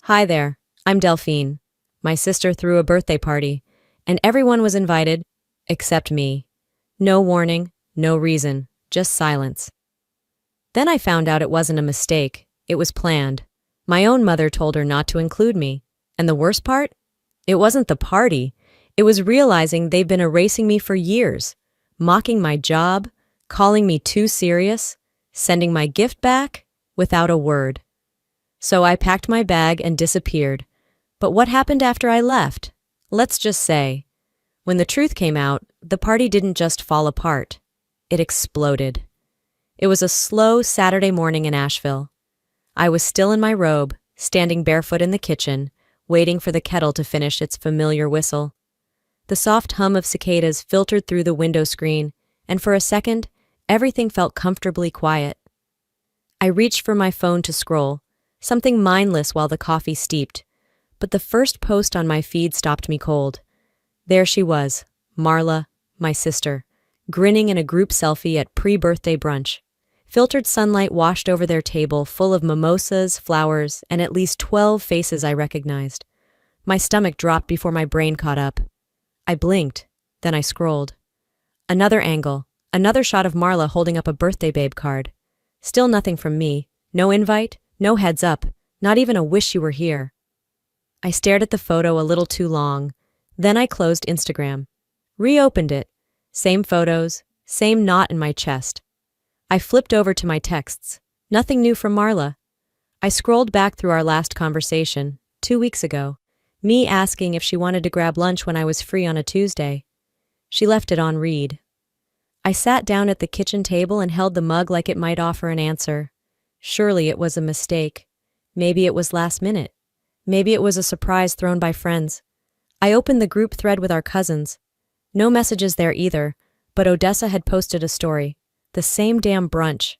Hi there, I'm Delphine. My sister threw a birthday party, and everyone was invited, except me. No warning, no reason, just silence. Then I found out it wasn't a mistake, it was planned. My own mother told her not to include me. And the worst part? It wasn't the party. It was realizing they've been erasing me for years, mocking my job, calling me too serious, sending my gift back without a word. So I packed my bag and disappeared. But what happened after I left? Let's just say, when the truth came out, the party didn't just fall apart. It exploded. It was a slow Saturday morning in Asheville. I was still in my robe, standing barefoot in the kitchen, waiting for the kettle to finish its familiar whistle. The soft hum of cicadas filtered through the window screen, and for a second, everything felt comfortably quiet. I reached for my phone to scroll, something mindless while the coffee steeped, but the first post on my feed stopped me cold. There she was, Marla, my sister, grinning in a group selfie at pre-birthday brunch. Filtered sunlight washed over their table full of mimosas, flowers, and at least 12 faces I recognized. My stomach dropped before my brain caught up. I blinked, then I scrolled. Another angle, another shot of Marla holding up a birthday babe card. Still nothing from me, no invite, no heads up, not even a wish you were here. I stared at the photo a little too long. Then I closed Instagram. Reopened it. Same photos, same knot in my chest. I flipped over to my texts. Nothing new from Marla. I scrolled back through our last conversation, 2 weeks ago, me asking if she wanted to grab lunch when I was free on a Tuesday. She left it on read. I sat down at the kitchen table and held the mug like it might offer an answer. Surely it was a mistake. Maybe it was last minute. Maybe it was a surprise thrown by friends. I opened the group thread with our cousins. No messages there either, but Odessa had posted a story. The same damn brunch.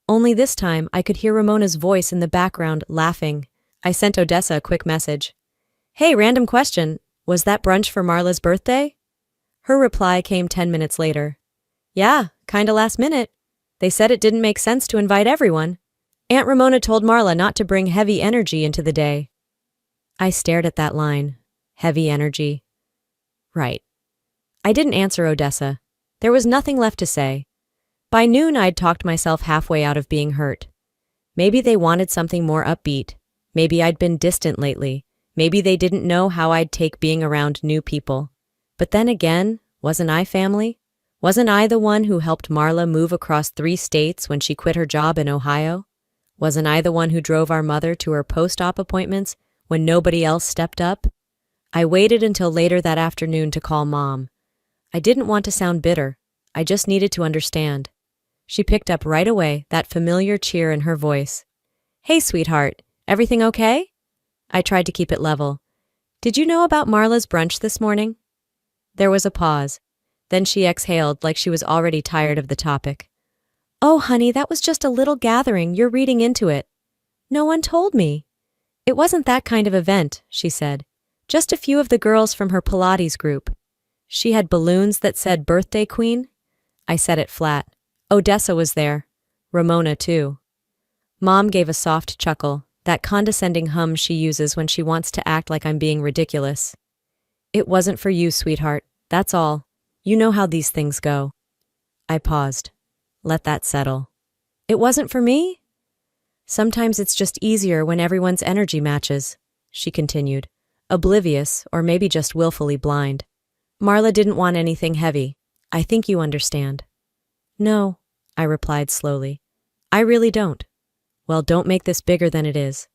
Only this time I could hear Ramona's voice in the background, laughing. I sent Odessa a quick message. Hey, random question. Was that brunch for Marla's birthday? Her reply came 10 minutes later. Yeah, kinda last minute. They said it didn't make sense to invite everyone. Aunt Ramona told Marla not to bring heavy energy into the day. I stared at that line. Heavy energy. Right. I didn't answer Odessa. There was nothing left to say. By noon, I'd talked myself halfway out of being hurt. Maybe they wanted something more upbeat. Maybe I'd been distant lately. Maybe they didn't know how I'd take being around new people. But then again, wasn't I family? Wasn't I the one who helped Marla move across 3 states when she quit her job in Ohio? Wasn't I the one who drove our mother to her post-op appointments when nobody else stepped up? I waited until later that afternoon to call Mom. I didn't want to sound bitter. I just needed to understand. She picked up right away, that familiar cheer in her voice. Hey, sweetheart, everything okay? I tried to keep it level. Did you know about Marla's brunch this morning? There was a pause. Then she exhaled like she was already tired of the topic. Oh, honey, that was just a little gathering. You're reading into it. No one told me. It wasn't that kind of event, she said. Just a few of the girls from her Pilates group. She had balloons that said birthday queen. I said it flat. Odessa was there. Ramona, too. Mom gave a soft chuckle, that condescending hum she uses when she wants to act like I'm being ridiculous. It wasn't for you, sweetheart. That's all. You know how these things go. I paused. Let that settle. It wasn't for me? Sometimes it's just easier when everyone's energy matches, she continued, oblivious or maybe just willfully blind. Marla didn't want anything heavy. I think you understand. No, I replied slowly. I really don't. Well, don't make this bigger than it is.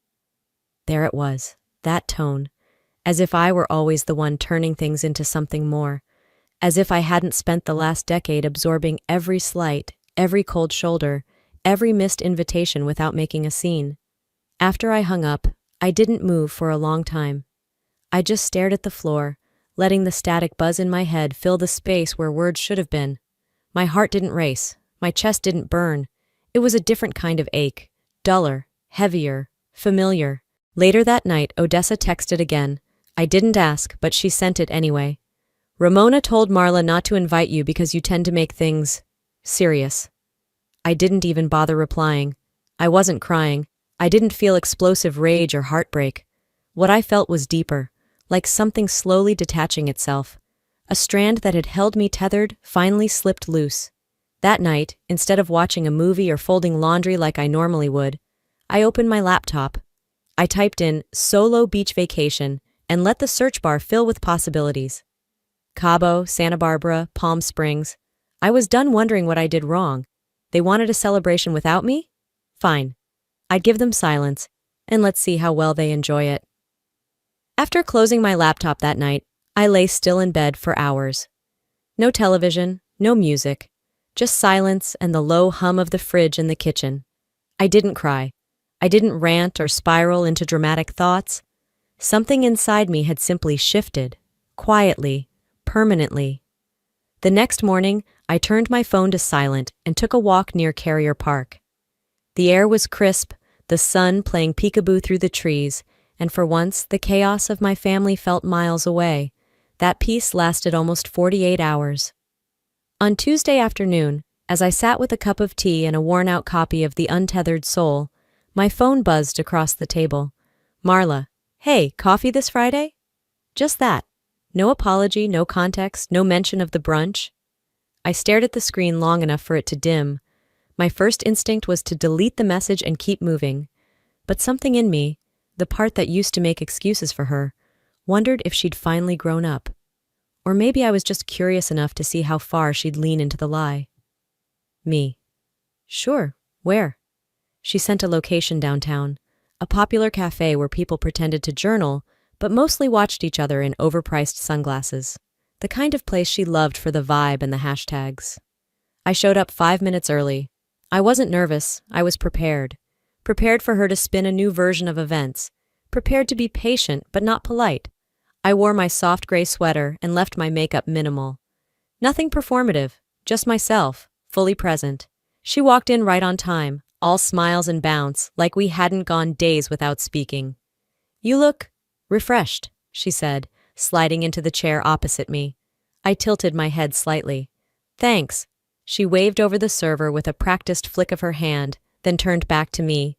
There it was, that tone, as if I were always the one turning things into something more, as if I hadn't spent the last decade absorbing every slight, every cold shoulder, every missed invitation without making a scene. After I hung up, I didn't move for a long time. I just stared at the floor, letting the static buzz in my head fill the space where words should have been. My heart didn't race. My chest didn't burn. It was a different kind of ache. Duller, heavier, familiar. Later that night, Odessa texted again. I didn't ask, but she sent it anyway. Ramona told Marla not to invite you because you tend to make things serious. I didn't even bother replying. I wasn't crying. I didn't feel explosive rage or heartbreak. What I felt was deeper, like something slowly detaching itself. A strand that had held me tethered finally slipped loose. That night, instead of watching a movie or folding laundry like I normally would, I opened my laptop. I typed in solo beach vacation and let the search bar fill with possibilities. Cabo, Santa Barbara, Palm Springs. I was done wondering what I did wrong. They wanted a celebration without me? Fine. I'd give them silence, and let's see how well they enjoy it. After closing my laptop that night, I lay still in bed for hours. No television, no music, just silence and the low hum of the fridge in the kitchen. I didn't cry. I didn't rant or spiral into dramatic thoughts. Something inside me had simply shifted, quietly, permanently. The next morning, I turned my phone to silent and took a walk near Carrier Park. The air was crisp, the sun playing peekaboo through the trees, and for once the chaos of my family felt miles away. That peace lasted almost 48 hours. On Tuesday afternoon, as I sat with a cup of tea and a worn-out copy of The Untethered Soul, my phone buzzed across the table. Marla, hey, coffee this Friday? Just that. No apology, no context, no mention of the brunch. I stared at the screen long enough for it to dim. My first instinct was to delete the message and keep moving. But something in me, the part that used to make excuses for her, wondered if she'd finally grown up. Or maybe I was just curious enough to see how far she'd lean into the lie. Me. Sure, where? She sent a location downtown, a popular cafe where people pretended to journal, but mostly watched each other in overpriced sunglasses. The kind of place she loved for the vibe and the hashtags. I showed up 5 minutes early. I wasn't nervous, I was prepared. Prepared for her to spin a new version of events. Prepared to be patient, but not polite. I wore my soft gray sweater and left my makeup minimal. Nothing performative, just myself, fully present. She walked in right on time, all smiles and bounce, like we hadn't gone days without speaking. You look refreshed, she said, sliding into the chair opposite me. I tilted my head slightly. Thanks. She waved over the server with a practiced flick of her hand, then turned back to me.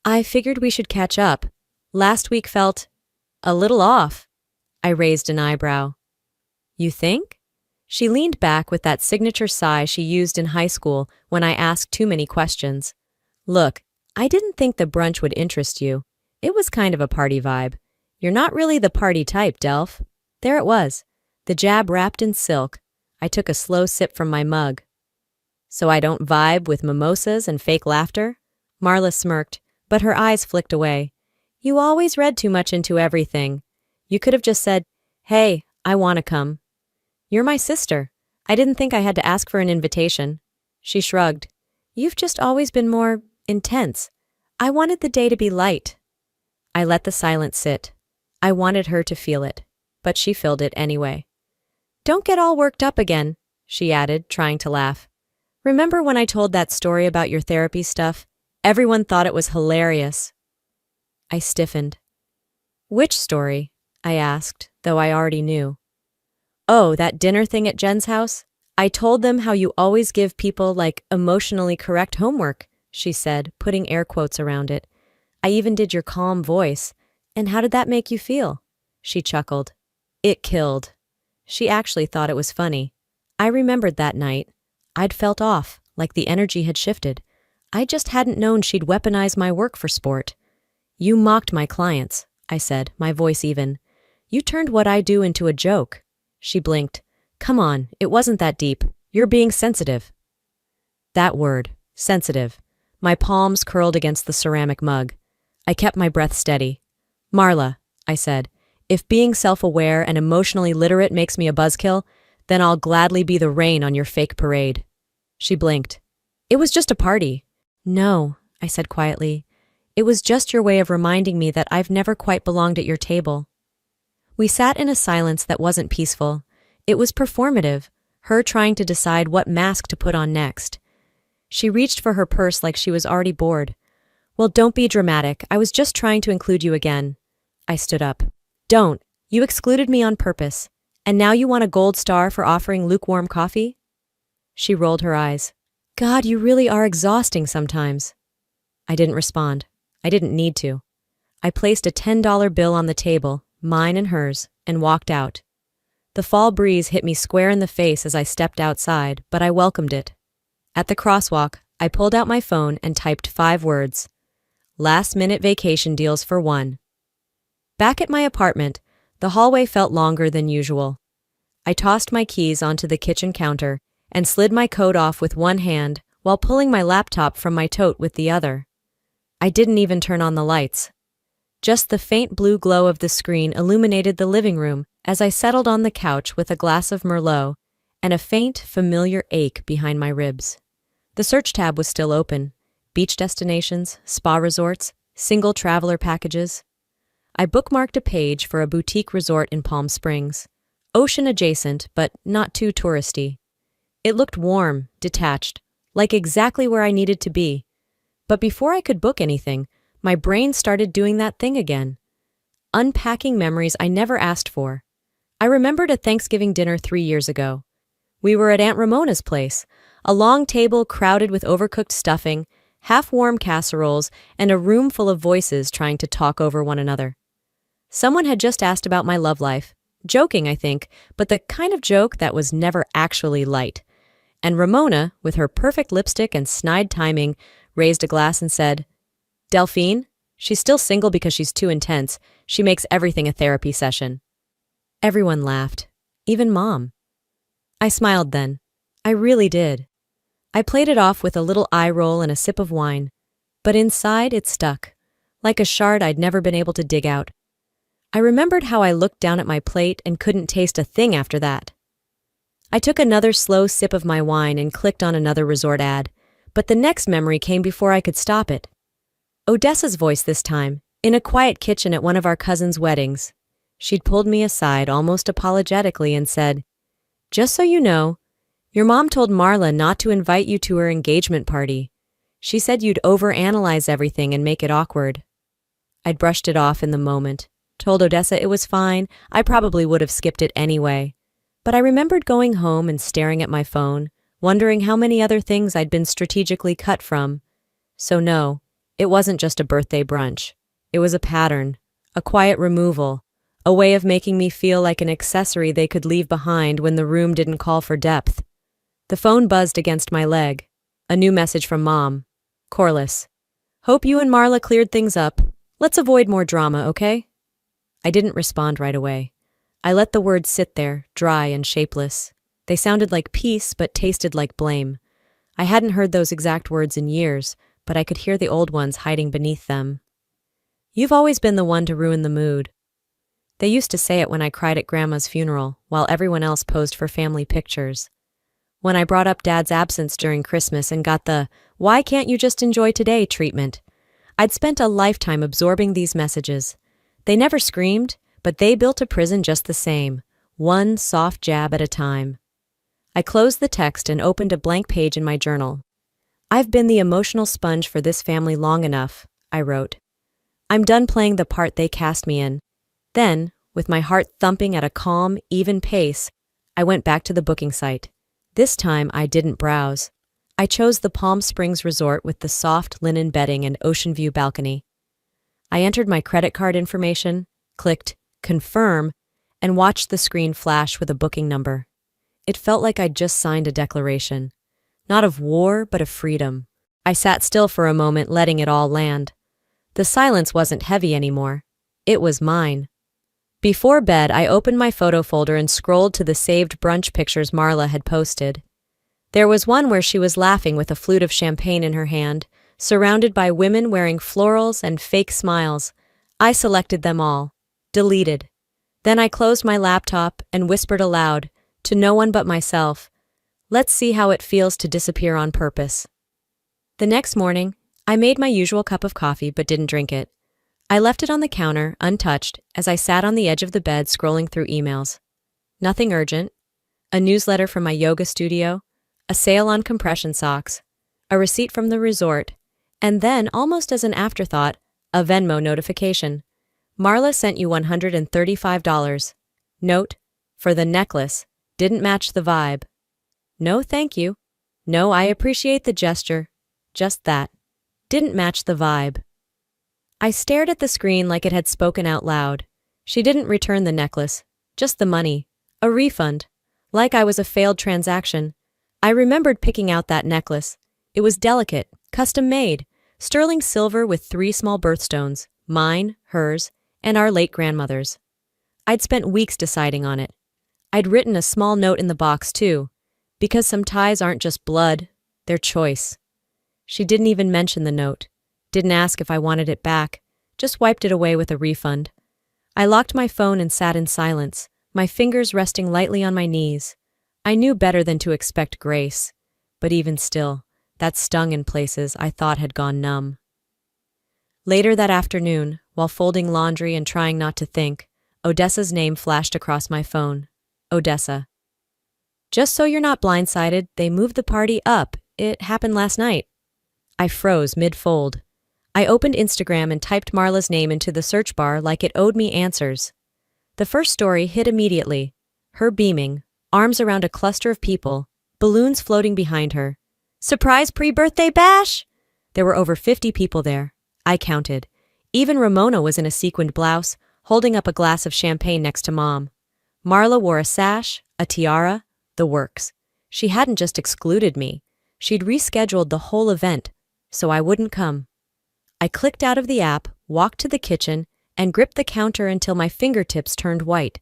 I figured we should catch up. Last week felt a little off. I raised an eyebrow. You think? She leaned back with that signature sigh she used in high school when I asked too many questions. Look, I didn't think the brunch would interest you. It was kind of a party vibe. You're not really the party type, Delph. There it was, the jab wrapped in silk. I took a slow sip from my mug. So I don't vibe with mimosas and fake laughter? Marla smirked, but her eyes flicked away. You always read too much into everything. You could have just said, hey, I want to come. You're my sister. I didn't think I had to ask for an invitation. She shrugged. You've just always been more intense. I wanted the day to be light. I let the silence sit. I wanted her to feel it, but she filled it anyway. Don't get all worked up again, she added, trying to laugh. Remember when I told that story about your therapy stuff? Everyone thought it was hilarious. I stiffened. Which story? I asked, though I already knew. Oh, that dinner thing at Jen's house? I told them how you always give people, emotionally correct homework, she said, putting air quotes around it. I even did your calm voice. And how did that make you feel? She chuckled. It killed. She actually thought it was funny. I remembered that night. I'd felt off, like the energy had shifted. I just hadn't known she'd weaponize my work for sport. You mocked my clients, I said, my voice even. You turned what I do into a joke. She blinked. Come on, it wasn't that deep. You're being sensitive. That word, sensitive. My palms curled against the ceramic mug. I kept my breath steady. Marla, I said, if being self-aware and emotionally literate makes me a buzzkill, then I'll gladly be the rain on your fake parade. She blinked. It was just a party. No, I said quietly. It was just your way of reminding me that I've never quite belonged at your table. We sat in a silence that wasn't peaceful. It was performative, her trying to decide what mask to put on next. She reached for her purse like she was already bored. Well, don't be dramatic. I was just trying to include you again. I stood up. Don't. You excluded me on purpose. And now you want a gold star for offering lukewarm coffee? She rolled her eyes. God, you really are exhausting sometimes. I didn't respond. I didn't need to. I placed a $10 bill on the table, mine and hers, and walked out. The fall breeze hit me square in the face as I stepped outside, but I welcomed it. At the crosswalk, I pulled out my phone and typed 5 words. Last-minute vacation deals for one. Back at my apartment, the hallway felt longer than usual. I tossed my keys onto the kitchen counter and slid my coat off with one hand while pulling my laptop from my tote with the other. I didn't even turn on the lights. Just the faint blue glow of the screen illuminated the living room as I settled on the couch with a glass of Merlot and a faint, familiar ache behind my ribs. The search tab was still open. Beach destinations, spa resorts, single traveler packages. I bookmarked a page for a boutique resort in Palm Springs. Ocean adjacent, but not too touristy. It looked warm, detached, like exactly where I needed to be. But before I could book anything, my brain started doing that thing again. Unpacking memories I never asked for. I remembered a Thanksgiving dinner 3 years ago. We were at Aunt Ramona's place, a long table crowded with overcooked stuffing, half-warm casseroles, and a room full of voices trying to talk over one another. Someone had just asked about my love life, joking, I think, but the kind of joke that was never actually light. And Ramona, with her perfect lipstick and snide timing, raised a glass and said, "Delphine, she's still single because she's too intense. She makes everything a therapy session." Everyone laughed, even Mom. I smiled then. I really did. I played it off with a little eye roll and a sip of wine, but inside it stuck, like a shard I'd never been able to dig out. I remembered how I looked down at my plate and couldn't taste a thing after that. I took another slow sip of my wine and clicked on another resort ad, but the next memory came before I could stop it. Odessa's voice this time, in a quiet kitchen at one of our cousins' weddings. She'd pulled me aside almost apologetically and said, "Just so you know, your mom told Marla not to invite you to her engagement party. She said you'd overanalyze everything and make it awkward." I'd brushed it off in the moment, told Odessa it was fine, I probably would have skipped it anyway. But I remembered going home and staring at my phone, wondering how many other things I'd been strategically cut from. So no, it wasn't just a birthday brunch. It was a pattern, a quiet removal, a way of making me feel like an accessory they could leave behind when the room didn't call for depth. The phone buzzed against my leg. A new message from Mom. Corliss. "Hope you and Marla cleared things up. Let's avoid more drama, okay?" I didn't respond right away. I let the words sit there, dry and shapeless. They sounded like peace, but tasted like blame. I hadn't heard those exact words in years, but I could hear the old ones hiding beneath them. "You've always been the one to ruin the mood." They used to say it when I cried at Grandma's funeral, while everyone else posed for family pictures. When I brought up Dad's absence during Christmas and got the "why can't you just enjoy today" treatment. I'd spent a lifetime absorbing these messages. They never screamed, but they built a prison just the same, one soft jab at a time. I closed the text and opened a blank page in my journal. "I've been the emotional sponge for this family long enough," I wrote. "I'm done playing the part they cast me in." Then, with my heart thumping at a calm, even pace, I went back to the booking site. This time I didn't browse. I chose the Palm Springs resort with the soft linen bedding and ocean view balcony. I entered my credit card information, clicked confirm, and watched the screen flash with a booking number. It felt like I'd just signed a declaration. Not of war, but of freedom. I sat still for a moment, letting it all land. The silence wasn't heavy anymore. It was mine. Before bed, I opened my photo folder and scrolled to the saved brunch pictures Marla had posted. There was one where she was laughing with a flute of champagne in her hand, surrounded by women wearing florals and fake smiles. I selected them all. Deleted. Then I closed my laptop and whispered aloud, to no one but myself, "Let's see how it feels to disappear on purpose." The next morning, I made my usual cup of coffee but didn't drink it. I left it on the counter, untouched, as I sat on the edge of the bed scrolling through emails. Nothing urgent. A newsletter from my yoga studio, a sale on compression socks, a receipt from the resort, and then, almost as an afterthought, a Venmo notification. "Marla sent you $135. Note, for the necklace, didn't match the vibe. No, thank you. No, I appreciate the gesture. Just that. Didn't match the vibe." I stared at the screen like it had spoken out loud. She didn't return the necklace, just the money. A refund. Like I was a failed transaction. I remembered picking out that necklace. It was delicate, custom-made, sterling silver with 3 small birthstones, mine, hers, and our late grandmother's. I'd spent weeks deciding on it. I'd written a small note in the box, too, because some ties aren't just blood, they're choice. She didn't even mention the note, didn't ask if I wanted it back, just wiped it away with a refund. I locked my phone and sat in silence, my fingers resting lightly on my knees. I knew better than to expect grace, but even still, that stung in places I thought had gone numb. Later that afternoon, while folding laundry and trying not to think, Odessa's name flashed across my phone. Odessa. Just so you're not blindsided, they moved the party up. It happened last night. I froze mid-fold. I opened Instagram and typed Marla's name into the search bar like it owed me answers. The first story hit immediately. Her beaming, arms around a cluster of people, balloons floating behind her. Surprise pre-birthday bash! There were over 50 people there. I counted. Even Ramona was in a sequined blouse, holding up a glass of champagne next to Mom. Marla wore a sash, a tiara, the works. She hadn't just excluded me. She'd rescheduled the whole event, so I wouldn't come. I clicked out of the app, walked to the kitchen, and gripped the counter until my fingertips turned white.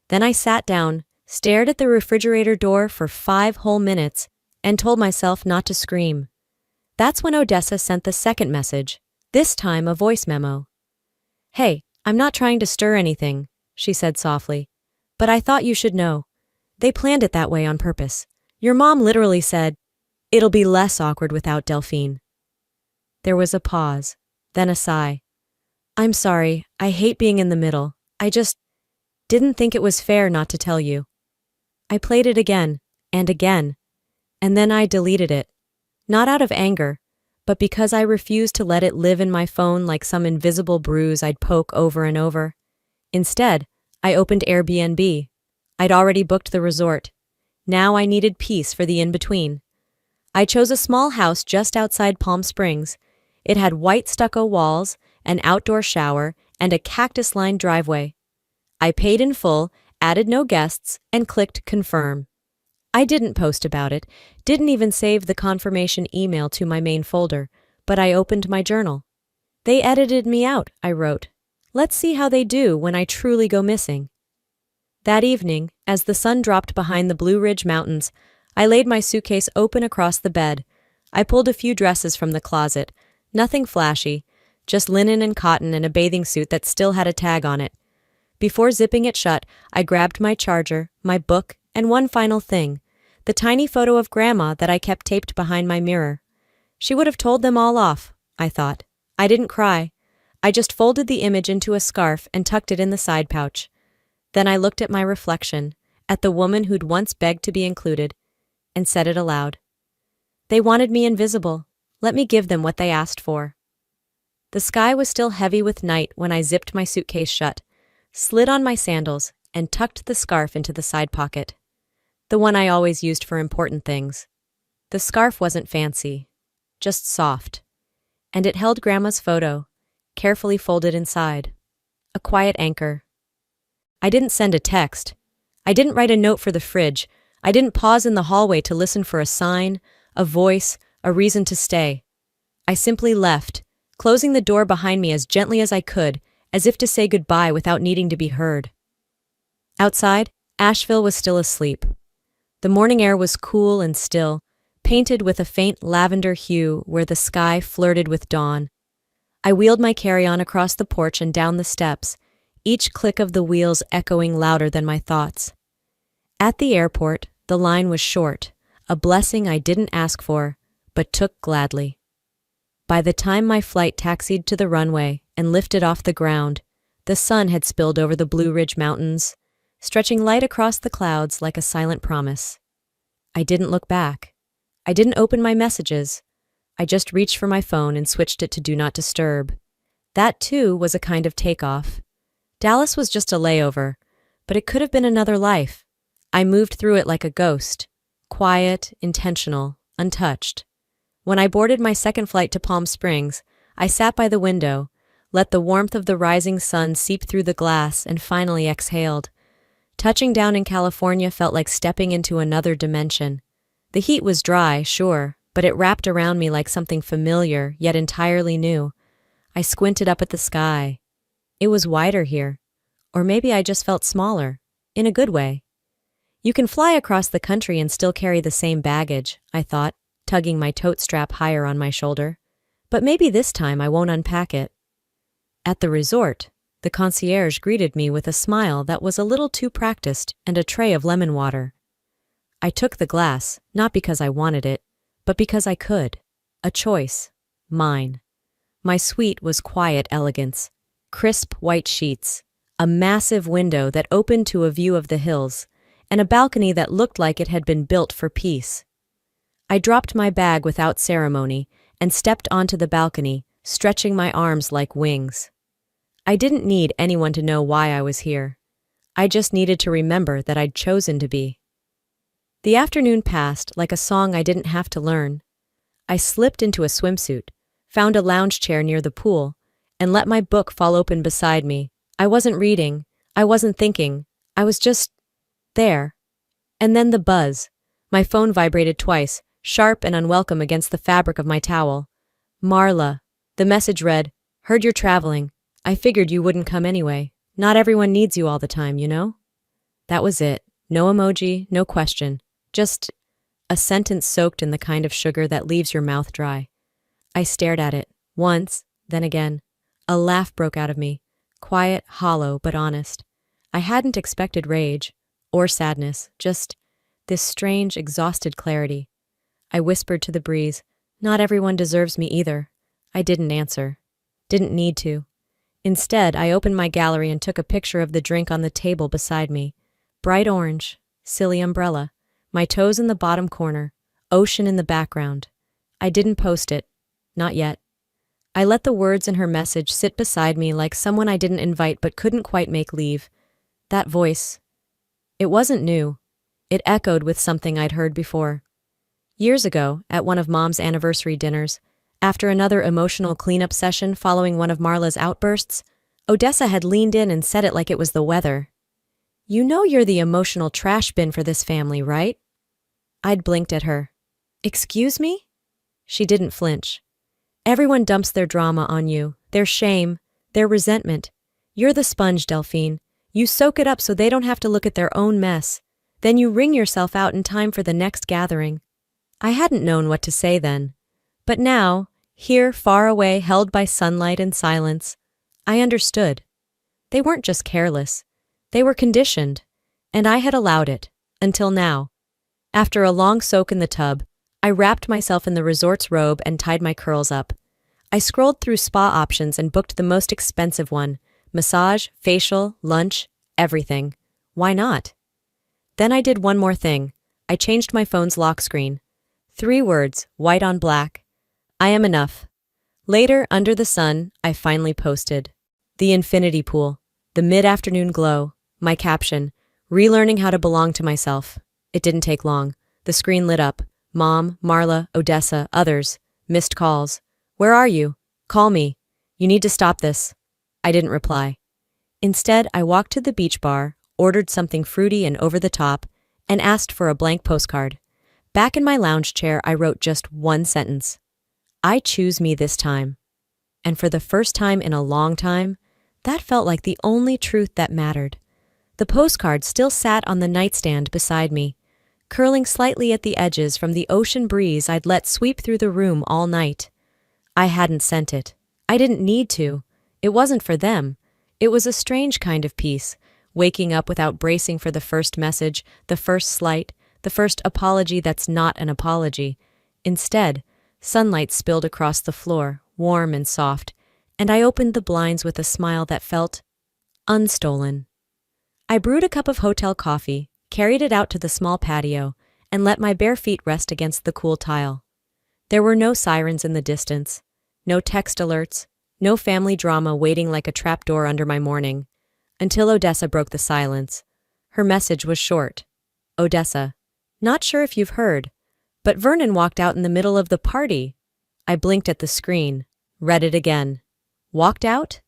Then I sat down, stared at the refrigerator door for 5 whole minutes, and told myself not to scream. That's when Odessa sent the second message, this time a voice memo. "Hey, I'm not trying to stir anything," she said softly, "but I thought you should know. They planned it that way on purpose. Your mom literally said, it'll be less awkward without Delphine." There was a pause, then a sigh. "I'm sorry, I hate being in the middle. I just didn't think it was fair not to tell you." I played it again, and then I deleted it. Not out of anger, but because I refused to let it live in my phone like some invisible bruise I'd poke over and over. Instead, I opened Airbnb. I'd already booked the resort. Now I needed peace for the in-between. I chose a small house just outside Palm Springs. It had white stucco walls, an outdoor shower, and a cactus-lined driveway. I paid in full, added no guests, and clicked confirm. I didn't post about it, didn't even save the confirmation email to my main folder, but I opened my journal. "They edited me out," I wrote. "Let's see how they do when I truly go missing." That evening, as the sun dropped behind the Blue Ridge Mountains, I laid my suitcase open across the bed. I pulled a few dresses from the closet, nothing flashy, just linen and cotton and a bathing suit that still had a tag on it. Before zipping it shut, I grabbed my charger, my book, and one final thing, the tiny photo of Grandma that I kept taped behind my mirror. She would have told them all off, I thought. I didn't cry. I just folded the image into a scarf and tucked it in the side pouch. Then I looked at my reflection, at the woman who'd once begged to be included, and said it aloud. They wanted me invisible. Let me give them what they asked for. The sky was still heavy with night when I zipped my suitcase shut, slid on my sandals, and tucked the scarf into the side pocket. The one I always used for important things. The scarf wasn't fancy, just soft. And it held Grandma's photo, carefully folded inside. A quiet anchor. I didn't send a text. I didn't write a note for the fridge. I didn't pause in the hallway to listen for a sign, a voice, a reason to stay. I simply left, closing the door behind me as gently as I could, as if to say goodbye without needing to be heard. Outside, Asheville was still asleep. The morning air was cool and still, painted with a faint lavender hue where the sky flirted with dawn. I wheeled my carry-on across the porch and down the steps, each click of the wheels echoing louder than my thoughts. At the airport, the line was short, a blessing I didn't ask for, but took gladly. By the time my flight taxied to the runway and lifted off the ground, the sun had spilled over the Blue Ridge Mountains, stretching light across the clouds like a silent promise. I didn't look back. I didn't open my messages. I just reached for my phone and switched it to Do Not Disturb. That, too, was a kind of takeoff. Dallas was just a layover, but it could have been another life. I moved through it like a ghost, quiet, intentional, untouched. When I boarded my second flight to Palm Springs, I sat by the window, let the warmth of the rising sun seep through the glass, and finally exhaled. Touching down in California felt like stepping into another dimension. The heat was dry, sure, but it wrapped around me like something familiar, yet entirely new. I squinted up at the sky. It was wider here. Or maybe I just felt smaller. In a good way. You can fly across the country and still carry the same baggage, I thought, tugging my tote strap higher on my shoulder. But maybe this time I won't unpack it. At the resort, the concierge greeted me with a smile that was a little too practiced and a tray of lemon water. I took the glass, not because I wanted it, but because I could. A choice. Mine. My suite was quiet elegance. Crisp white sheets. A massive window that opened to a view of the hills, and a balcony that looked like it had been built for peace. I dropped my bag without ceremony and stepped onto the balcony, stretching my arms like wings. I didn't need anyone to know why I was here. I just needed to remember that I'd chosen to be. The afternoon passed like a song I didn't have to learn. I slipped into a swimsuit, found a lounge chair near the pool, and let my book fall open beside me. I wasn't reading, I wasn't thinking, I was just there. And then the buzz. My phone vibrated twice, sharp and unwelcome against the fabric of my towel. Marla. The message read, "Heard you're traveling. I figured you wouldn't come anyway. Not everyone needs you all the time, you know?" That was it. No emoji, no question. Just a sentence soaked in the kind of sugar that leaves your mouth dry. I stared at it, once, then again. A laugh broke out of me. Quiet, hollow, but honest. I hadn't expected rage, or sadness, just this strange, exhausted clarity. I whispered to the breeze, "Not everyone deserves me either." I didn't answer. Didn't need to. Instead, I opened my gallery and took a picture of the drink on the table beside me. Bright orange, silly umbrella, my toes in the bottom corner, ocean in the background. I didn't post it. Not yet. I let the words in her message sit beside me like someone I didn't invite but couldn't quite make leave. That voice. It wasn't new. It echoed with something I'd heard before. Years ago, at one of Mom's anniversary dinners, after another emotional cleanup session following one of Marla's outbursts, Odessa had leaned in and said it like it was the weather. "You know you're the emotional trash bin for this family, right?" I'd blinked at her. "Excuse me?" She didn't flinch. "Everyone dumps their drama on you, their shame, their resentment. You're the sponge, Delphine. You soak it up so they don't have to look at their own mess. Then you wring yourself out in time for the next gathering." I hadn't known what to say then. But now, here far away, held by sunlight and silence, I understood. They weren't just careless. They were conditioned. And I had allowed it. Until now. After a long soak in the tub, I wrapped myself in the resort's robe and tied my curls up. I scrolled through spa options and booked the most expensive one. Massage, facial, lunch, everything. Why not? Then I did one more thing. I changed my phone's lock screen. 3 words, white on black. I am enough. Later, under the sun, I finally posted. The infinity pool. The mid-afternoon glow. My caption. Relearning how to belong to myself. It didn't take long. The screen lit up. Mom, Marla, Odessa, others. Missed calls. "Where are you? Call me. You need to stop this." I didn't reply. Instead, I walked to the beach bar, ordered something fruity and over the top, and asked for a blank postcard. Back in my lounge chair, I wrote just one sentence. "I choose me this time." And for the first time in a long time, that felt like the only truth that mattered. The postcard still sat on the nightstand beside me, curling slightly at the edges from the ocean breeze I'd let sweep through the room all night. I hadn't sent it. I didn't need to. It wasn't for them. It was a strange kind of peace, waking up without bracing for the first message, the first slight, the first apology that's not an apology. Instead, sunlight spilled across the floor, warm and soft, and I opened the blinds with a smile that felt unstolen. I brewed a cup of hotel coffee, carried it out to the small patio, and let my bare feet rest against the cool tile. There were no sirens in the distance, no text alerts, no family drama waiting like a trapdoor under my morning, until Odessa broke the silence. Her message was short. "Odessa, not sure if you've heard, but Vernon walked out in the middle of the party." I blinked at the screen, read it again. Walked out?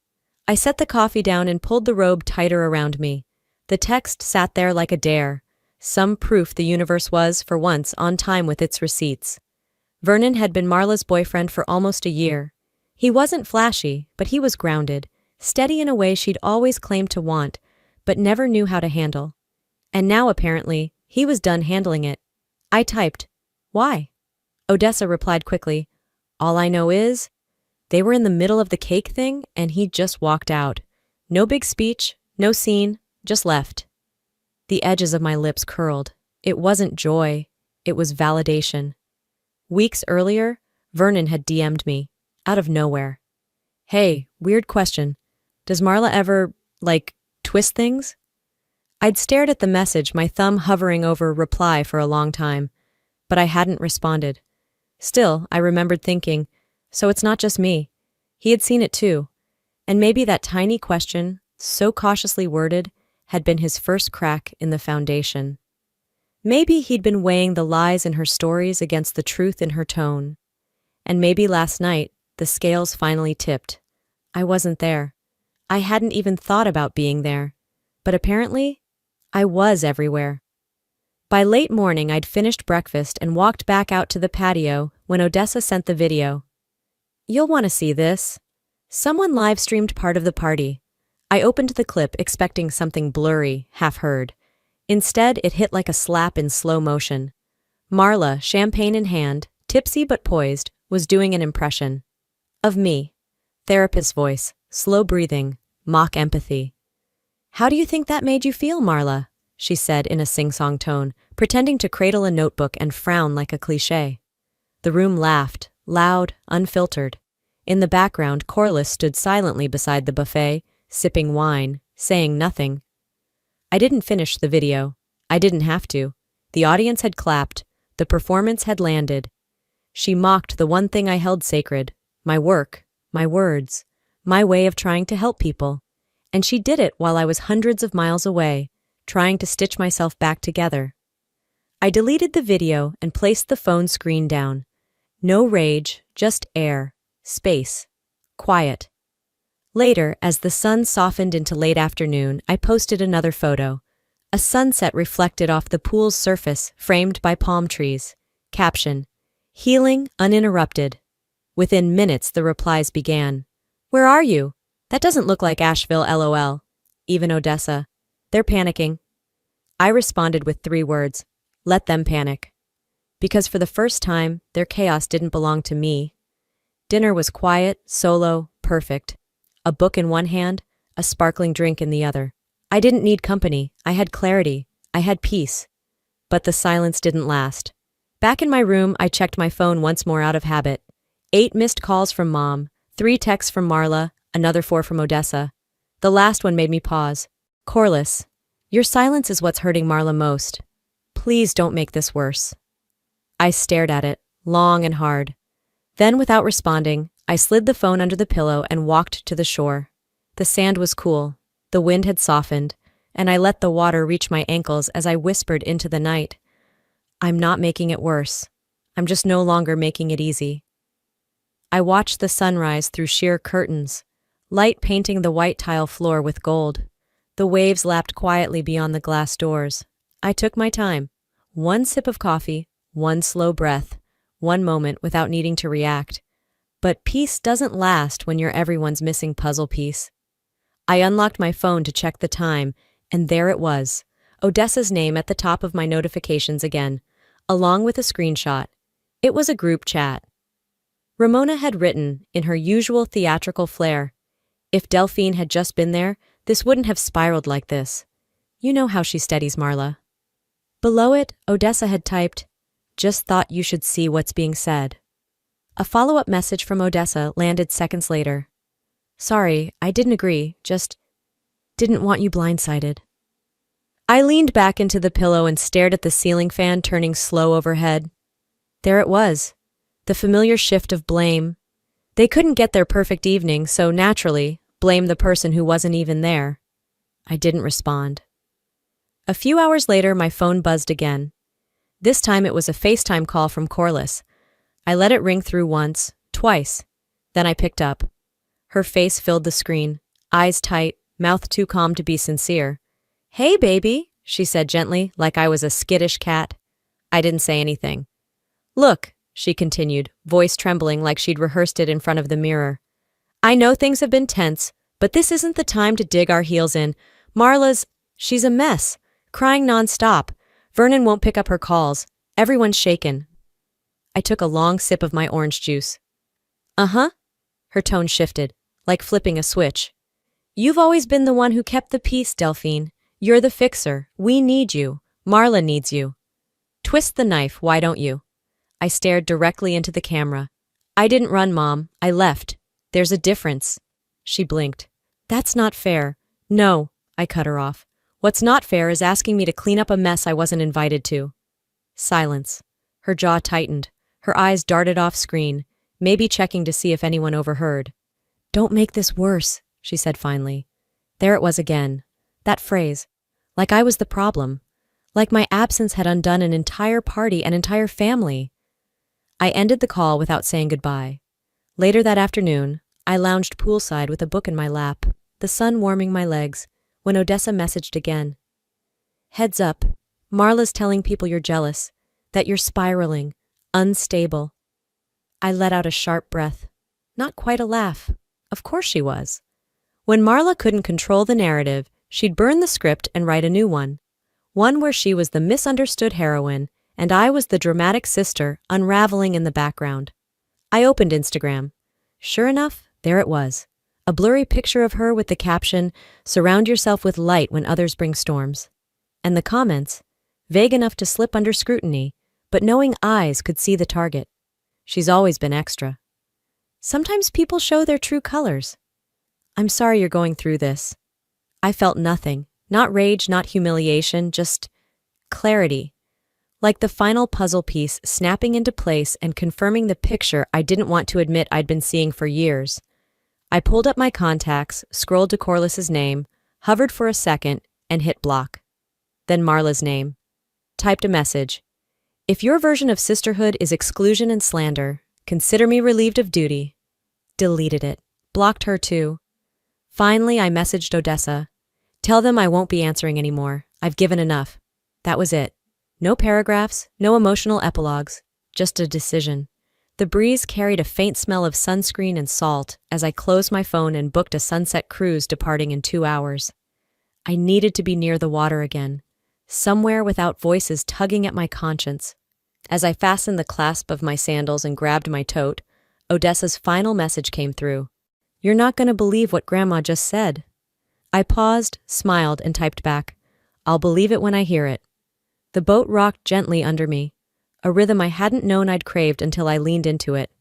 I set the coffee down and pulled the robe tighter around me. The text sat there like a dare, some proof the universe was, for once, on time with its receipts. Vernon had been Marla's boyfriend for almost a year. He wasn't flashy, but he was grounded, steady in a way she'd always claimed to want, but never knew how to handle. And now, apparently, he was done handling it. I typed, "Why?" Odessa replied quickly, "All I know is..." They were in the middle of the cake thing, and he just walked out. No big speech, no scene, just left. The edges of my lips curled. It wasn't joy, it was validation. Weeks earlier, Vernon had DM'd me, out of nowhere. "Hey, weird question. Does Marla ever, twist things?" I'd stared at the message, my thumb hovering over reply for a long time, but I hadn't responded. Still, I remembered thinking, so it's not just me. He had seen it too. And maybe that tiny question, so cautiously worded, had been his first crack in the foundation. Maybe he'd been weighing the lies in her stories against the truth in her tone. And maybe last night, the scales finally tipped. I wasn't there. I hadn't even thought about being there. But apparently, I was everywhere. By late morning, I'd finished breakfast and walked back out to the patio when Odessa sent the video. "You'll want to see this." Someone live-streamed part of the party. I opened the clip expecting something blurry, half-heard. Instead, it hit like a slap in slow motion. Marla, champagne in hand, tipsy but poised, was doing an impression. Of me. Therapist's voice, slow breathing, mock empathy. "How do you think that made you feel, Marla?" she said in a sing-song tone, pretending to cradle a notebook and frown like a cliché. The room laughed, loud, unfiltered. In the background, Corliss stood silently beside the buffet, sipping wine, saying nothing. I didn't finish the video. I didn't have to. The audience had clapped. The performance had landed. She mocked the one thing I held sacred, my work, my words, my way of trying to help people. And she did it while I was hundreds of miles away, trying to stitch myself back together. I deleted the video and placed the phone screen down. No rage, just air, space, quiet. Later, as the sun softened into late afternoon, I posted another photo. A sunset reflected off the pool's surface, framed by palm trees. Caption: "Healing uninterrupted." Within minutes, the replies began. "Where are you? That doesn't look like Asheville, LOL. Even Odessa. They're panicking." I responded with 3 words. Let them panic. Because for the first time, their chaos didn't belong to me. Dinner was quiet, solo, perfect. A book in one hand, a sparkling drink in the other. I didn't need company. I had clarity. I had peace. But the silence didn't last. Back in my room, I checked my phone once more out of habit. 8 missed calls from Mom, 3 texts from Marla, another 4 from Odessa. The last one made me pause. "Corliss, your silence is what's hurting Marla most. Please don't make this worse." I stared at it, long and hard. Then, without responding, I slid the phone under the pillow and walked to the shore. The sand was cool, the wind had softened, and I let the water reach my ankles as I whispered into the night. "I'm not making it worse. I'm just no longer making it easy." I watched the sunrise through sheer curtains, light painting the white tile floor with gold. The waves lapped quietly beyond the glass doors. I took my time. 1 sip of coffee, 1 slow breath, 1 moment without needing to react. But peace doesn't last when you're everyone's missing puzzle piece. I unlocked my phone to check the time, and there it was, Odessa's name at the top of my notifications again, along with a screenshot. It was a group chat. Ramona had written, in her usual theatrical flair, "If Delphine had just been there, this wouldn't have spiraled like this. You know how she steadies Marla." Below it, Odessa had typed, "Just thought you should see what's being said." A follow-up message from Odessa landed seconds later. "Sorry, I didn't agree, just didn't want you blindsided." I leaned back into the pillow and stared at the ceiling fan turning slow overhead. There it was, the familiar shift of blame. They couldn't get their perfect evening, so naturally, blame the person who wasn't even there. I didn't respond. A few hours later, my phone buzzed again. This time it was a FaceTime call from Corliss. I let it ring through once, twice. Then I picked up. Her face filled the screen, eyes tight, mouth too calm to be sincere. "Hey, baby," she said gently, like I was a skittish cat. I didn't say anything. "Look," she continued, voice trembling like she'd rehearsed it in front of the mirror. "I know things have been tense, but this isn't the time to dig our heels in. She's a mess, crying nonstop. Vernon won't pick up her calls. Everyone's shaken." I took a long sip of my orange juice. "Uh-huh." Her tone shifted, like flipping a switch. "You've always been the one who kept the peace, Delphine. You're the fixer. We need you. Marla needs you. Twist the knife, why don't you?" I stared directly into the camera. "I didn't run, Mom. I left. There's a difference." She blinked. "That's not fair." "No," I cut her off. "What's not fair is asking me to clean up a mess I wasn't invited to." Silence. Her jaw tightened. Her eyes darted off screen, maybe checking to see if anyone overheard. "Don't make this worse," she said finally. There it was again. That phrase. Like I was the problem. Like my absence had undone an entire party, an entire family. I ended the call without saying goodbye. Later that afternoon, I lounged poolside with a book in my lap, the sun warming my legs, when Odessa messaged again. "Heads up. Marla's telling people you're jealous, that you're spiraling, unstable." I let out a sharp breath. Not quite a laugh. Of course she was. When Marla couldn't control the narrative, she'd burn the script and write a new one. One where she was the misunderstood heroine, and I was the dramatic sister unraveling in the background. I opened Instagram. Sure enough, there it was. A blurry picture of her with the caption, "Surround yourself with light when others bring storms." And the comments, vague enough to slip under scrutiny, but knowing eyes could see the target. She's always been extra. Sometimes people show their true colors. "I'm sorry you're going through this." I felt nothing, not rage, not humiliation, just clarity. Like the final puzzle piece snapping into place and confirming the picture I didn't want to admit I'd been seeing for years. I pulled up my contacts, scrolled to Corliss's name, hovered for a second, and hit block. Then Marla's name. Typed a message. "If your version of sisterhood is exclusion and slander, consider me relieved of duty." Deleted it. Blocked her too. Finally, I messaged Odessa. "Tell them I won't be answering anymore. I've given enough." That was it. No paragraphs, no emotional epilogues, just a decision. The breeze carried a faint smell of sunscreen and salt as I closed my phone and booked a sunset cruise departing in 2 hours. I needed to be near the water again, somewhere without voices tugging at my conscience. As I fastened the clasp of my sandals and grabbed my tote, Odessa's final message came through. "You're not going to believe what Grandma just said." I paused, smiled, and typed back, "I'll believe it when I hear it." The boat rocked gently under me, a rhythm I hadn't known I'd craved until I leaned into it.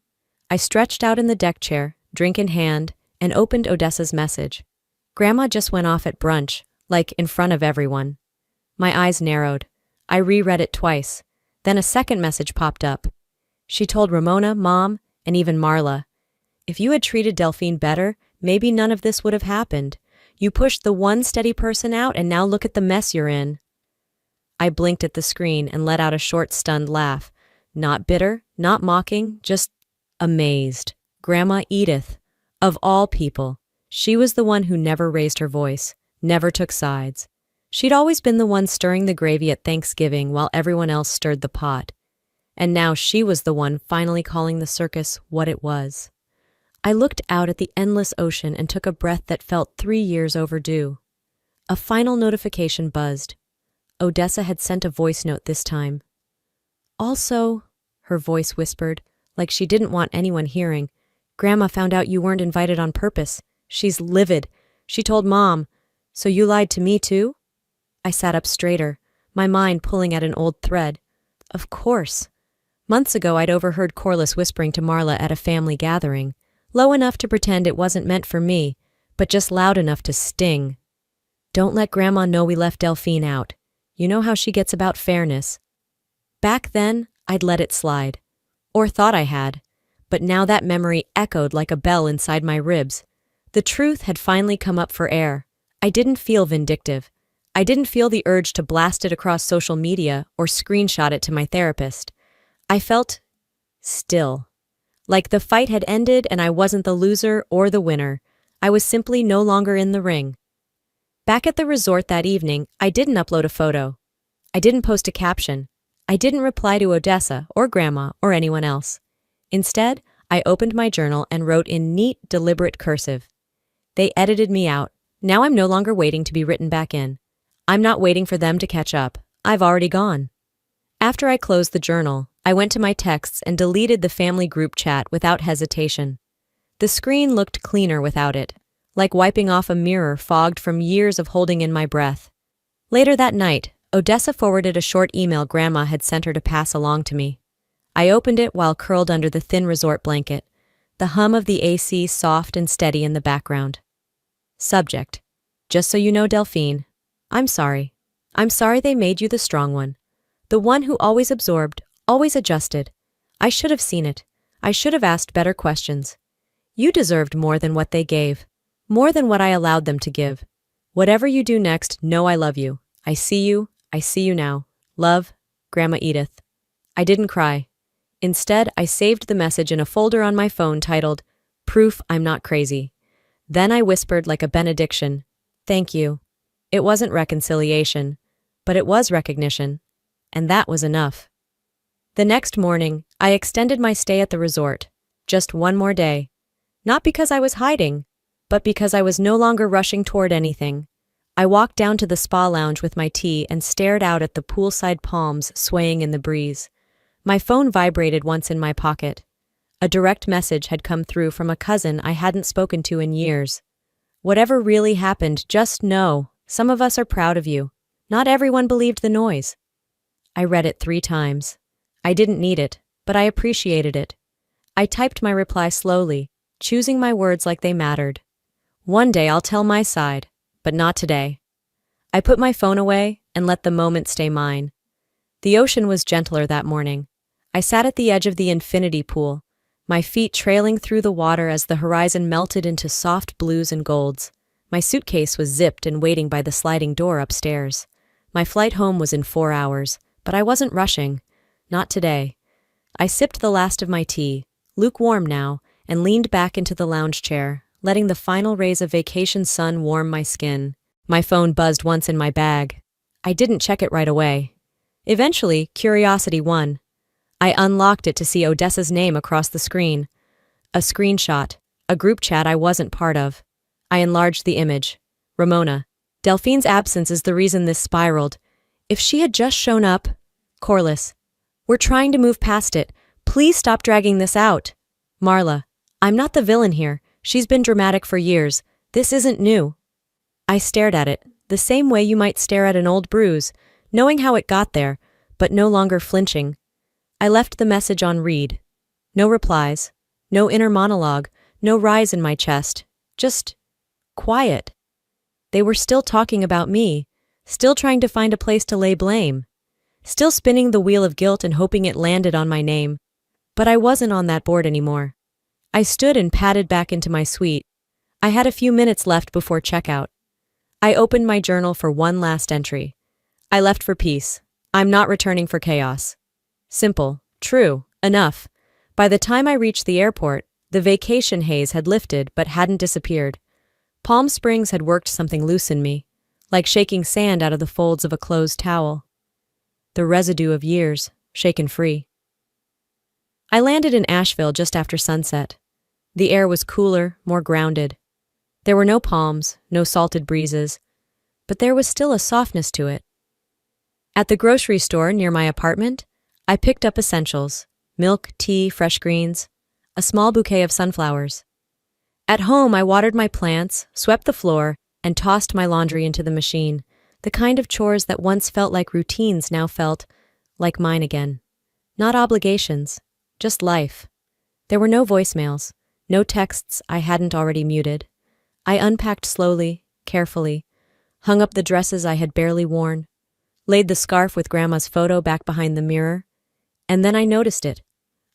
I stretched out in the deck chair, drink in hand, and opened Odessa's message. Grandma just went off at brunch, like in front of everyone. My eyes narrowed. I reread it twice. Then a second message popped up. She told Ramona, Mom, and even Marla, "If you had treated Delphine better, maybe none of this would have happened. You pushed the one steady person out, and now look at the mess you're in." I blinked at the screen and let out a short, stunned laugh. Not bitter, not mocking, just amazed. Grandma Edith. Of all people, she was the one who never raised her voice, never took sides. She'd always been the one stirring the gravy at Thanksgiving while everyone else stirred the pot. And now she was the one finally calling the circus what it was. I looked out at the endless ocean and took a breath that felt 3 years overdue. A final notification buzzed. Odessa had sent a voice note this time. "Also," her voice whispered, like she didn't want anyone hearing, "Grandma found out you weren't invited on purpose. She's livid. She told Mom. So you lied to me too?" I sat up straighter, my mind pulling at an old thread. Of course. Months ago I'd overheard Corliss whispering to Marla at a family gathering, low enough to pretend it wasn't meant for me, but just loud enough to sting. "Don't let Grandma know we left Delphine out. You know how she gets about fairness." Back then, I'd let it slide. Or thought I had. But now that memory echoed like a bell inside my ribs. The truth had finally come up for air. I didn't feel vindictive. I didn't feel the urge to blast it across social media or screenshot it to my therapist. I felt still. Like the fight had ended and I wasn't the loser or the winner. I was simply no longer in the ring. Back at the resort that evening, I didn't upload a photo. I didn't post a caption. I didn't reply to Odessa or Grandma or anyone else. Instead, I opened my journal and wrote in neat, deliberate cursive. They edited me out. Now I'm no longer waiting to be written back in. I'm not waiting for them to catch up. I've already gone. After I closed the journal, I went to my texts and deleted the family group chat without hesitation. The screen looked cleaner without it, like wiping off a mirror fogged from years of holding in my breath. Later that night, Odessa forwarded a short email Grandma had sent her to pass along to me. I opened it while curled under the thin resort blanket, the hum of the AC soft and steady in the background. Subject: just so you know, Delphine, I'm sorry. I'm sorry they made you the strong one. The one who always absorbed, always adjusted. I should have seen it. I should have asked better questions. You deserved more than what they gave. More than what I allowed them to give. Whatever you do next, know I love you. I see you now. Love, Grandma Edith. I didn't cry. Instead, I saved the message in a folder on my phone titled, Proof I'm Not Crazy. Then I whispered like a benediction, Thank you. It wasn't reconciliation, but it was recognition, and that was enough. The next morning, I extended my stay at the resort, just one more day. Not because I was hiding, but because I was no longer rushing toward anything. I walked down to the spa lounge with my tea and stared out at the poolside palms swaying in the breeze. My phone vibrated once in my pocket. A direct message had come through from a cousin I hadn't spoken to in years. Whatever really happened, just know, some of us are proud of you. Not everyone believed the noise. I read it 3 times. I didn't need it, but I appreciated it. I typed my reply slowly, choosing my words like they mattered. One day I'll tell my side, but not today. I put my phone away and let the moment stay mine. The ocean was gentler that morning. I sat at the edge of the infinity pool, my feet trailing through the water as the horizon melted into soft blues and golds. My suitcase was zipped and waiting by the sliding door upstairs. My flight home was in 4 hours, but I wasn't rushing. Not today. I sipped the last of my tea, lukewarm now, and leaned back into the lounge chair, letting the final rays of vacation sun warm my skin. My phone buzzed once in my bag. I didn't check it right away. Eventually, curiosity won. I unlocked it to see Odessa's name across the screen. A screenshot, a group chat I wasn't part of. I enlarged the image. Ramona. Delphine's absence is the reason this spiraled. If she had just shown up... Corliss. We're trying to move past it. Please stop dragging this out. Marla. I'm not the villain here. She's been dramatic for years. This isn't new. I stared at it, the same way you might stare at an old bruise, knowing how it got there, but no longer flinching. I left the message on read. No replies, no inner monologue, no rise in my chest, just quiet. They were still talking about me, still trying to find a place to lay blame, still spinning the wheel of guilt and hoping it landed on my name. But I wasn't on that board anymore. I stood and padded back into my suite. I had a few minutes left before checkout. I opened my journal for one last entry. I left for peace. I'm not returning for chaos. Simple, true, enough. By the time I reached the airport, the vacation haze had lifted but hadn't disappeared. Palm Springs had worked something loose in me, like shaking sand out of the folds of a closed towel. The residue of years, shaken free. I landed in Asheville just after sunset. The air was cooler, more grounded. There were no palms, no salted breezes, but there was still a softness to it. At the grocery store near my apartment, I picked up essentials: milk, tea, fresh greens, a small bouquet of sunflowers. At home, I watered my plants, swept the floor, and tossed my laundry into the machine. The kind of chores that once felt like routines now felt like mine again. Not obligations, just life. There were no voicemails, no texts I hadn't already muted. I unpacked slowly, carefully, hung up the dresses I had barely worn, laid the scarf with Grandma's photo back behind the mirror, and then I noticed it.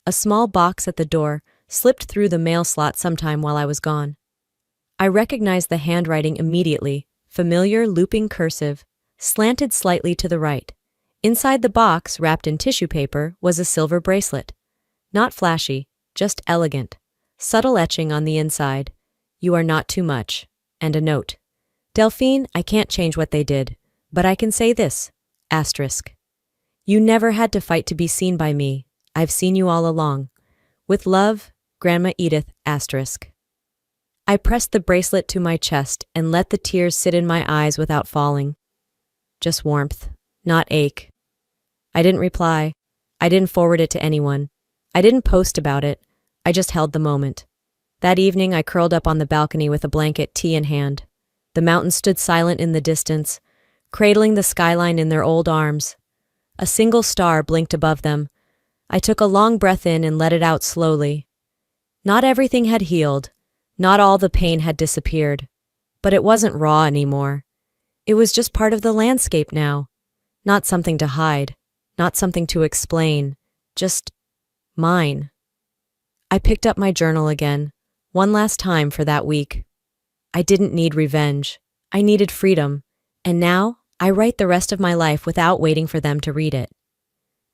A small box at the door slipped through the mail slot sometime while I was gone. I recognized the handwriting immediately, familiar looping cursive, slanted slightly to the right. Inside the box, wrapped in tissue paper, was a silver bracelet. Not flashy, just elegant. Subtle etching on the inside. You are not too much. And a note. Delphine, I can't change what they did, but I can say this. Asterisk. You never had to fight to be seen by me. I've seen you all along. With love, Grandma Edith, asterisk. I pressed the bracelet to my chest and let the tears sit in my eyes without falling. Just warmth, not ache. I didn't reply. I didn't forward it to anyone. I didn't post about it. I just held the moment. That evening, I curled up on the balcony with a blanket, tea in hand. The mountains stood silent in the distance, cradling the skyline in their old arms. A single star blinked above them. I took a long breath in and let it out slowly. Not everything had healed. Not all the pain had disappeared. But it wasn't raw anymore. It was just part of the landscape now. Not something to hide. Not something to explain. Just mine. I picked up my journal again, one last time for that week. I didn't need revenge. I needed freedom. And now, I write the rest of my life without waiting for them to read it.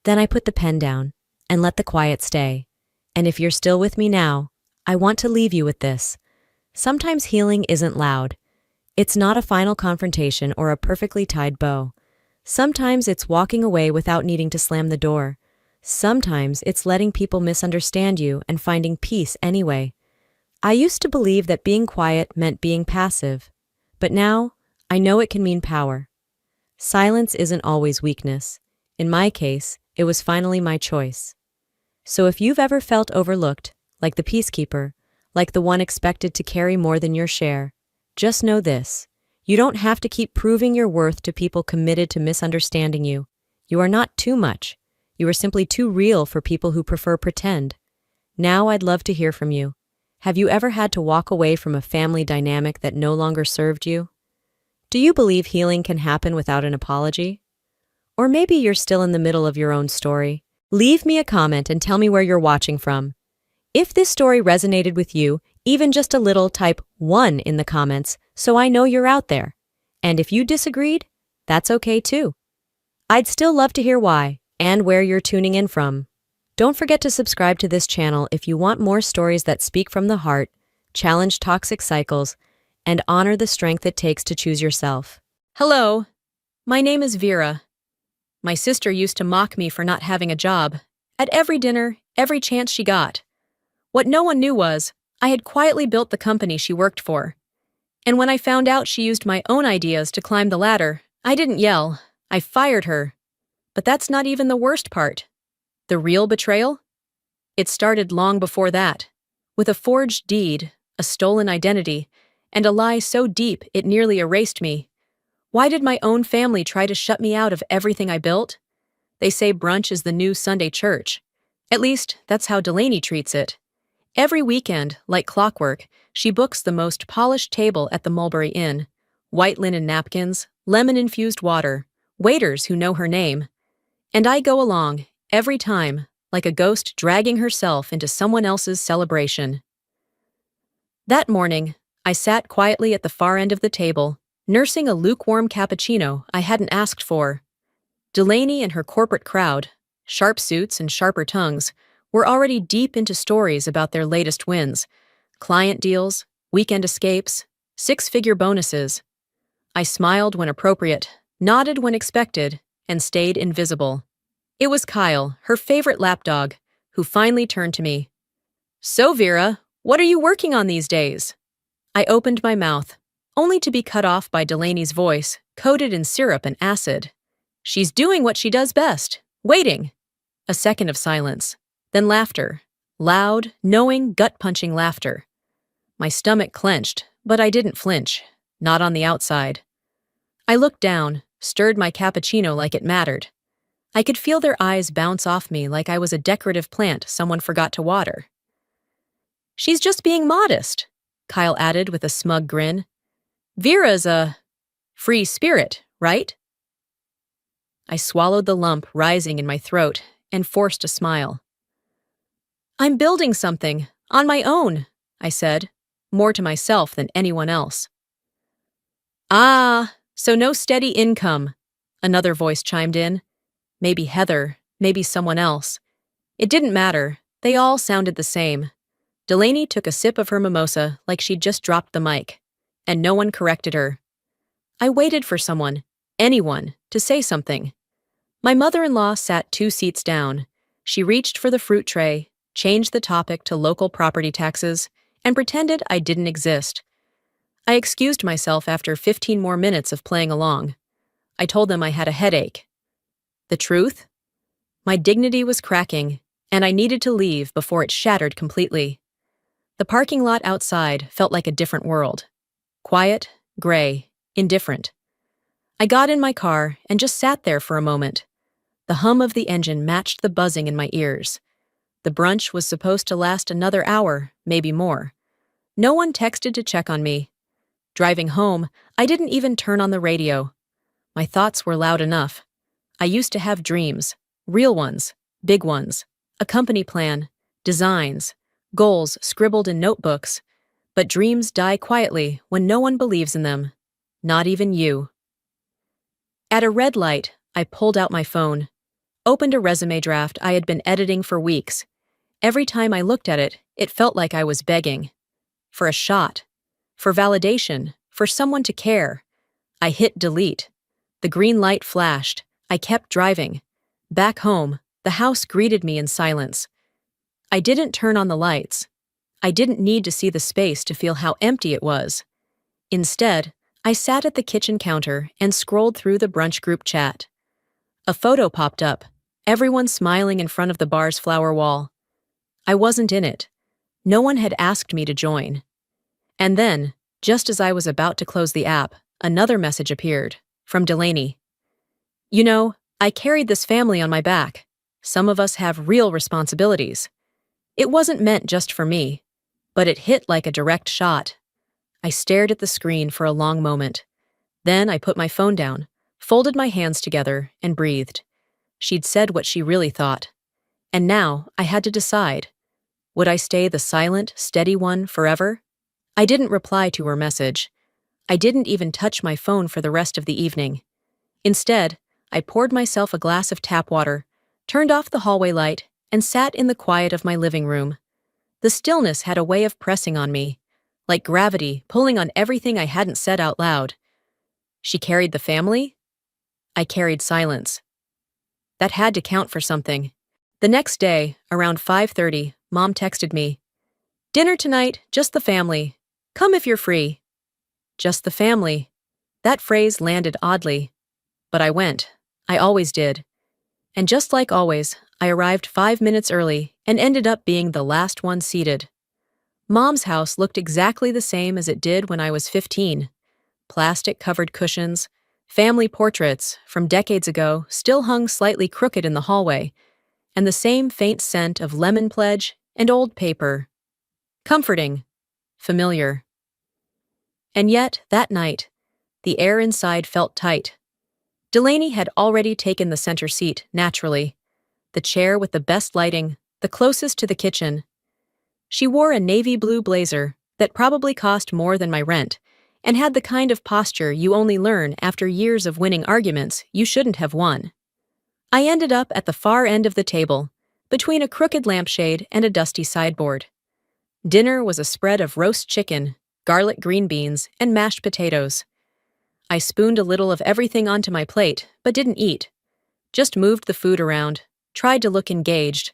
Then I put the pen down and let the quiet stay. And if you're still with me now, I want to leave you with this. Sometimes healing isn't loud. It's not a final confrontation or a perfectly tied bow. Sometimes it's walking away without needing to slam the door. Sometimes it's letting people misunderstand you and finding peace anyway. I used to believe that being quiet meant being passive. But now, I know it can mean power. Silence isn't always weakness. In my case, it was finally my choice. So if you've ever felt overlooked, like the peacekeeper, like the one expected to carry more than your share, just know this. You don't have to keep proving your worth to people committed to misunderstanding you. You are not too much. You are simply too real for people who prefer pretend. Now I'd love to hear from you. Have you ever had to walk away from a family dynamic that no longer served you? Do you believe healing can happen without an apology? Or maybe you're still in the middle of your own story. Leave me a comment and tell me where you're watching from. If this story resonated with you, even just a little, type 1 in the comments so I know you're out there. And if you disagreed, that's okay too. I'd still love to hear why and where you're tuning in from. Don't forget to subscribe to this channel if you want more stories that speak from the heart, challenge toxic cycles, and honor the strength it takes to choose yourself. Hello, my name is Vera. My sister used to mock me for not having a job. At every dinner, every chance she got. What no one knew was, I had quietly built the company she worked for. And when I found out she used my own ideas to climb the ladder, I didn't yell. I fired her. But that's not even the worst part. The real betrayal? It started long before that, with a forged deed, a stolen identity, and a lie so deep it nearly erased me. Why did my own family try to shut me out of everything I built? They say brunch is the new Sunday church. At least, that's how Delaney treats it. Every weekend, like clockwork, she books the most polished table at the Mulberry Inn. White linen napkins, lemon-infused water, waiters who know her name. And I go along, every time, like a ghost dragging herself into someone else's celebration. That morning, I sat quietly at the far end of the table, nursing a lukewarm cappuccino I hadn't asked for. Delaney and her corporate crowd, sharp suits and sharper tongues, were already deep into stories about their latest wins, client deals, weekend escapes, six-figure bonuses. I smiled when appropriate, nodded when expected, and stayed invisible. It was Kyle, her favorite lapdog, who finally turned to me. So, Vera, what are you working on these days? I opened my mouth, only to be cut off by Delaney's voice, coated in syrup and acid. She's doing what she does best, waiting. A second of silence, then laughter. Loud, knowing, gut-punching laughter. My stomach clenched, but I didn't flinch, not on the outside. I looked down, stirred my cappuccino like it mattered. I could feel their eyes bounce off me like I was a decorative plant someone forgot to water. She's just being modest, Kyle added with a smug grin. Vera's a free spirit, right? I swallowed the lump rising in my throat and forced a smile. I'm building something, on my own, I said, more to myself than anyone else. Ah, so no steady income, another voice chimed in. Maybe Heather, maybe someone else. It didn't matter. They all sounded the same. Delaney took a sip of her mimosa like she'd just dropped the mic, and no one corrected her. I waited for someone, anyone, to say something. My mother-in-law sat 2 seats down. She reached for the fruit tray, changed the topic to local property taxes, and pretended I didn't exist. I excused myself after 15 more minutes of playing along. I told them I had a headache. The truth? My dignity was cracking, and I needed to leave before it shattered completely. The parking lot outside felt like a different world. Quiet, gray, indifferent. I got in my car and just sat there for a moment. The hum of the engine matched the buzzing in my ears. The brunch was supposed to last another hour, maybe more. No one texted to check on me. Driving home, I didn't even turn on the radio. My thoughts were loud enough. I used to have dreams, real ones, big ones, a company plan, designs, goals scribbled in notebooks. But dreams die quietly when no one believes in them. Not even you. At a red light, I pulled out my phone, opened a resume draft I had been editing for weeks. Every time I looked at it, it felt like I was begging. For a shot. For validation. For someone to care. I hit delete. The green light flashed. I kept driving. Back home, the house greeted me in silence. I didn't turn on the lights. I didn't need to see the space to feel how empty it was. Instead, I sat at the kitchen counter and scrolled through the brunch group chat. A photo popped up, everyone smiling in front of the bar's flower wall. I wasn't in it. No one had asked me to join. And then, just as I was about to close the app, another message appeared, from Delaney. You know, I carried this family on my back. Some of us have real responsibilities. It wasn't meant just for me, but it hit like a direct shot. I stared at the screen for a long moment. Then I put my phone down, folded my hands together, and breathed. She'd said what she really thought. And now I had to decide. Would I stay the silent, steady one forever? I didn't reply to her message. I didn't even touch my phone for the rest of the evening. Instead, I poured myself a glass of tap water, turned off the hallway light, and sat in the quiet of my living room. The stillness had a way of pressing on me, like gravity pulling on everything I hadn't said out loud. She carried the family? I carried silence. That had to count for something. The next day, around 5:30, Mom texted me. Dinner tonight, just the family. Come if you're free. Just the family. That phrase landed oddly. But I went. I always did. And just like always, I arrived 5 minutes early and ended up being the last one seated. Mom's house looked exactly the same as it did when I was 15. Plastic-covered cushions, family portraits from decades ago still hung slightly crooked in the hallway, and the same faint scent of lemon pledge and old paper. Comforting. Familiar. And yet, that night, the air inside felt tight. Delaney had already taken the center seat, naturally. The chair with the best lighting, the closest to the kitchen. She wore a navy blue blazer that probably cost more than my rent, and had the kind of posture you only learn after years of winning arguments you shouldn't have won. I ended up at the far end of the table, between a crooked lampshade and a dusty sideboard. Dinner was a spread of roast chicken, garlic green beans, and mashed potatoes. I spooned a little of everything onto my plate, but didn't eat. Just moved the food around, tried to look engaged.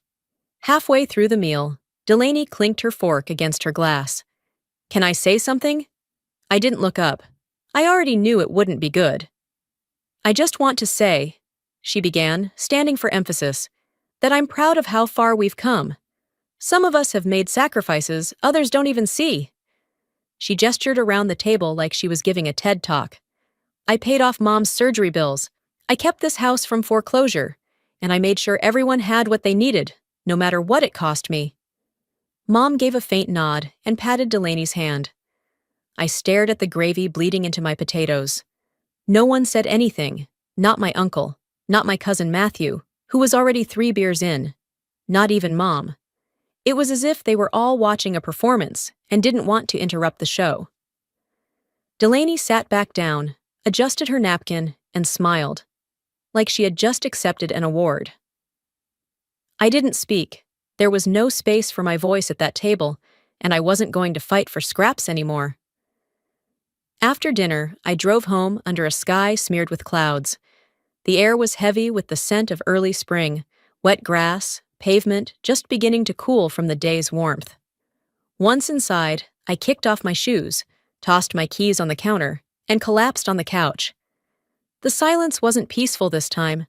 Halfway through the meal, Delaney clinked her fork against her glass. Can I say something? I didn't look up. I already knew it wouldn't be good. I just want to say, she began, standing for emphasis, that I'm proud of how far we've come. Some of us have made sacrifices others don't even see. She gestured around the table like she was giving a TED Talk. I paid off Mom's surgery bills. I kept this house from foreclosure, and I made sure everyone had what they needed, no matter what it cost me. Mom gave a faint nod and patted Delaney's hand. I stared at the gravy bleeding into my potatoes. No one said anything, not my uncle, not my cousin Matthew, who was already 3 beers in, not even Mom. It was as if they were all watching a performance and didn't want to interrupt the show. Delaney sat back down, adjusted her napkin, and smiled, like she had just accepted an award. I didn't speak, There was no space for my voice at that table, and I wasn't going to fight for scraps anymore. After dinner, I drove home under a sky smeared with clouds. The air was heavy with the scent of early spring, wet grass, pavement just beginning to cool from the day's warmth. Once inside, I kicked off my shoes, tossed my keys on the counter, and collapsed on the couch. The silence wasn't peaceful this time.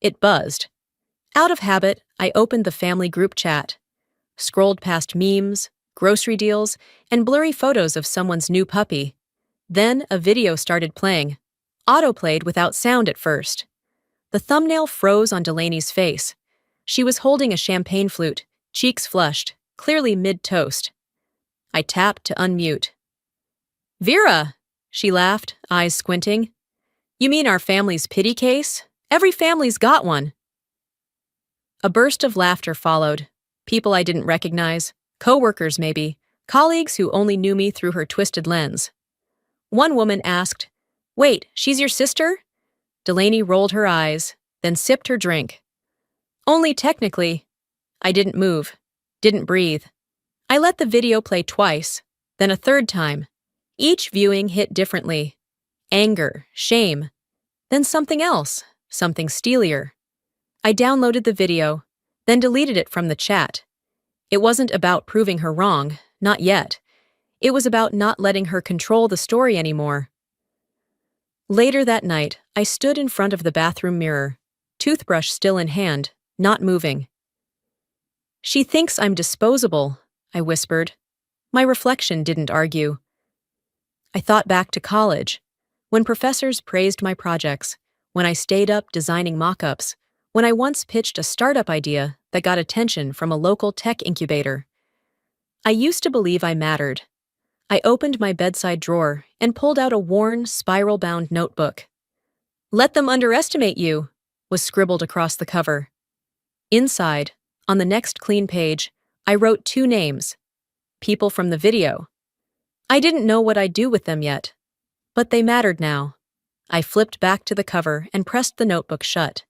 It buzzed. Out of habit, I opened the family group chat, scrolled past memes, grocery deals, and blurry photos of someone's new puppy. Then a video started playing, autoplayed without sound at first. The thumbnail froze on Delaney's face. She was holding a champagne flute, cheeks flushed, clearly mid-toast. I tapped to unmute. "Vera!" she laughed, eyes squinting. "You mean our family's pity case? Every family's got one." A burst of laughter followed. People I didn't recognize, co-workers maybe, colleagues who only knew me through her twisted lens. One woman asked, "Wait, she's your sister?" Delaney rolled her eyes, then sipped her drink. "Only technically." I didn't move, didn't breathe. I let the video play twice, then a third time. Each viewing hit differently. Anger, shame, then something else, something steelier. I downloaded the video, then deleted it from the chat. It wasn't about proving her wrong, not yet. It was about not letting her control the story anymore. Later that night, I stood in front of the bathroom mirror, toothbrush still in hand, not moving. "She thinks I'm disposable," I whispered. My reflection didn't argue. I thought back to college, when professors praised my projects, when I stayed up designing mock-ups, when I once pitched a startup idea that got attention from a local tech incubator. I used to believe I mattered. I opened my bedside drawer and pulled out a worn, spiral-bound notebook. "Let them underestimate you," was scribbled across the cover. Inside, on the next clean page, I wrote 2 names. People from the video. I didn't know what I'd do with them yet, but they mattered now. I flipped back to the cover and pressed the notebook shut.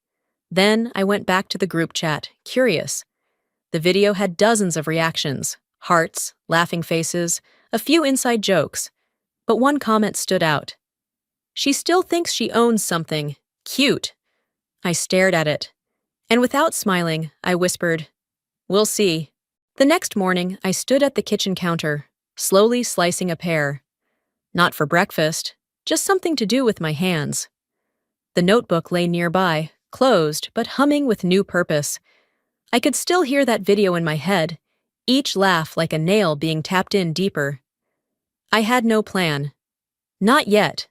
Then I went back to the group chat, curious. The video had dozens of reactions, hearts, laughing faces, a few inside jokes, but one comment stood out. "She still thinks she owns something. Cute." I stared at it, and without smiling, I whispered, "We'll see." The next morning, I stood at the kitchen counter, slowly slicing a pear. Not for breakfast, just something to do with my hands. The notebook lay nearby, closed but humming with new purpose. I could still hear that video in my head, each laugh like a nail being tapped in deeper. I had no plan. Not yet.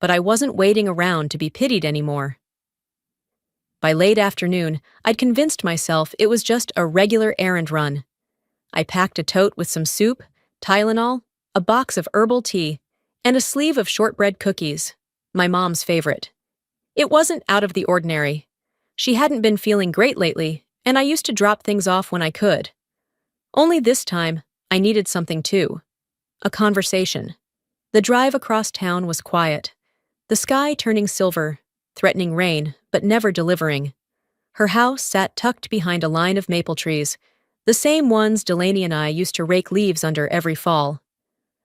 But I wasn't waiting around to be pitied anymore. By late afternoon, I'd convinced myself it was just a regular errand run. I packed a tote with some soup, Tylenol, a box of herbal tea, and a sleeve of shortbread cookies, my mom's favorite. It wasn't out of the ordinary. She hadn't been feeling great lately, and I used to drop things off when I could. Only this time, I needed something too. A conversation. The drive across town was quiet, the sky turning silver, threatening rain, but never delivering. Her house sat tucked behind a line of maple trees, the same ones Delaney and I used to rake leaves under every fall.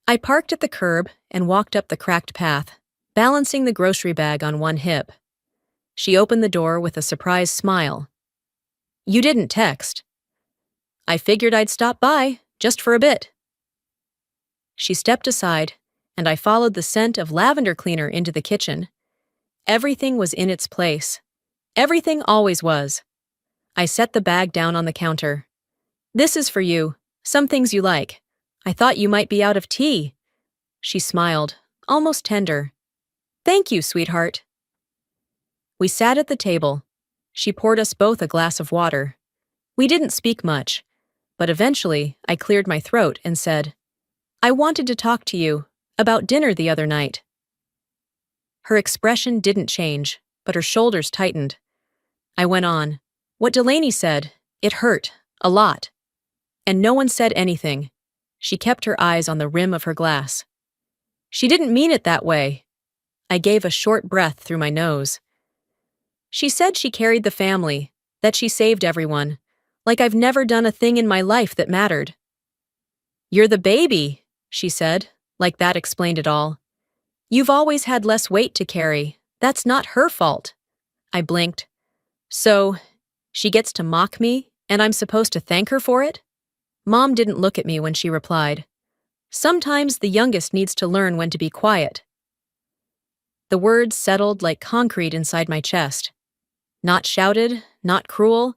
I parked at the curb and walked up the cracked path, balancing the grocery bag on one hip. She opened the door with a surprised smile. "You didn't text." "I figured I'd stop by, just for a bit." She stepped aside, and I followed the scent of lavender cleaner into the kitchen. Everything was in its place. Everything always was. I set the bag down on the counter. "This is for you. Some things you like. I thought you might be out of tea." She smiled, almost tender. "Thank you, sweetheart." We sat at the table. She poured us both a glass of water. We didn't speak much, but eventually I cleared my throat and said, "I wanted to talk to you about dinner the other night." Her expression didn't change, but her shoulders tightened. I went on. "What Delaney said, it hurt, a lot." And no one said anything. She kept her eyes on the rim of her glass. "She didn't mean it that way." I gave a short breath through my nose. "She said she carried the family, that she saved everyone. like I've never done a thing in my life that mattered. "You're the baby," she said, like that explained it all. "You've always had less weight to carry. That's not her fault." I blinked. So, she gets to mock me, and I'm supposed to thank her for it? Mom didn't look at me when she replied. "Sometimes the youngest needs to learn when to be quiet." The words settled like concrete inside my chest. Not shouted, not cruel,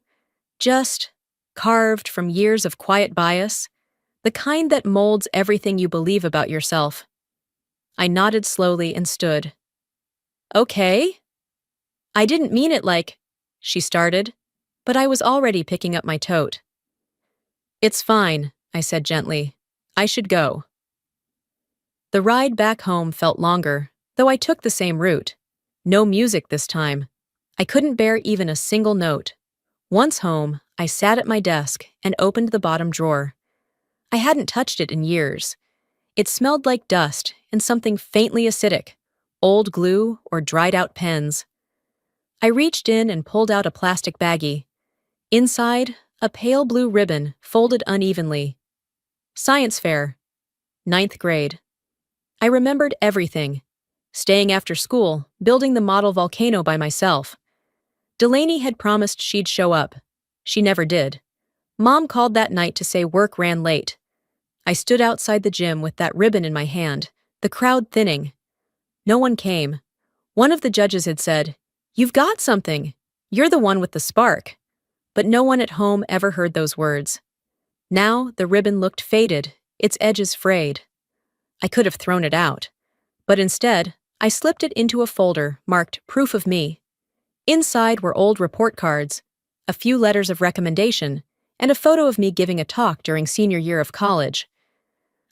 just carved from years of quiet bias, the kind that molds everything you believe about yourself. I nodded slowly and stood. "Okay." "I didn't mean it like," she started, but I was already picking up my tote. "It's fine," I said gently. "I should go." The ride back home felt longer, though I took the same route. No music this time. I couldn't bear even a single note. Once home, I sat at my desk and opened the bottom drawer. I hadn't touched it in years. It smelled like dust and something faintly acidic, old glue or dried-out pens. I reached in and pulled out a plastic baggie. Inside, a pale blue ribbon folded unevenly. Science fair. 9th grade. I remembered everything. Staying after school, building the model volcano by myself. Delaney had promised she'd show up. She never did. Mom called that night to say work ran late. I stood outside the gym with that ribbon in my hand, the crowd thinning. No one came. One of the judges had said, "You've got something. You're the one with the spark." But no one at home ever heard those words. Now the ribbon looked faded, its edges frayed. I could have thrown it out. But instead, I slipped it into a folder marked Proof of Me. Inside were old report cards, a few letters of recommendation, and a photo of me giving a talk during senior year of college.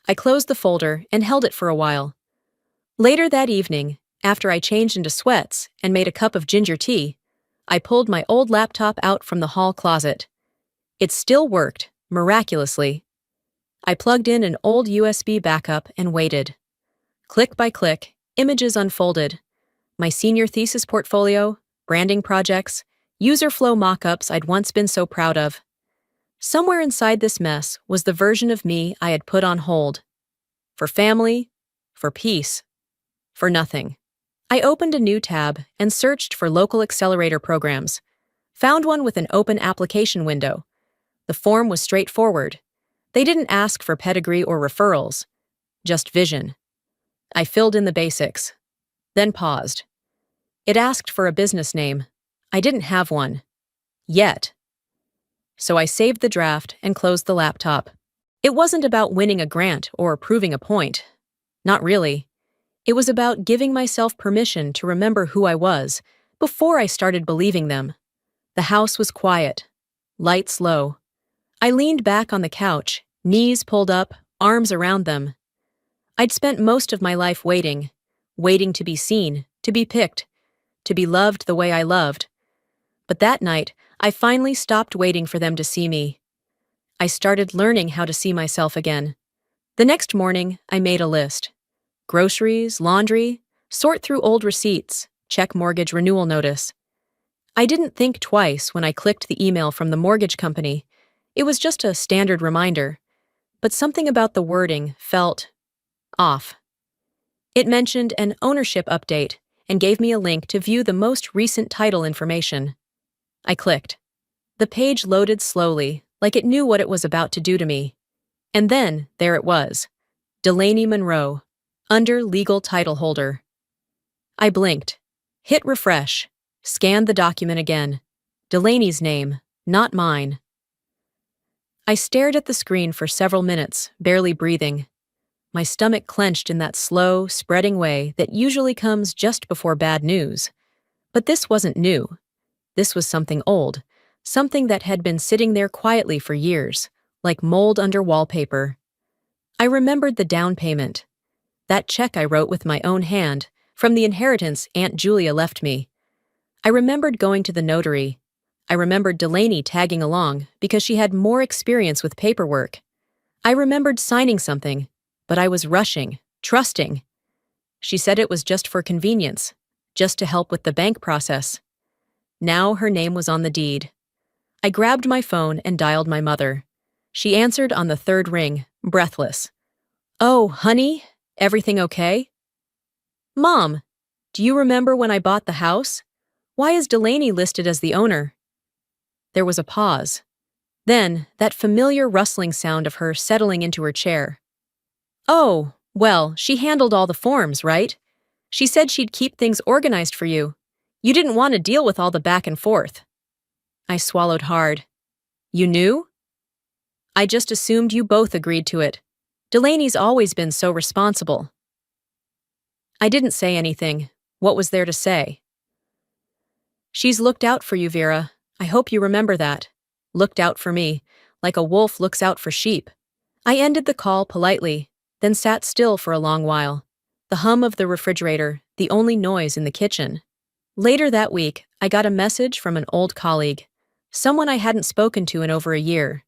I closed the folder and held it for a while. Later that evening, after I changed into sweats and made a cup of ginger tea, I pulled my old laptop out from the hall closet. It still worked, miraculously. I plugged in an old USB backup and waited. Click by click, images unfolded. My senior thesis portfolio, branding projects, user flow mock-ups I'd once been so proud of. Somewhere inside this mess was the version of me I had put on hold. For family, for peace, for nothing. I opened a new tab and searched for local accelerator programs. Found one with an open application window. The form was straightforward. They didn't ask for pedigree or referrals, just vision. I filled in the basics, then paused. It asked for a business name. I didn't have one. Yet. So I saved the draft and closed the laptop. It wasn't about winning a grant or proving a point. Not really. It was about giving myself permission to remember who I was before I started believing them. The house was quiet, lights low. I leaned back on the couch, knees pulled up, arms around them. I'd spent most of my life waiting to be seen, to be picked, to be loved the way I loved. But that night, I finally stopped waiting for them to see me. I started learning how to see myself again. The next morning, I made a list. Groceries, laundry, sort through old receipts, check mortgage renewal notice. I didn't think twice when I clicked the email from the mortgage company. It was just a standard reminder. But something about the wording felt off. It mentioned an ownership update and gave me a link to view the most recent title information. I clicked. The page loaded slowly, like it knew what it was about to do to me. And then, there it was. Delaney Monroe, under legal title holder. I blinked, hit refresh, scanned the document again. Delaney's name, not mine. I stared at the screen for several minutes, barely breathing. My stomach clenched in that slow, spreading way that usually comes just before bad news. But this wasn't new. This was something old, something that had been sitting there quietly for years, like mold under wallpaper. I remembered the down payment. That check I wrote with my own hand, from the inheritance Aunt Julia left me. I remembered going to the notary. I remembered Delaney tagging along because she had more experience with paperwork. I remembered signing something, but I was rushing, trusting. She said it was just for convenience, just to help with the bank process. Now her name was on the deed. I grabbed my phone and dialed my mother. She answered on the third ring, breathless. "Oh, honey, everything okay?" "Mom, do you remember when I bought the house? Why is Delaney listed as the owner?" There was a pause. Then, that familiar rustling sound of her settling into her chair. "Oh, well, she handled all the forms, right? She said she'd keep things organized for you. You didn't want to deal with all the back and forth." I swallowed hard. "You knew?" "I just assumed you both agreed to it. Delaney's always been so responsible." I didn't say anything. What was there to say? "She's looked out for you, Vera. I hope you remember that. Looked out for me, like a wolf looks out for sheep." I ended the call politely, then sat still for a long while. The hum of the refrigerator, the only noise in the kitchen. Later that week, I got a message from an old colleague, someone I hadn't spoken to in over a year.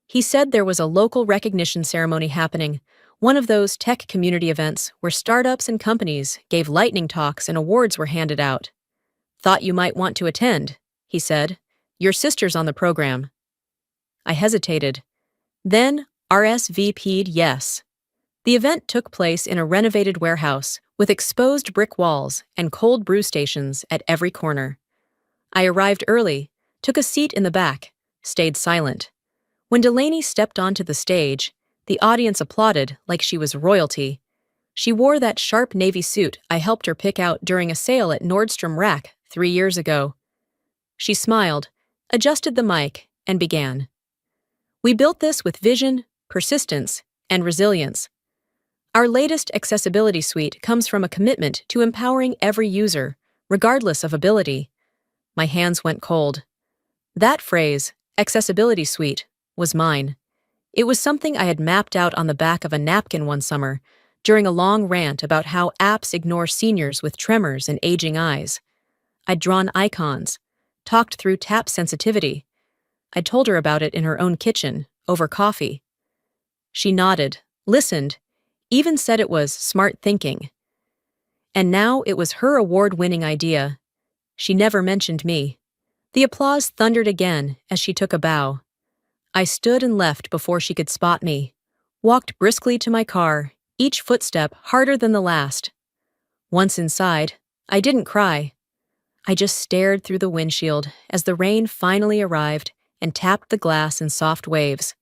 He said there was a local recognition ceremony happening, one of those tech community events where startups and companies gave lightning talks and awards were handed out. "Thought you might want to attend," he said. "Your sister's on the program." I hesitated, then RSVP'd yes. The event took place in a renovated warehouse with exposed brick walls and cold brew stations at every corner. I arrived early, took a seat in the back, stayed silent. When Delaney stepped onto the stage, the audience applauded like she was royalty. She wore that sharp navy suit I helped her pick out during a sale at Nordstrom Rack 3 years ago. She smiled, adjusted the mic, and began. "We built this with vision, persistence, and resilience. Our latest accessibility suite comes from a commitment to empowering every user, regardless of ability." My hands went cold. That phrase, accessibility suite, was mine. It was something I had mapped out on the back of a napkin one summer, during a long rant about how apps ignore seniors with tremors and aging eyes. I'd drawn icons, talked through tap sensitivity. I told her about it in her own kitchen, over coffee. She nodded, listened, even said it was smart thinking. And now it was her award-winning idea. She never mentioned me. The applause thundered again as she took a bow. I stood and left before she could spot me, walked briskly to my car, each footstep harder than the last. Once inside, I didn't cry. I just stared through the windshield as the rain finally arrived and tapped the glass in soft waves.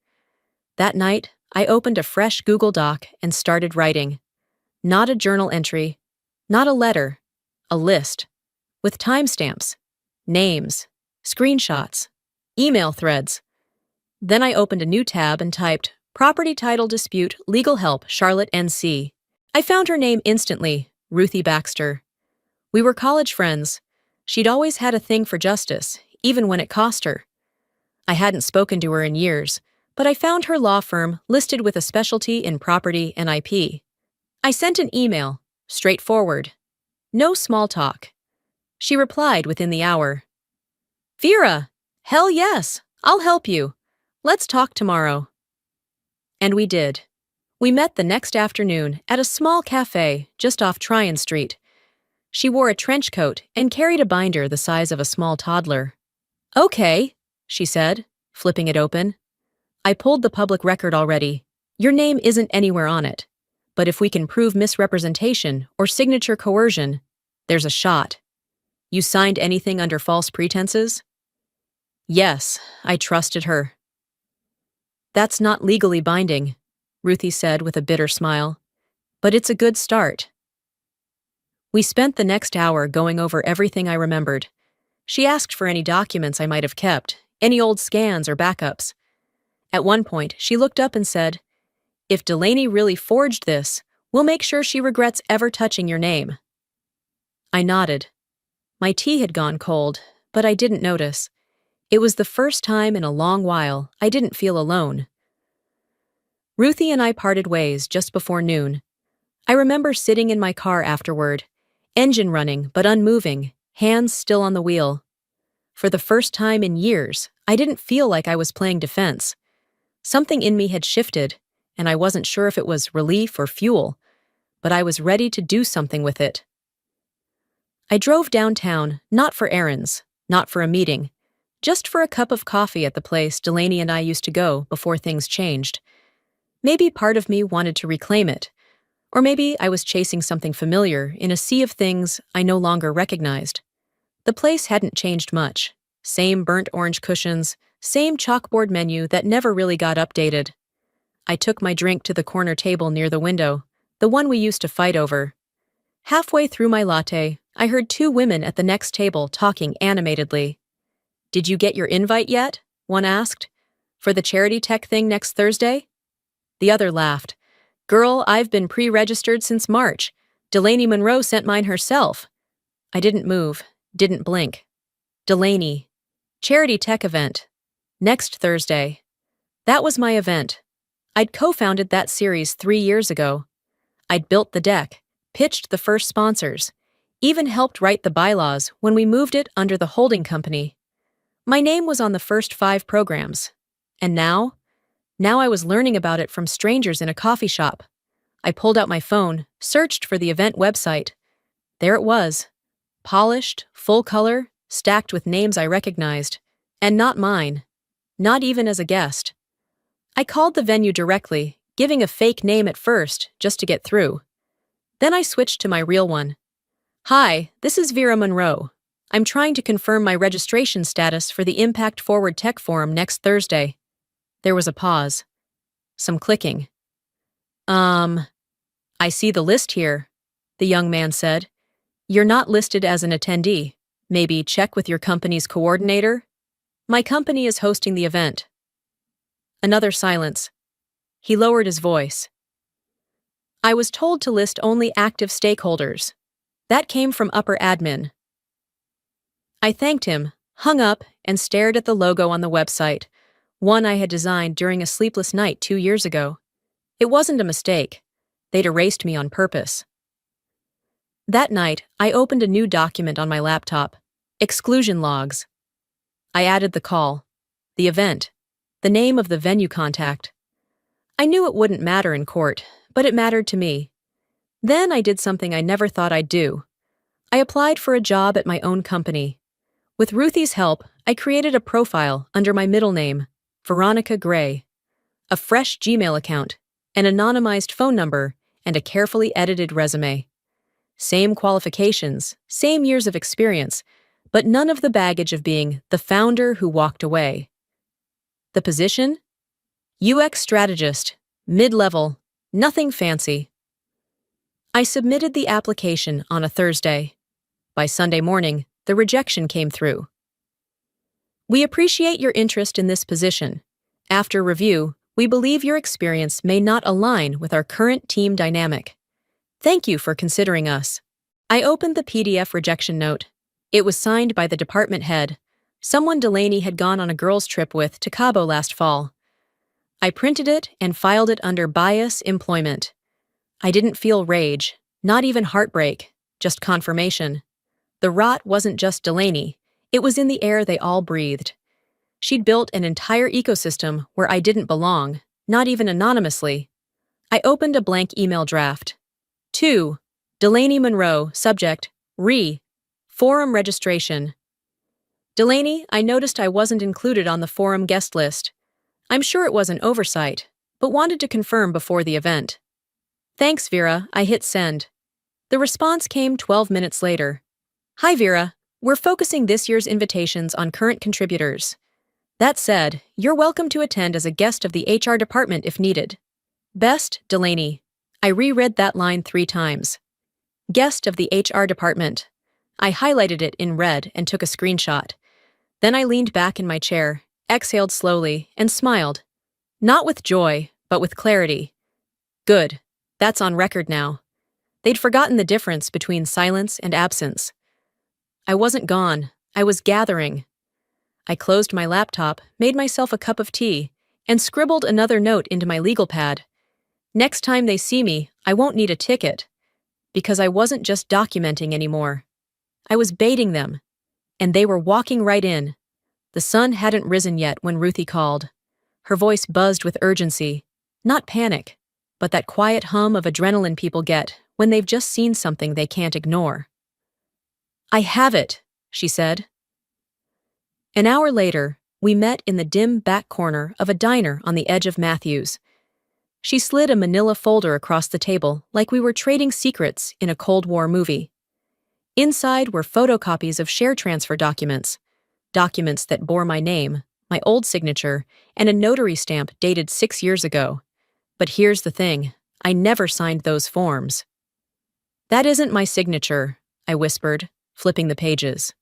That night, I opened a fresh Google Doc and started writing. Not a journal entry, not a letter, a list, with timestamps, names, screenshots, email threads. Then I opened a new tab and typed, "Property title dispute, legal help, Charlotte NC." I found her name instantly, Ruthie Baxter. We were college friends. She'd always had a thing for justice, even when it cost her. I hadn't spoken to her in years, but I found her law firm listed with a specialty in property and IP. I sent an email, straightforward. No small talk. She replied within the hour. "Vera, hell yes, I'll help you. Let's talk tomorrow." And we did. We met the next afternoon at a small cafe just off Tryon Street. She wore a trench coat and carried a binder the size of a small toddler. "Okay," she said, flipping it open. "I pulled the public record already. Your name isn't anywhere on it. But if we can prove misrepresentation or signature coercion, there's a shot. You signed anything under false pretenses?" Yes, I trusted her. "That's not legally binding," Ruthie said with a bitter smile. "But it's a good start." We spent the next hour going over everything I remembered. She asked for any documents I might have kept, any old scans or backups. At one point, she looked up and said, "If Delaney really forged this, we'll make sure she regrets ever touching your name." I nodded. My tea had gone cold, but I didn't notice. It was the first time in a long while I didn't feel alone. Ruthie and I parted ways just before noon. I remember sitting in my car afterward, engine running but unmoving, hands still on the wheel. For the first time in years, I didn't feel like I was playing defense. Something in me had shifted, and I wasn't sure if it was relief or fuel, but I was ready to do something with it. I drove downtown, not for errands, not for a meeting, just for a cup of coffee at the place Delaney and I used to go before things changed. Maybe part of me wanted to reclaim it, or maybe I was chasing something familiar in a sea of things I no longer recognized. The place hadn't changed much. Same burnt orange cushions, same chalkboard menu that never really got updated. I took my drink to the corner table near the window, the one we used to fight over. Halfway through my latte, I heard two women at the next table talking animatedly. "Did you get your invite yet?" one asked. "For the charity tech thing next Thursday?" The other laughed. "Girl, I've been pre-registered since March. Delaney Monroe sent mine herself." I didn't move, didn't blink. Delaney. Charity tech event. Next Thursday. That was my event. I'd co-founded that series 3 years ago. I'd built the deck, pitched the first sponsors, even helped write the bylaws when we moved it under the holding company. My name was on the first 5 programs. And now? Now I was learning about it from strangers in a coffee shop. I pulled out my phone, searched for the event website. There it was. Polished, full color, stacked with names I recognized. And not mine. Not even as a guest. I called the venue directly, giving a fake name at first, just to get through. Then I switched to my real one. "Hi, this is Vera Monroe. I'm trying to confirm my registration status for the Impact Forward Tech Forum next Thursday." There was a pause. Some clicking. I see the list here," the young man said. "You're not listed as an attendee. Maybe check with your company's coordinator?" "My company is hosting the event." Another silence. He lowered his voice. "I was told to list only active stakeholders. That came from upper admin." I thanked him, hung up, and stared at the logo on the website, one I had designed during a sleepless night 2 years ago. It wasn't a mistake. They'd erased me on purpose. That night, I opened a new document on my laptop. Exclusion logs. I added the call, the event, the name of the venue contact. I knew it wouldn't matter in court, but it mattered to me. Then I did something I never thought I'd do. I applied for a job at my own company. With Ruthie's help, I created a profile under my middle name, Veronica Gray, a fresh Gmail account, an anonymized phone number, and a carefully edited resume. Same qualifications, same years of experience, but none of the baggage of being the founder who walked away. The position? UX strategist, mid-level, nothing fancy. I submitted the application on a Thursday. By Sunday morning, the rejection came through. "We appreciate your interest in this position. After review, we believe your experience may not align with our current team dynamic. Thank you for considering us." I opened the PDF rejection note. It was signed by the department head, someone Delaney had gone on a girls' trip with to Cabo last fall. I printed it and filed it under bias employment. I didn't feel rage, not even heartbreak, just confirmation. The rot wasn't just Delaney, it was in the air they all breathed. She'd built an entire ecosystem where I didn't belong, not even anonymously. I opened a blank email draft. 2. Delaney Monroe, subject, Forum registration. "Delaney, I noticed I wasn't included on the forum guest list. I'm sure it was an oversight, but wanted to confirm before the event." "Thanks, Vera," I hit send. The response came 12 minutes later. "Hi, Vera. We're focusing this year's invitations on current contributors. That said, you're welcome to attend as a guest of the HR department if needed. Best, Delaney." I reread that line 3 times. Guest of the HR department. I highlighted it in red and took a screenshot. Then I leaned back in my chair, exhaled slowly, and smiled. Not with joy, but with clarity. Good. That's on record now. They'd forgotten the difference between silence and absence. I wasn't gone. I was gathering. I closed my laptop, made myself a cup of tea, and scribbled another note into my legal pad. Next time they see me, I won't need a ticket. Because I wasn't just documenting anymore. I was baiting them. And they were walking right in. The sun hadn't risen yet when Ruthie called. Her voice buzzed with urgency. Not panic, but that quiet hum of adrenaline people get when they've just seen something they can't ignore. "I have it," she said. An hour later, we met in the dim back corner of a diner on the edge of Matthews. She slid a manila folder across the table like we were trading secrets in a Cold War movie. Inside were photocopies of share transfer documents that bore my name, my old signature, and a notary stamp dated 6 years ago. But here's the thing, I never signed those forms. "That isn't my signature," I whispered, flipping the pages.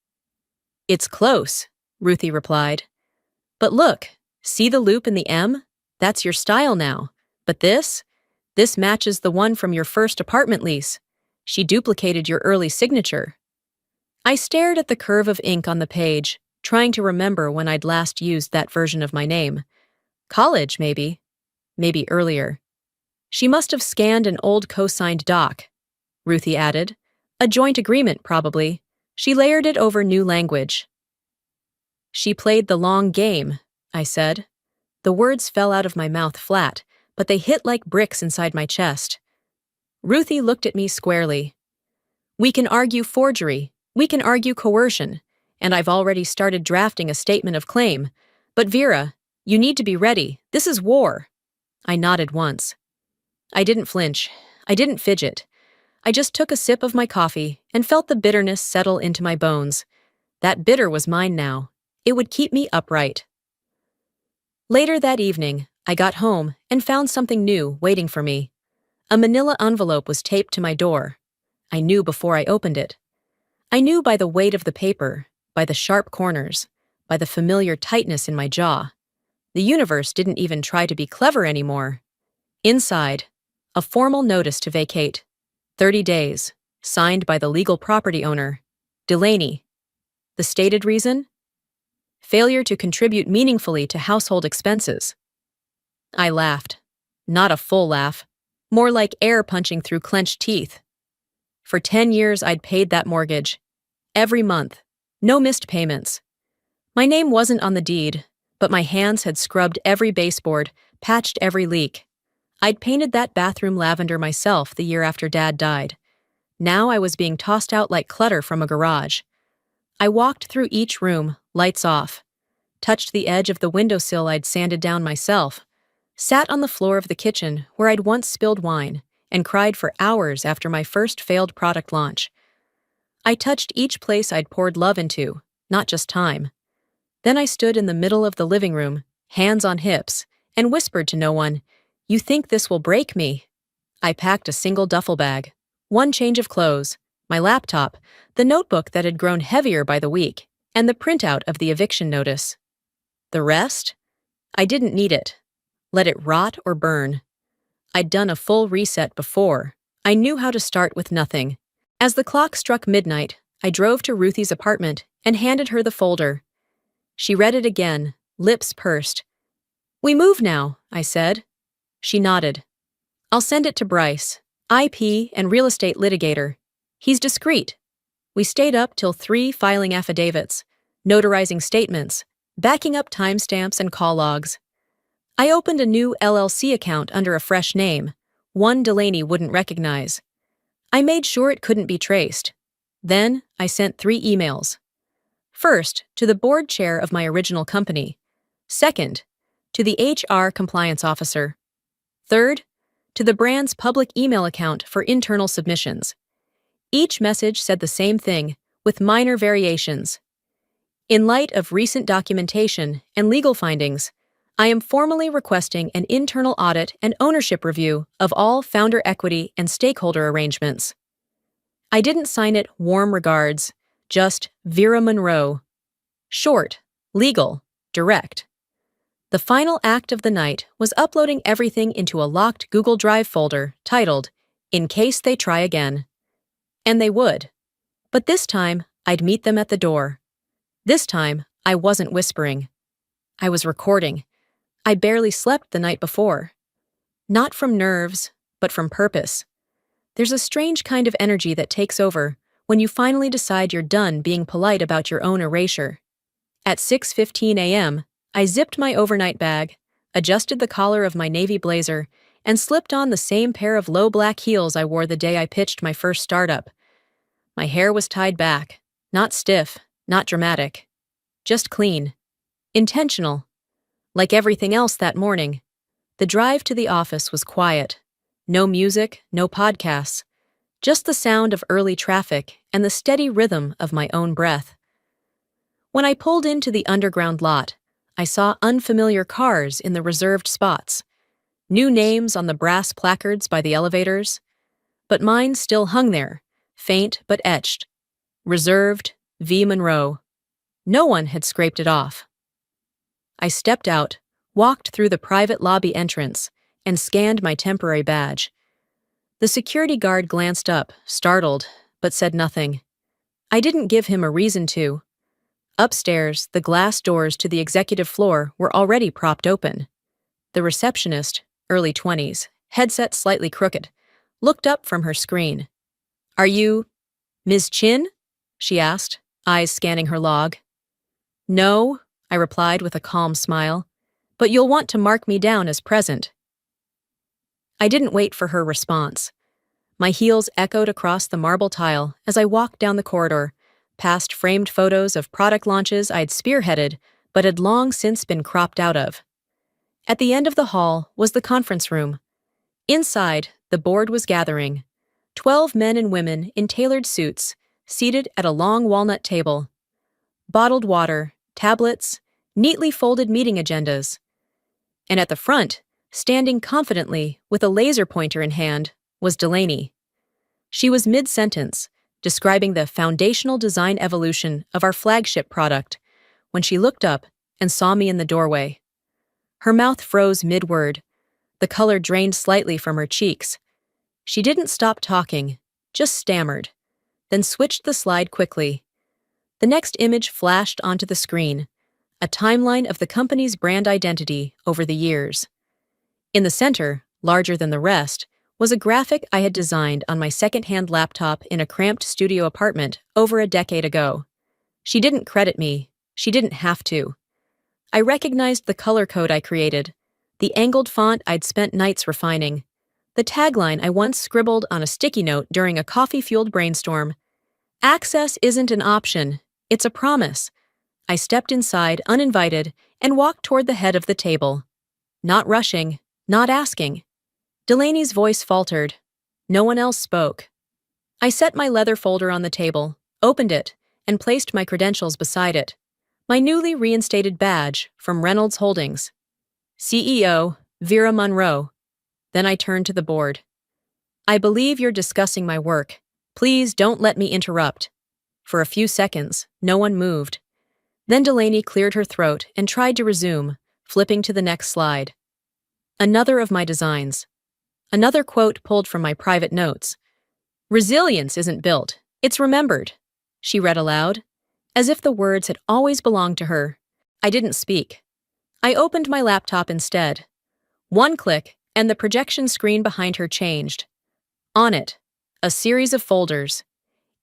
"It's close," Ruthie replied. "But look, see the loop in the M? That's your style now. But this matches the one from your first apartment lease. She duplicated your early signature." I stared at the curve of ink on the page, trying to remember when I'd last used that version of my name. College, maybe. Maybe earlier. "She must have scanned an old co-signed doc," Ruthie added. "A joint agreement, probably. She layered it over new language." "She played the long game," I said. The words fell out of my mouth flat, but they hit like bricks inside my chest. Ruthie looked at me squarely. "We can argue forgery, we can argue coercion, and I've already started drafting a statement of claim. But Vera, you need to be ready. This is war." I nodded once. I didn't flinch. I didn't fidget. I just took a sip of my coffee and felt the bitterness settle into my bones. That bitter was mine now. It would keep me upright. Later that evening, I got home and found something new waiting for me. A manila envelope was taped to my door. I knew before I opened it. I knew by the weight of the paper, by the sharp corners, by the familiar tightness in my jaw. The universe didn't even try to be clever anymore. Inside, a formal notice to vacate. 30 days, signed by the legal property owner, Delaney. The stated reason? Failure to contribute meaningfully to household expenses. I laughed. Not a full laugh. More like air punching through clenched teeth. For 10 years I'd paid that mortgage. Every month. No missed payments. My name wasn't on the deed, but my hands had scrubbed every baseboard, patched every leak. I'd painted that bathroom lavender myself the year after Dad died. Now I was being tossed out like clutter from a garage. I walked through each room, lights off, touched the edge of the windowsill I'd sanded down myself, sat on the floor of the kitchen where I'd once spilled wine, and cried for hours after my first failed product launch. I touched each place I'd poured love into, not just time. Then I stood in the middle of the living room, hands on hips, and whispered to no one, "You think this will break me?" I packed a single duffel bag, one change of clothes, my laptop, the notebook that had grown heavier by the week, and the printout of the eviction notice. The rest? I didn't need it. Let it rot or burn. I'd done a full reset before. I knew how to start with nothing. As the clock struck midnight, I drove to Ruthie's apartment and handed her the folder. She read it again, lips pursed. "We move now," I said. She nodded. "I'll send it to Bryce, IP and real estate litigator. He's discreet." We stayed up till 3 filing affidavits, notarizing statements, backing up timestamps and call logs. I opened a new LLC account under a fresh name, one Delaney wouldn't recognize. I made sure it couldn't be traced. Then I sent 3 emails. First, to the board chair of my original company. Second, to the HR compliance officer. Third, to the brand's public email account for internal submissions. Each message said the same thing, with minor variations. In light of recent documentation and legal findings, I am formally requesting an internal audit and ownership review of all founder equity and stakeholder arrangements. I didn't sign it "warm regards," just Vera Monroe. Short, legal, direct. The final act of the night was uploading everything into a locked Google Drive folder titled, "In Case They Try Again." And they would. But this time, I'd meet them at the door. This time, I wasn't whispering. I was recording. I barely slept the night before. Not from nerves, but from purpose. There's a strange kind of energy that takes over when you finally decide you're done being polite about your own erasure. At 6:15 a.m., I zipped my overnight bag, adjusted the collar of my navy blazer, and slipped on the same pair of low black heels I wore the day I pitched my first startup. My hair was tied back, not stiff, not dramatic. just clean. Intentional. Like everything else that morning, the drive to the office was quiet. No music, no podcasts, just the sound of early traffic and the steady rhythm of my own breath. When I pulled into the underground lot, I saw unfamiliar cars in the reserved spots, new names on the brass placards by the elevators, but mine still hung there, faint but etched. Reserved, V. Monroe. No one had scraped it off. I stepped out, walked through the private lobby entrance, and scanned my temporary badge. The security guard glanced up, startled, but said nothing. I didn't give him a reason to. Upstairs, the glass doors to the executive floor were already propped open. The receptionist, early 20s, headset slightly crooked, looked up from her screen. "Are you Ms. Chin?" she asked, eyes scanning her log. "No," I replied with a calm smile, "but you'll want to mark me down as present." I didn't wait for her response. My heels echoed across the marble tile as I walked down the corridor, past framed photos of product launches I'd spearheaded but had long since been cropped out of. At the end of the hall was the conference room. Inside, the board was gathering. 12 men and women in tailored suits, seated at a long walnut table. Bottled water, tablets, neatly folded meeting agendas. And at the front, standing confidently with a laser pointer in hand, was Delaney. She was mid-sentence, describing the foundational design evolution of our flagship product, when she looked up and saw me in the doorway. Her mouth froze mid-word. The color drained slightly from her cheeks. She didn't stop talking, just stammered, then switched the slide quickly. The next image flashed onto the screen, a timeline of the company's brand identity over the years. In the center, larger than the rest, was a graphic I had designed on my second-hand laptop in a cramped studio apartment over a decade ago. She didn't credit me. She didn't have to. I recognized the color code I created, the angled font I'd spent nights refining, the tagline I once scribbled on a sticky note during a coffee-fueled brainstorm. "Access isn't an option, it's a promise." I stepped inside, uninvited, and walked toward the head of the table. Not rushing, not asking. Delaney's voice faltered. No one else spoke. I set my leather folder on the table, opened it, and placed my credentials beside it. My newly reinstated badge from Reynolds Holdings. CEO, Vera Monroe. Then I turned to the board. "I believe you're discussing my work. Please don't let me interrupt." For a few seconds, no one moved. Then Delaney cleared her throat and tried to resume, flipping to the next slide. Another of my designs. Another quote pulled from my private notes. "Resilience isn't built, it's remembered," she read aloud, as if the words had always belonged to her. I didn't speak. I opened my laptop instead. One click, and the projection screen behind her changed. On it, a series of folders,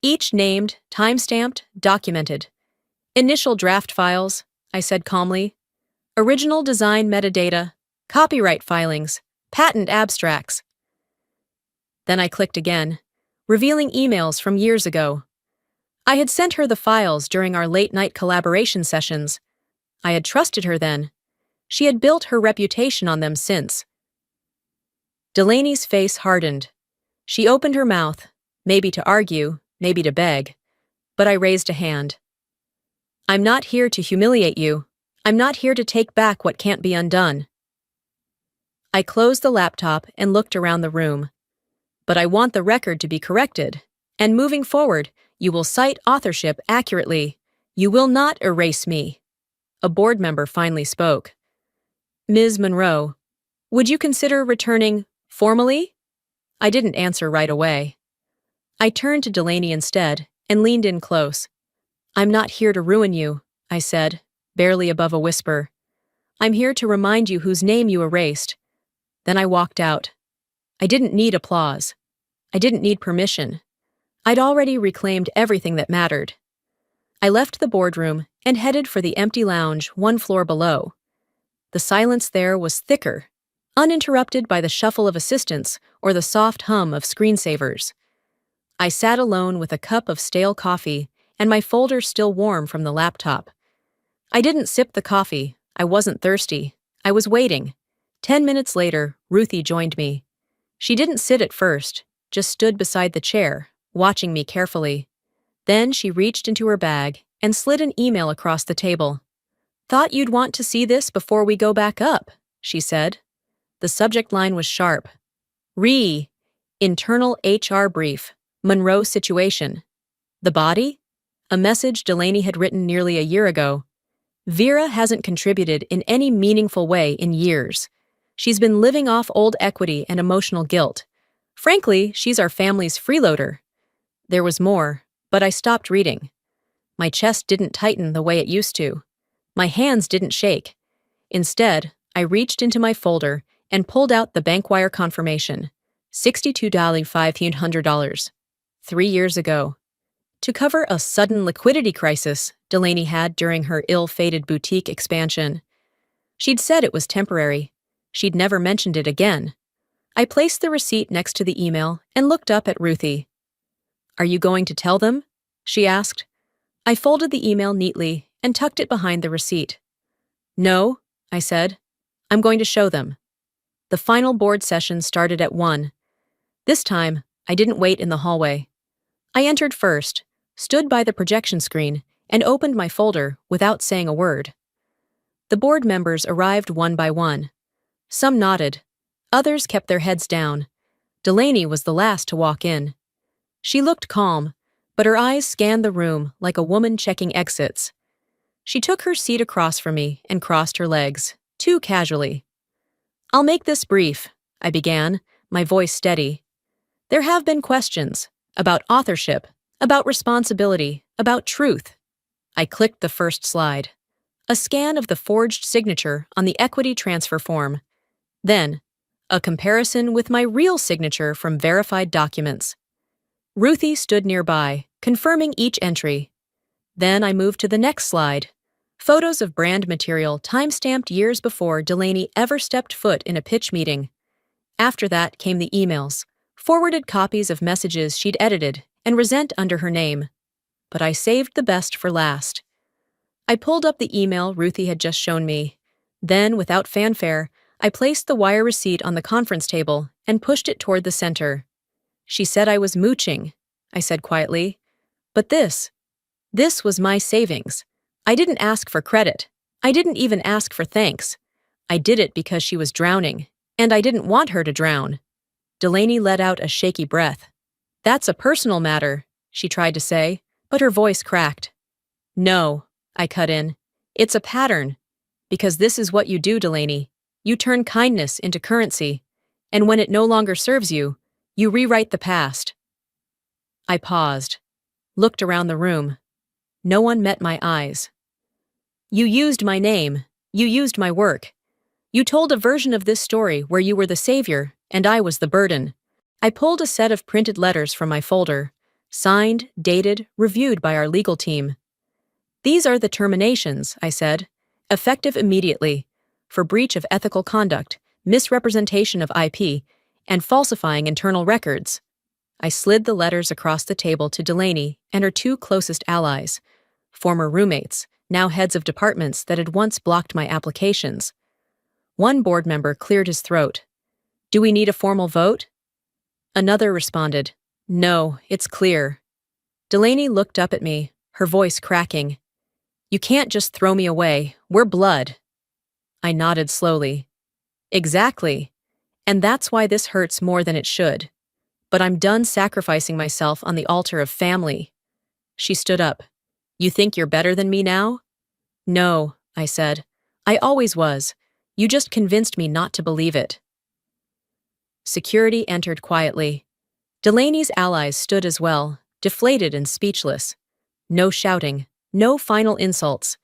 each named, time-stamped, documented. "Initial draft files," I said calmly. "Original design metadata, copyright filings, patent abstracts." Then I clicked again, revealing emails from years ago. I had sent her the files during our late-night collaboration sessions. I had trusted her then. She had built her reputation on them since. Delaney's face hardened. She opened her mouth, maybe to argue, maybe to beg, but I raised a hand. "I'm not here to humiliate you. I'm not here to take back what can't be undone." I closed the laptop and looked around the room. "But I want the record to be corrected, and moving forward, you will cite authorship accurately. You will not erase me." A board member finally spoke. "Ms. Monroe, would you consider returning formally?" I didn't answer right away. I turned to Delaney instead and leaned in close. "I'm not here to ruin you," I said, barely above a whisper. "I'm here to remind you whose name you erased." Then I walked out. I didn't need applause. I didn't need permission. I'd already reclaimed everything that mattered. I left the boardroom and headed for the empty lounge one floor below. The silence there was thicker, uninterrupted by the shuffle of assistants or the soft hum of screensavers. I sat alone with a cup of stale coffee and my folder still warm from the laptop. I didn't sip the coffee. I wasn't thirsty. I was waiting. 10 minutes later, Ruthie joined me. She didn't sit at first, just stood beside the chair, watching me carefully. Then she reached into her bag and slid an email across the table. "Thought you'd want to see this before we go back up," she said. The subject line was sharp. Internal HR brief, Monroe situation. The body? A message Delaney had written nearly a year ago. Vera hasn't contributed in any meaningful way in years. She's been living off old equity and emotional guilt. Frankly, she's our family's freeloader. There was more, but I stopped reading. My chest didn't tighten the way it used to. My hands didn't shake. Instead, I reached into my folder and pulled out the bank wire confirmation. $62,500. 3 years ago. To cover a sudden liquidity crisis Delaney had during her ill-fated boutique expansion. She'd said it was temporary. She'd never mentioned it again. I placed the receipt next to the email and looked up at Ruthie. "Are you going to tell them?" she asked. I folded the email neatly and tucked it behind the receipt. "No," I said. "I'm going to show them." The final board session started at 1. This time, I didn't wait in the hallway. I entered first, stood by the projection screen, and opened my folder without saying a word. The board members arrived one by one. Some nodded. Others kept their heads down. Delaney was the last to walk in. She looked calm, but her eyes scanned the room like a woman checking exits. She took her seat across from me and crossed her legs, too casually. "I'll make this brief," I began, my voice steady. "There have been questions about authorship, about responsibility, about truth." I clicked the first slide. A scan of the forged signature on the equity transfer form. Then, a comparison with my real signature from verified documents. Ruthie stood nearby, confirming each entry. Then I moved to the next slide. Photos of brand material time-stamped years before Delaney ever stepped foot in a pitch meeting. After that came the emails, forwarded copies of messages she'd edited and resent under her name. But I saved the best for last. I pulled up the email Ruthie had just shown me. Then, without fanfare, I placed the wire receipt on the conference table and pushed it toward the center. "She said I was mooching," I said quietly. "But this was my savings. I didn't ask for credit. I didn't even ask for thanks. I did it because she was drowning, and I didn't want her to drown." Delaney let out a shaky breath. "That's a personal matter," she tried to say, but her voice cracked. "No," I cut in. "It's a pattern. Because this is what you do, Delaney. You turn kindness into currency, and when it no longer serves you, you rewrite the past." I paused, looked around the room. No one met my eyes. "You used my name. You used my work. You told a version of this story where you were the savior and I was the burden." I pulled a set of printed letters from my folder, signed, dated, reviewed by our legal team. "These are the terminations," I said, "effective immediately, for breach of ethical conduct, misrepresentation of IP, and falsifying internal records." I slid the letters across the table to Delaney and her 2 closest allies, former roommates, now heads of departments that had once blocked my applications. One board member cleared his throat. "Do we need a formal vote?" Another responded, "No, it's clear." Delaney looked up at me, her voice cracking. "You can't just throw me away. We're blood." I nodded slowly. "Exactly. And that's why this hurts more than it should. But I'm done sacrificing myself on the altar of family." She stood up. "You think you're better than me now?" "No," I said. "I always was. You just convinced me not to believe it." Security entered quietly. Delaney's allies stood as well, deflated and speechless. No shouting, no final insults.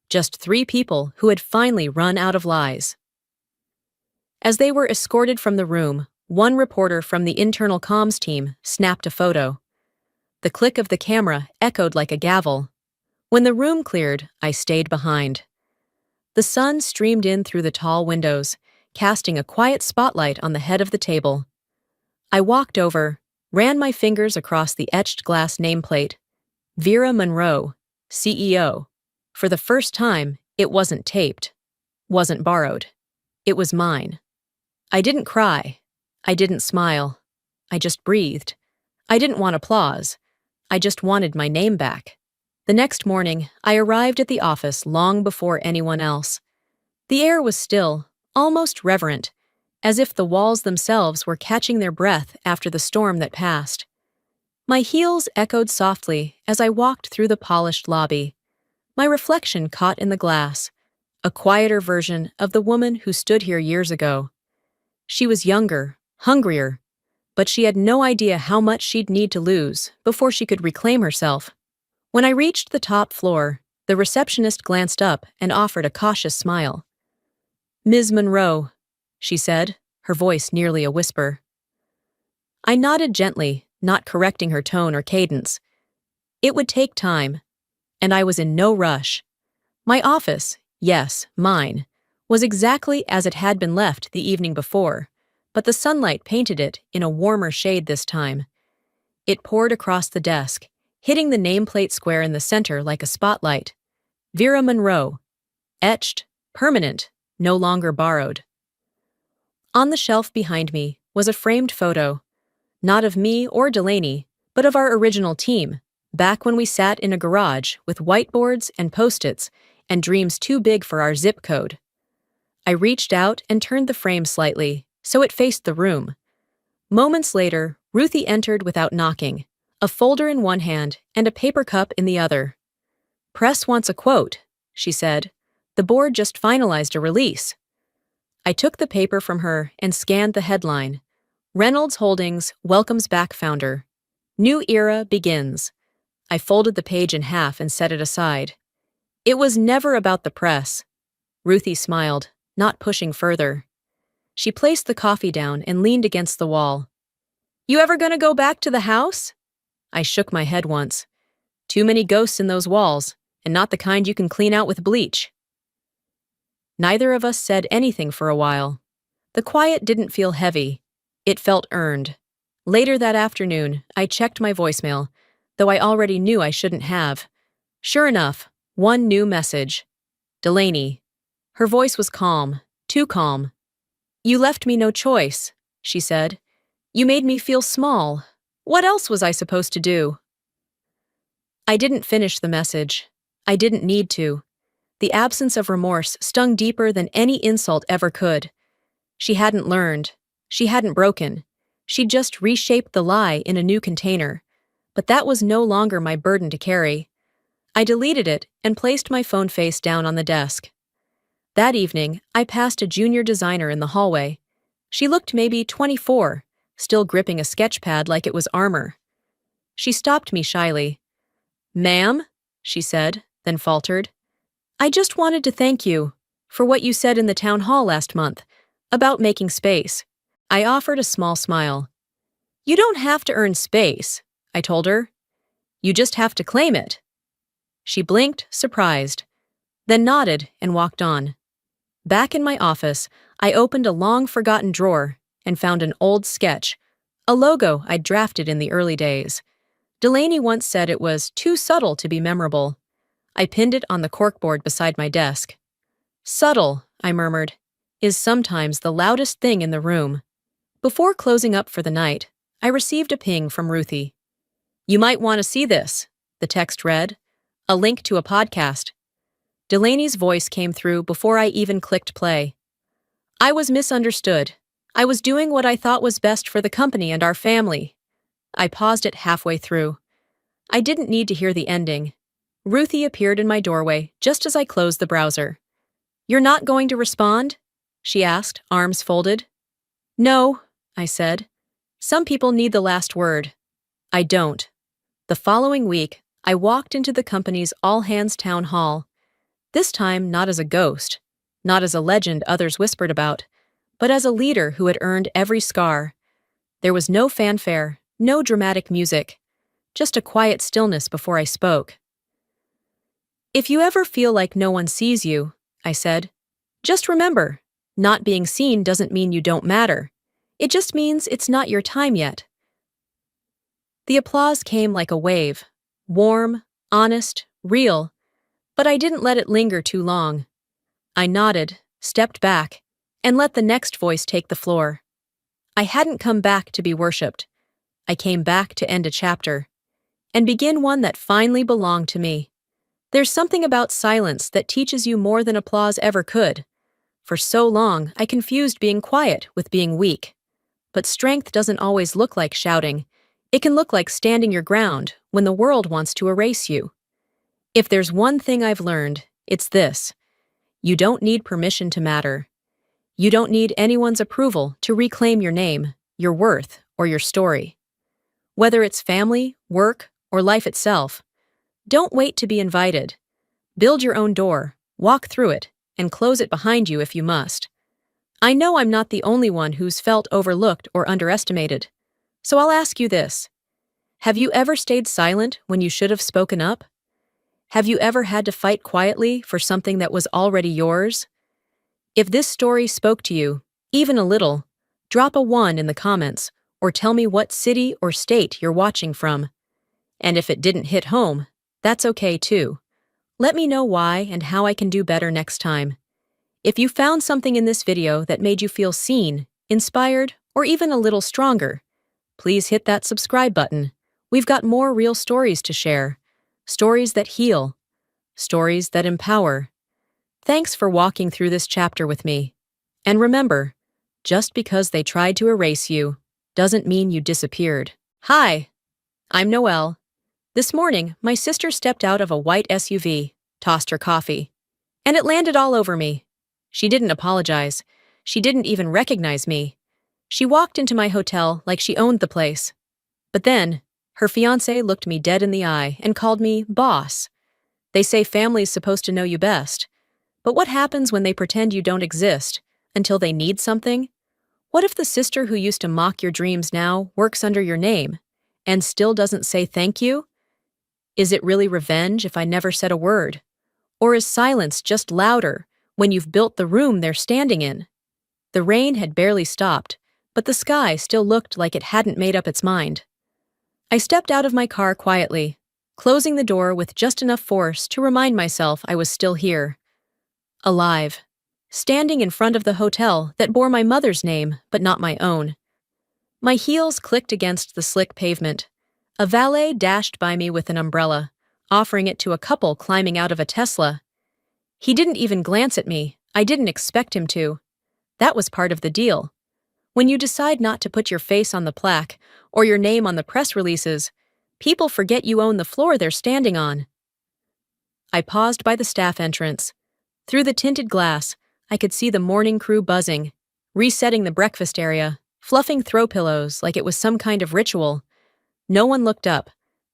Just 3 people who had finally run out of lies. As they were escorted from the room, one reporter from the internal comms team snapped a photo. The click of the camera echoed like a gavel. When the room cleared, I stayed behind. The sun streamed in through the tall windows, casting a quiet spotlight on the head of the table. I walked over, ran my fingers across the etched glass nameplate. Vera Monroe, CEO. For the first time, It wasn't taped, wasn't borrowed. It was mine. I didn't cry. I didn't smile. I just breathed. I didn't want applause. I just wanted my name back. The next morning, I arrived at the office long before anyone else. The air was still, almost reverent, as if the walls themselves were catching their breath after the storm that passed. My heels echoed softly as I walked through the polished lobby. My reflection caught in the glass, a quieter version of the woman who stood here years ago. She was younger, hungrier, but she had no idea how much she'd need to lose before she could reclaim herself. When I reached the top floor, the receptionist glanced up and offered a cautious smile. "Ms. Monroe," she said, her voice nearly a whisper. I nodded gently, not correcting her tone or cadence. It would take time, and I was in no rush. My office, yes, mine, was exactly as it had been left the evening before, but the sunlight painted it in a warmer shade this time. It poured across the desk, hitting the nameplate square in the center like a spotlight. Vera Monroe. Etched, permanent, no longer borrowed. On the shelf behind me was a framed photo, not of me or Delaney, but of our original team, back when we sat in a garage with whiteboards and Post-its and dreams too big for our zip code. I reached out and turned the frame slightly, so it faced the room. Moments later, Ruthie entered without knocking, a folder in one hand and a paper cup in the other. "Press wants a quote," she said. "The board just finalized a release." I took the paper from her and scanned the headline. Reynolds Holdings welcomes back founder. New era begins. I folded the page in half and set it aside. It was never about the press. Ruthie smiled, not pushing further. She placed the coffee down and leaned against the wall. "You ever gonna go back to the house?" I shook my head once. Too many ghosts in those walls, and not the kind you can clean out with bleach. Neither of us said anything for a while. The quiet didn't feel heavy. It felt earned. Later that afternoon, I checked my voicemail, though I already knew I shouldn't have. Sure enough, one new message. Delaney. Her voice was calm, too calm. "You left me no choice," she said. "You made me feel small. What else was I supposed to do?" I didn't finish the message. I didn't need to. The absence of remorse stung deeper than any insult ever could. She hadn't learned. She hadn't broken. She'd just reshaped the lie in a new container. But that was no longer my burden to carry. I deleted it and placed my phone face down on the desk. That evening, I passed a junior designer in the hallway. She looked maybe 24, still gripping a sketch pad like it was armor. She stopped me shyly. "Ma'am," she said, then faltered. "I just wanted to thank you for what you said in the town hall last month about making space." I offered a small smile. "You don't have to earn space," I told her. "You just have to claim it." She blinked, surprised, then nodded and walked on. Back in my office, I opened a long-forgotten drawer and found an old sketch, a logo I'd drafted in the early days. Delaney once said it was too subtle to be memorable. I pinned it on the corkboard beside my desk. "Subtle," I murmured, "is sometimes the loudest thing in the room." Before closing up for the night, I received a ping from Ruthie. "You might want to see this," the text read. A link to a podcast. Delaney's voice came through before I even clicked play. "I was misunderstood. I was doing what I thought was best for the company and our family." I paused it halfway through. I didn't need to hear the ending. Ruthie appeared in my doorway just as I closed the browser. "You're not going to respond?" she asked, arms folded. "No," I said. "Some people need the last word. I don't." The following week, I walked into the company's all-hands town hall. This time not as a ghost, not as a legend others whispered about, but as a leader who had earned every scar. There was no fanfare, no dramatic music, just a quiet stillness before I spoke. "If you ever feel like no one sees you," I said, "just remember, not being seen doesn't mean you don't matter. It just means it's not your time yet." The applause came like a wave, warm, honest, real, but I didn't let it linger too long. I nodded, stepped back, and let the next voice take the floor. I hadn't come back to be worshipped. I came back to end a chapter and begin one that finally belonged to me. There's something about silence that teaches you more than applause ever could. For so long, I confused being quiet with being weak. But strength doesn't always look like shouting. It can look like standing your ground when the world wants to erase you. If there's one thing I've learned, it's this. You don't need permission to matter. You don't need anyone's approval to reclaim your name, your worth, or your story. Whether it's family, work, or life itself, don't wait to be invited. Build your own door, walk through it, and close it behind you if you must. I know I'm not the only one who's felt overlooked or underestimated. So I'll ask you this. Have you ever stayed silent when you should have spoken up? Have you ever had to fight quietly for something that was already yours? If this story spoke to you, even a little, drop a 1 in the comments or tell me what city or state you're watching from. And if it didn't hit home, that's okay too. Let me know why and how I can do better next time. If you found something in this video that made you feel seen, inspired, or even a little stronger, please hit that subscribe button. We've got more real stories to share. Stories that heal. Stories that empower. Thanks for walking through this chapter with me. And remember, just because they tried to erase you doesn't mean you disappeared. Hi, I'm Noelle. This morning, my sister stepped out of a white SUV, tossed her coffee, and it landed all over me. She didn't apologize. She didn't even recognize me. She walked into my hotel like she owned the place. But then, her fiancé looked me dead in the eye and called me boss. They say family's supposed to know you best. But what happens when they pretend you don't exist until they need something? What if the sister who used to mock your dreams now works under your name and still doesn't say thank you? Is it really revenge if I never said a word? Or is silence just louder when you've built the room they're standing in? The rain had barely stopped, but the sky still looked like it hadn't made up its mind. I stepped out of my car quietly, closing the door with just enough force to remind myself I was still here. Alive. Standing in front of the hotel that bore my mother's name, but not my own. My heels clicked against the slick pavement. A valet dashed by me with an umbrella, offering it to a couple climbing out of a Tesla. He didn't even glance at me. I didn't expect him to. That was part of the deal. When you decide not to put your face on the plaque or your name on the press releases, people forget you own the floor they're standing on. I paused by the staff entrance. Through the tinted glass, I could see the morning crew buzzing, resetting the breakfast area, fluffing throw pillows like it was some kind of ritual. No one looked up.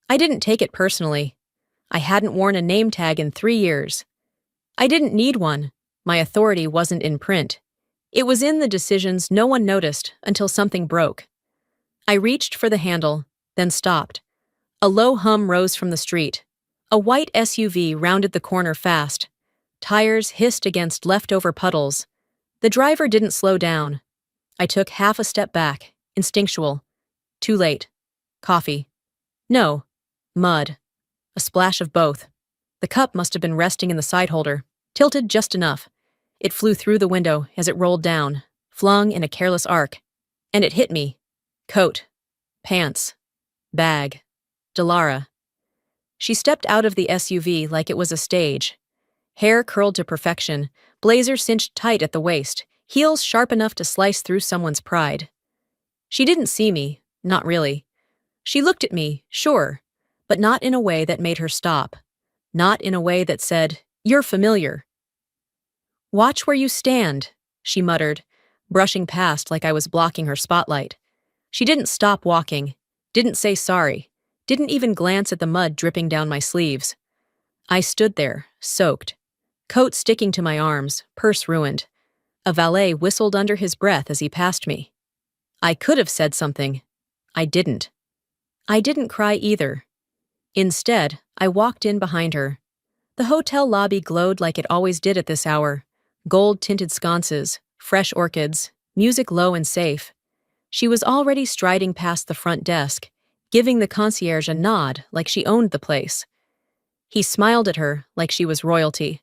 I didn't take it personally. I hadn't worn a name tag in 3 years. I didn't need one. My authority wasn't in print. It was in the decisions no one noticed until something broke. I reached for the handle, then stopped. A low hum rose from the street. A white SUV rounded the corner fast. Tires hissed against leftover puddles. The driver didn't slow down. I took half a step back, instinctual. Too late. Coffee. No. Mud. A splash of both. The cup must have been resting in the side holder, tilted just enough. It flew through the window as it rolled down, flung in a careless arc. And it hit me. Coat. Pants. Bag. Delara. She stepped out of the SUV like it was a stage. Hair curled to perfection, blazer cinched tight at the waist, heels sharp enough to slice through someone's pride. She didn't see me, not really. She looked at me, sure, but not in a way that made her stop. Not in a way that said, "You're familiar." "Watch where you stand," she muttered, brushing past like I was blocking her spotlight. She didn't stop walking, didn't say sorry, didn't even glance at the mud dripping down my sleeves. I stood there, soaked. Coat sticking to my arms, purse ruined. A valet whistled under his breath as he passed me. I could have said something. I didn't. I didn't cry either. Instead, I walked in behind her. The hotel lobby glowed like it always did at this hour. Gold-tinted sconces, fresh orchids, music low and safe. She was already striding past the front desk, giving the concierge a nod like she owned the place. He smiled at her like she was royalty.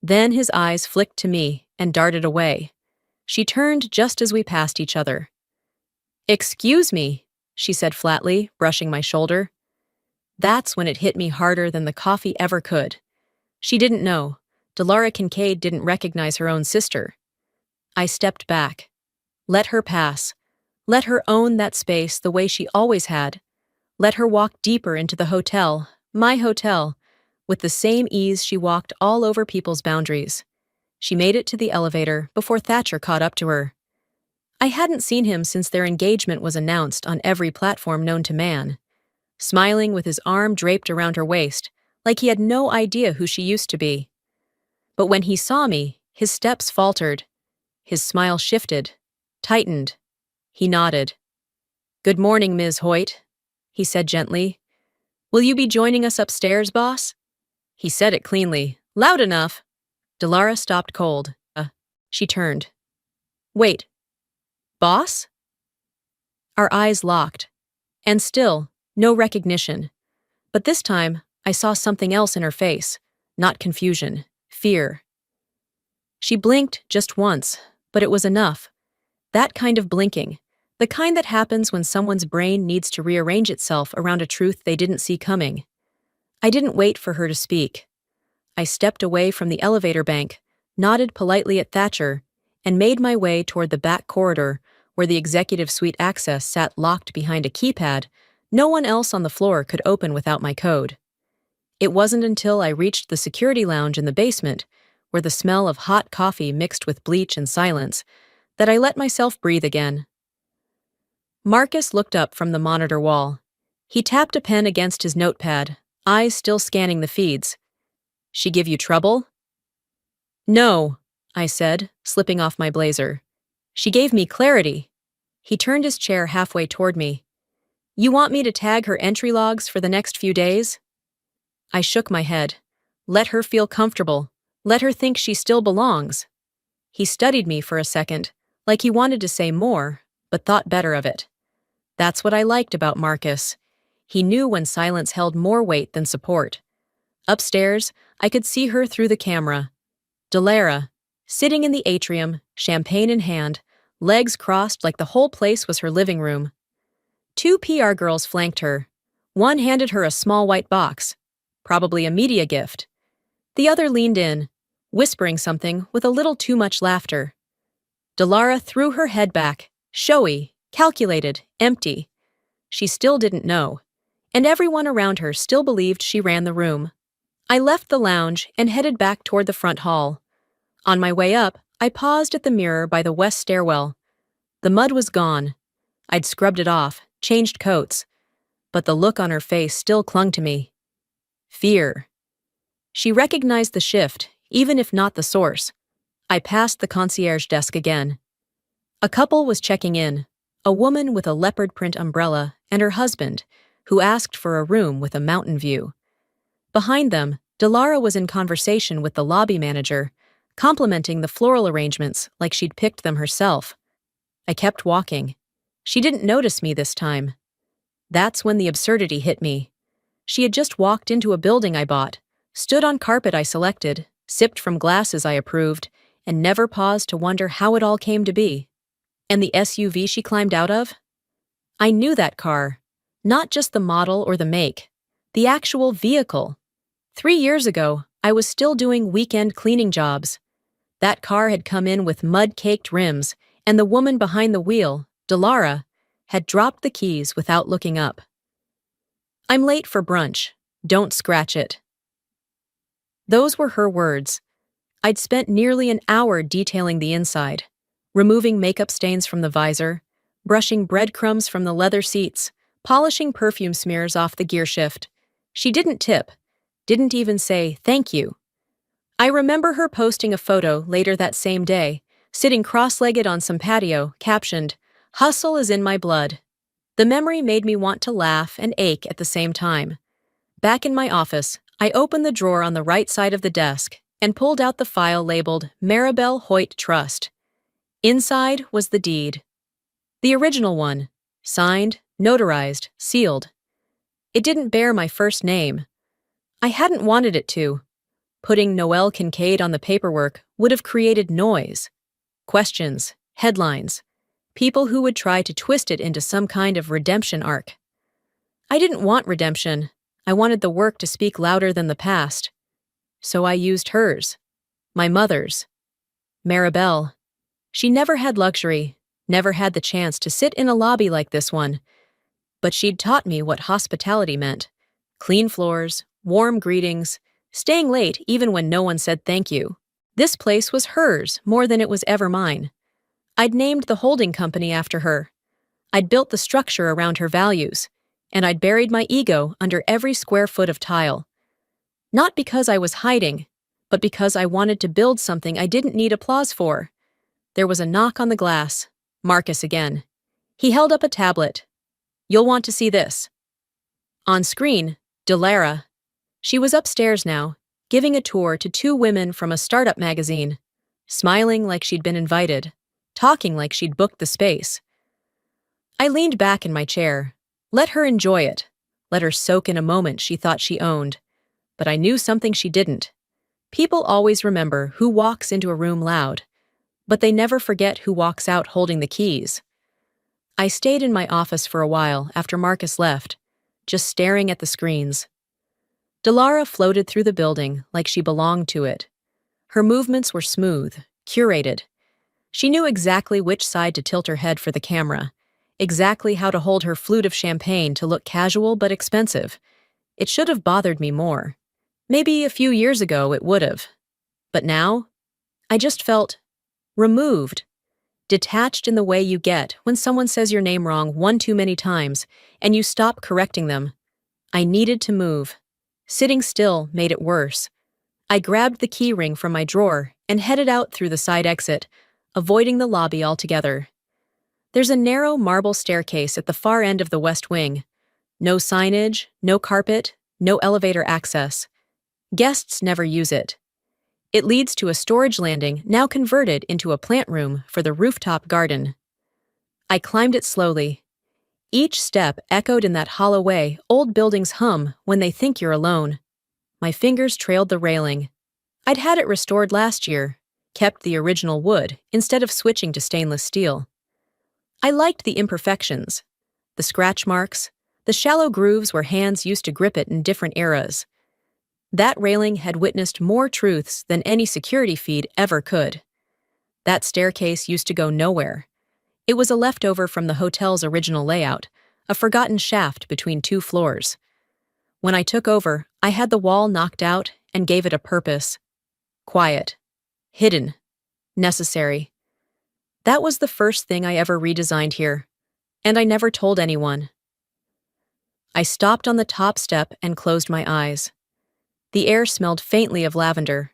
Then his eyes flicked to me and darted away. She turned just as we passed each other. "Excuse me," she said flatly, brushing my shoulder. That's when it hit me harder than the coffee ever could. She didn't know. Delara Kincaid didn't recognize her own sister. I stepped back. Let her pass. Let her own that space the way she always had. Let her walk deeper into the hotel, my hotel, with the same ease she walked all over people's boundaries. She made it to the elevator before Thatcher caught up to her. I hadn't seen him since their engagement was announced on every platform known to man. Smiling with his arm draped around her waist, like he had no idea who she used to be. But when he saw me, his steps faltered. His smile shifted, tightened. He nodded. "Good morning, Ms. Hoyt," he said gently. "Will you be joining us upstairs, boss?" He said it cleanly, loud enough. Delara stopped cold. She turned. "Wait. Boss?" Our eyes locked. And still, no recognition. But this time, I saw something else in her face. Not confusion, fear. She blinked just once, but it was enough. That kind of blinking. The kind that happens when someone's brain needs to rearrange itself around a truth they didn't see coming. I didn't wait for her to speak. I stepped away from the elevator bank, nodded politely at Thatcher, and made my way toward the back corridor where the executive suite access sat locked behind a keypad no one else on the floor could open without my code. It wasn't until I reached the security lounge in the basement, where the smell of hot coffee mixed with bleach and silence, that I let myself breathe again. Marcus looked up from the monitor wall. He tapped a pen against his notepad, eyes still scanning the feeds. "She give you trouble?" "No," I said, slipping off my blazer. "She gave me clarity." He turned his chair halfway toward me. "You want me to tag her entry logs for the next few days?" I shook my head. Let her feel comfortable. Let her think she still belongs. He studied me for a second, like he wanted to say more, but thought better of it. That's what I liked about Marcus. He knew when silence held more weight than support. Upstairs, I could see her through the camera. Delara, sitting in the atrium, champagne in hand, legs crossed like the whole place was her living room. 2 PR girls flanked her. One handed her a small white box, probably a media gift. The other leaned in, whispering something with a little too much laughter. Delara threw her head back, showy, calculated, empty. She still didn't know, and everyone around her still believed she ran the room. I left the lounge and headed back toward the front hall. On my way up, I paused at the mirror by the west stairwell. The mud was gone. I'd scrubbed it off, changed coats, but the look on her face still clung to me. Fear. She recognized the shift, even if not the source. I passed the concierge desk again. A couple was checking in, a woman with a leopard print umbrella and her husband, who asked for a room with a mountain view. Behind them, Delara was in conversation with the lobby manager, complimenting the floral arrangements like she'd picked them herself. I kept walking. She didn't notice me this time. That's when the absurdity hit me. She had just walked into a building I bought, stood on carpet I selected, sipped from glasses I approved, and never paused to wonder how it all came to be. And the SUV she climbed out of? I knew that car. Not just the model or the make. The actual vehicle. 3 years ago, I was still doing weekend cleaning jobs. That car had come in with mud-caked rims, and the woman behind the wheel, Delara, had dropped the keys without looking up. "I'm late for brunch. Don't scratch it." Those were her words. I'd spent nearly an hour detailing the inside, removing makeup stains from the visor, brushing breadcrumbs from the leather seats, polishing perfume smears off the gearshift. She didn't tip, didn't even say thank you. I remember her posting a photo later that same day, sitting cross-legged on some patio, captioned, "Hustle is in my blood." The memory made me want to laugh and ache at the same time. Back in my office, I opened the drawer on the right side of the desk and pulled out the file labeled Maribel Hoyt Trust. Inside was the deed. The original one, signed, notarized, sealed. It didn't bear my first name. I hadn't wanted it to. Putting Noel Kincaid on the paperwork would have created noise, questions, headlines, people who would try to twist it into some kind of redemption arc. I didn't want redemption. I wanted the work to speak louder than the past. So I used hers. My mother's. Maribel. She never had luxury, never had the chance to sit in a lobby like this one. But she'd taught me what hospitality meant. Clean floors, warm greetings, staying late even when no one said thank you. This place was hers more than it was ever mine. I'd named the holding company after her. I'd built the structure around her values, and I'd buried my ego under every square foot of tile. Not because I was hiding, but because I wanted to build something I didn't need applause for. There was a knock on the glass. Marcus again. He held up a tablet. "You'll want to see this." On screen, Delara. She was upstairs now, giving a tour to two women from a startup magazine, smiling like she'd been invited, talking like she'd booked the space. I leaned back in my chair. Let her enjoy it. Let her soak in a moment she thought she owned. But I knew something she didn't. People always remember who walks into a room loud, but they never forget who walks out holding the keys. I stayed in my office for a while after Marcus left, just staring at the screens. Delara floated through the building like she belonged to it. Her movements were smooth, curated. She knew exactly which side to tilt her head for the camera, exactly how to hold her flute of champagne to look casual but expensive. It should have bothered me more. Maybe a few years ago it would have. But now, I just felt removed, detached in the way you get when someone says your name wrong one too many times and you stop correcting them. I needed to move. Sitting still made it worse. I grabbed the key ring from my drawer and headed out through the side exit, avoiding the lobby altogether. There's a narrow marble staircase at the far end of the West Wing. No signage, no carpet, no elevator access. Guests never use it. It leads to a storage landing now converted into a plant room for the rooftop garden. I climbed it slowly. Each step echoed in that hollow way old buildings hum when they think you're alone. My fingers trailed the railing. I'd had it restored last year, kept the original wood instead of switching to stainless steel. I liked the imperfections, the scratch marks, the shallow grooves where hands used to grip it in different eras. That railing had witnessed more truths than any security feed ever could. That staircase used to go nowhere. It was a leftover from the hotel's original layout, a forgotten shaft between two floors. When I took over, I had the wall knocked out and gave it a purpose. Quiet. Hidden. Necessary. That was the first thing I ever redesigned here, and I never told anyone. I stopped on the top step and closed my eyes. The air smelled faintly of lavender.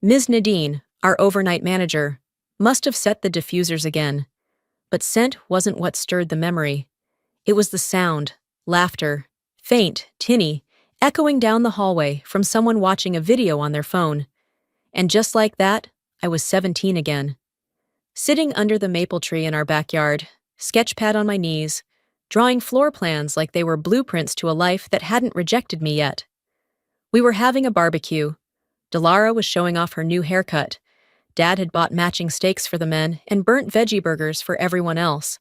Ms. Nadine, our overnight manager, must have set the diffusers again. But scent wasn't what stirred the memory. It was the sound, laughter, faint, tinny, echoing down the hallway from someone watching a video on their phone. And just like that, I was 17 again. Sitting under the maple tree in our backyard, sketchpad on my knees, drawing floor plans like they were blueprints to a life that hadn't rejected me yet. We were having a barbecue. Delara was showing off her new haircut. Dad had bought matching steaks for the men and burnt veggie burgers for everyone else.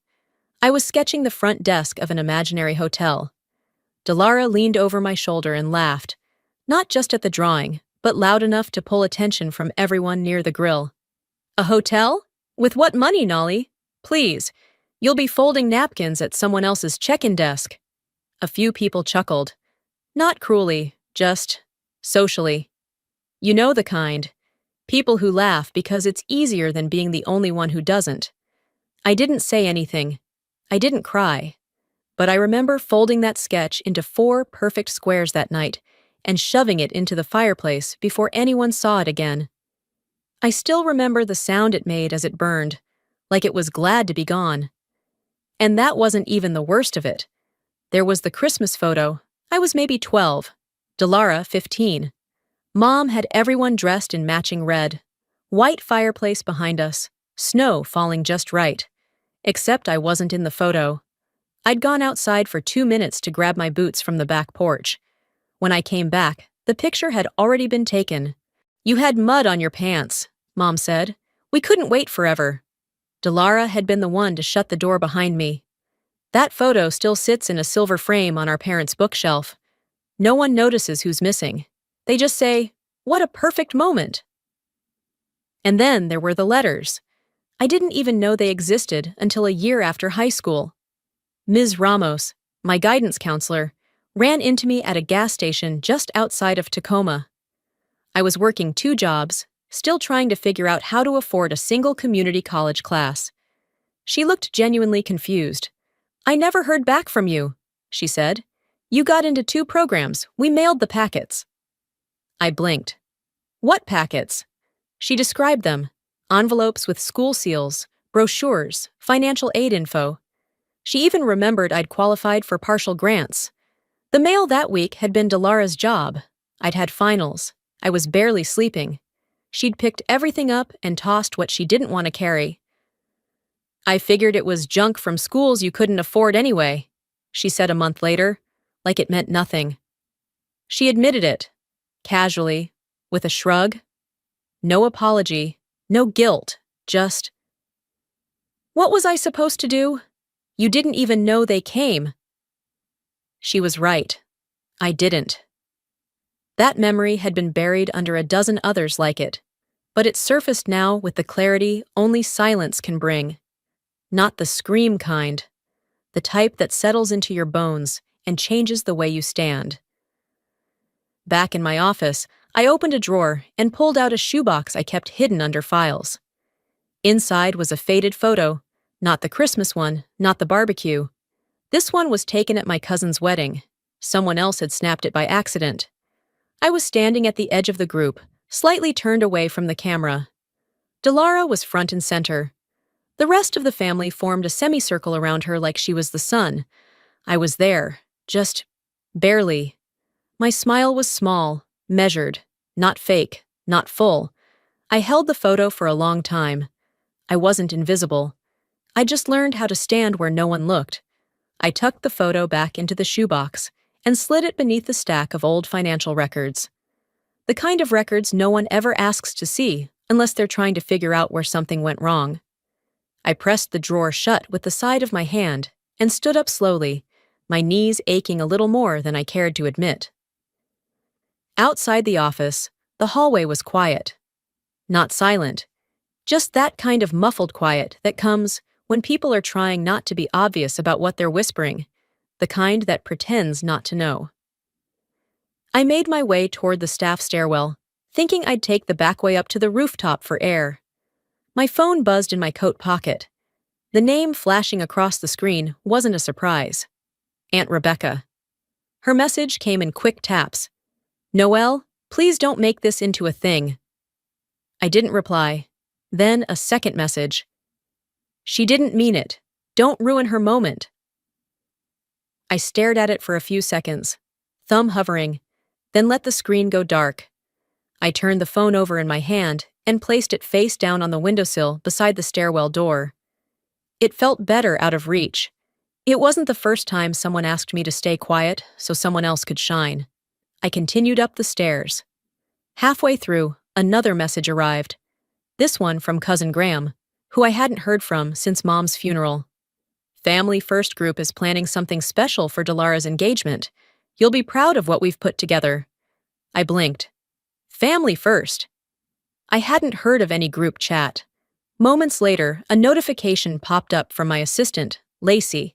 I was sketching the front desk of an imaginary hotel. Delara leaned over my shoulder and laughed, not just at the drawing, but loud enough to pull attention from everyone near the grill. "A hotel? With what money, Nolly? Please, you'll be folding napkins at someone else's check-in desk." A few people chuckled. Not cruelly, just socially. You know the kind. People who laugh because it's easier than being the only one who doesn't. I didn't say anything. I didn't cry. But I remember folding that sketch into 4 perfect squares that night and shoving it into the fireplace before anyone saw it again. I still remember the sound it made as it burned, like it was glad to be gone. And that wasn't even the worst of it. There was the Christmas photo. I was maybe 12, Delara 15. Mom had everyone dressed in matching red. White fireplace behind us, snow falling just right. Except I wasn't in the photo. I'd gone outside for 2 minutes to grab my boots from the back porch. When I came back, the picture had already been taken. You had mud on your pants, Mom said. We couldn't wait forever. Delara had been the one to shut the door behind me. That photo still sits in a silver frame on our parents' bookshelf. No one notices who's missing. They just say, "What a perfect moment." And then there were the letters. I didn't even know they existed until a year after high school. Ms. Ramos, my guidance counselor, ran into me at a gas station just outside of Tacoma. I was working 2 jobs, still trying to figure out how to afford a single community college class. She looked genuinely confused. "I never heard back from you," she said. "You got into 2 programs. We mailed the packets." I blinked. "What packets?" She described them. Envelopes with school seals, brochures, financial aid info. She even remembered I'd qualified for partial grants. The mail that week had been Delara's job. I'd had finals. I was barely sleeping. She'd picked everything up and tossed what she didn't want to carry. "I figured it was junk from schools you couldn't afford anyway," she said a month later, like it meant nothing. She admitted it, casually, with a shrug. No apology, no guilt, just, "What was I supposed to do? You didn't even know they came." She was right. I didn't. That memory had been buried under a dozen others like it, but it surfaced now with the clarity only silence can bring. Not the scream kind, the type that settles into your bones and changes the way you stand. Back in my office, I opened a drawer and pulled out a shoebox I kept hidden under files. Inside was a faded photo, not the Christmas one, not the barbecue. This one was taken at my cousin's wedding. Someone else had snapped it by accident. I was standing at the edge of the group, slightly turned away from the camera. Delara was front and center. The rest of the family formed a semicircle around her like she was the sun. I was there, just barely. My smile was small, measured, not fake, not full. I held the photo for a long time. I wasn't invisible. I just learned how to stand where no one looked. I tucked the photo back into the shoebox and slid it beneath the stack of old financial records. The kind of records no one ever asks to see unless they're trying to figure out where something went wrong. I pressed the drawer shut with the side of my hand and stood up slowly, my knees aching a little more than I cared to admit. Outside the office, the hallway was quiet. Not silent, just that kind of muffled quiet that comes when people are trying not to be obvious about what they're whispering, the kind that pretends not to know. I made my way toward the staff stairwell, thinking I'd take the back way up to the rooftop for air. My phone buzzed in my coat pocket. The name flashing across the screen wasn't a surprise. Aunt Rebecca. Her message came in quick taps. "Noelle, please don't make this into a thing." I didn't reply. Then a second message. "She didn't mean it. Don't ruin her moment." I stared at it for a few seconds, thumb hovering, then let the screen go dark. I turned the phone over in my hand and placed it face down on the windowsill beside the stairwell door. It felt better out of reach. It wasn't the first time someone asked me to stay quiet so someone else could shine. I continued up the stairs. Halfway through, another message arrived. This one from Cousin Graham, who I hadn't heard from since Mom's funeral. "Family First Group is planning something special for Delara's engagement. You'll be proud of what we've put together." I blinked. Family First? I hadn't heard of any group chat. Moments later, a notification popped up from my assistant, Lacey.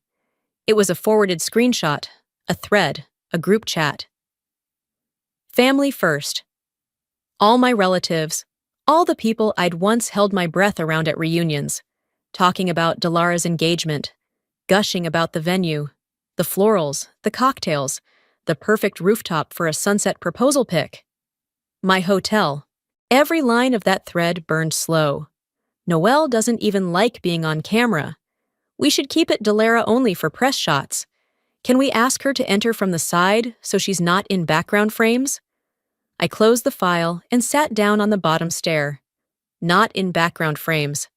It was a forwarded screenshot, a thread, a group chat. Family First. All my relatives, all the people I'd once held my breath around at reunions, talking about Delara's engagement, gushing about the venue, the florals, the cocktails, the perfect rooftop for a sunset proposal pic. My hotel. Every line of that thread burned slow. Noelle doesn't even like being on camera. We should keep it Delara only for press shots. Can we ask her to enter from the side so she's not in background frames? I closed the file and sat down on the bottom stair. Not in background frames.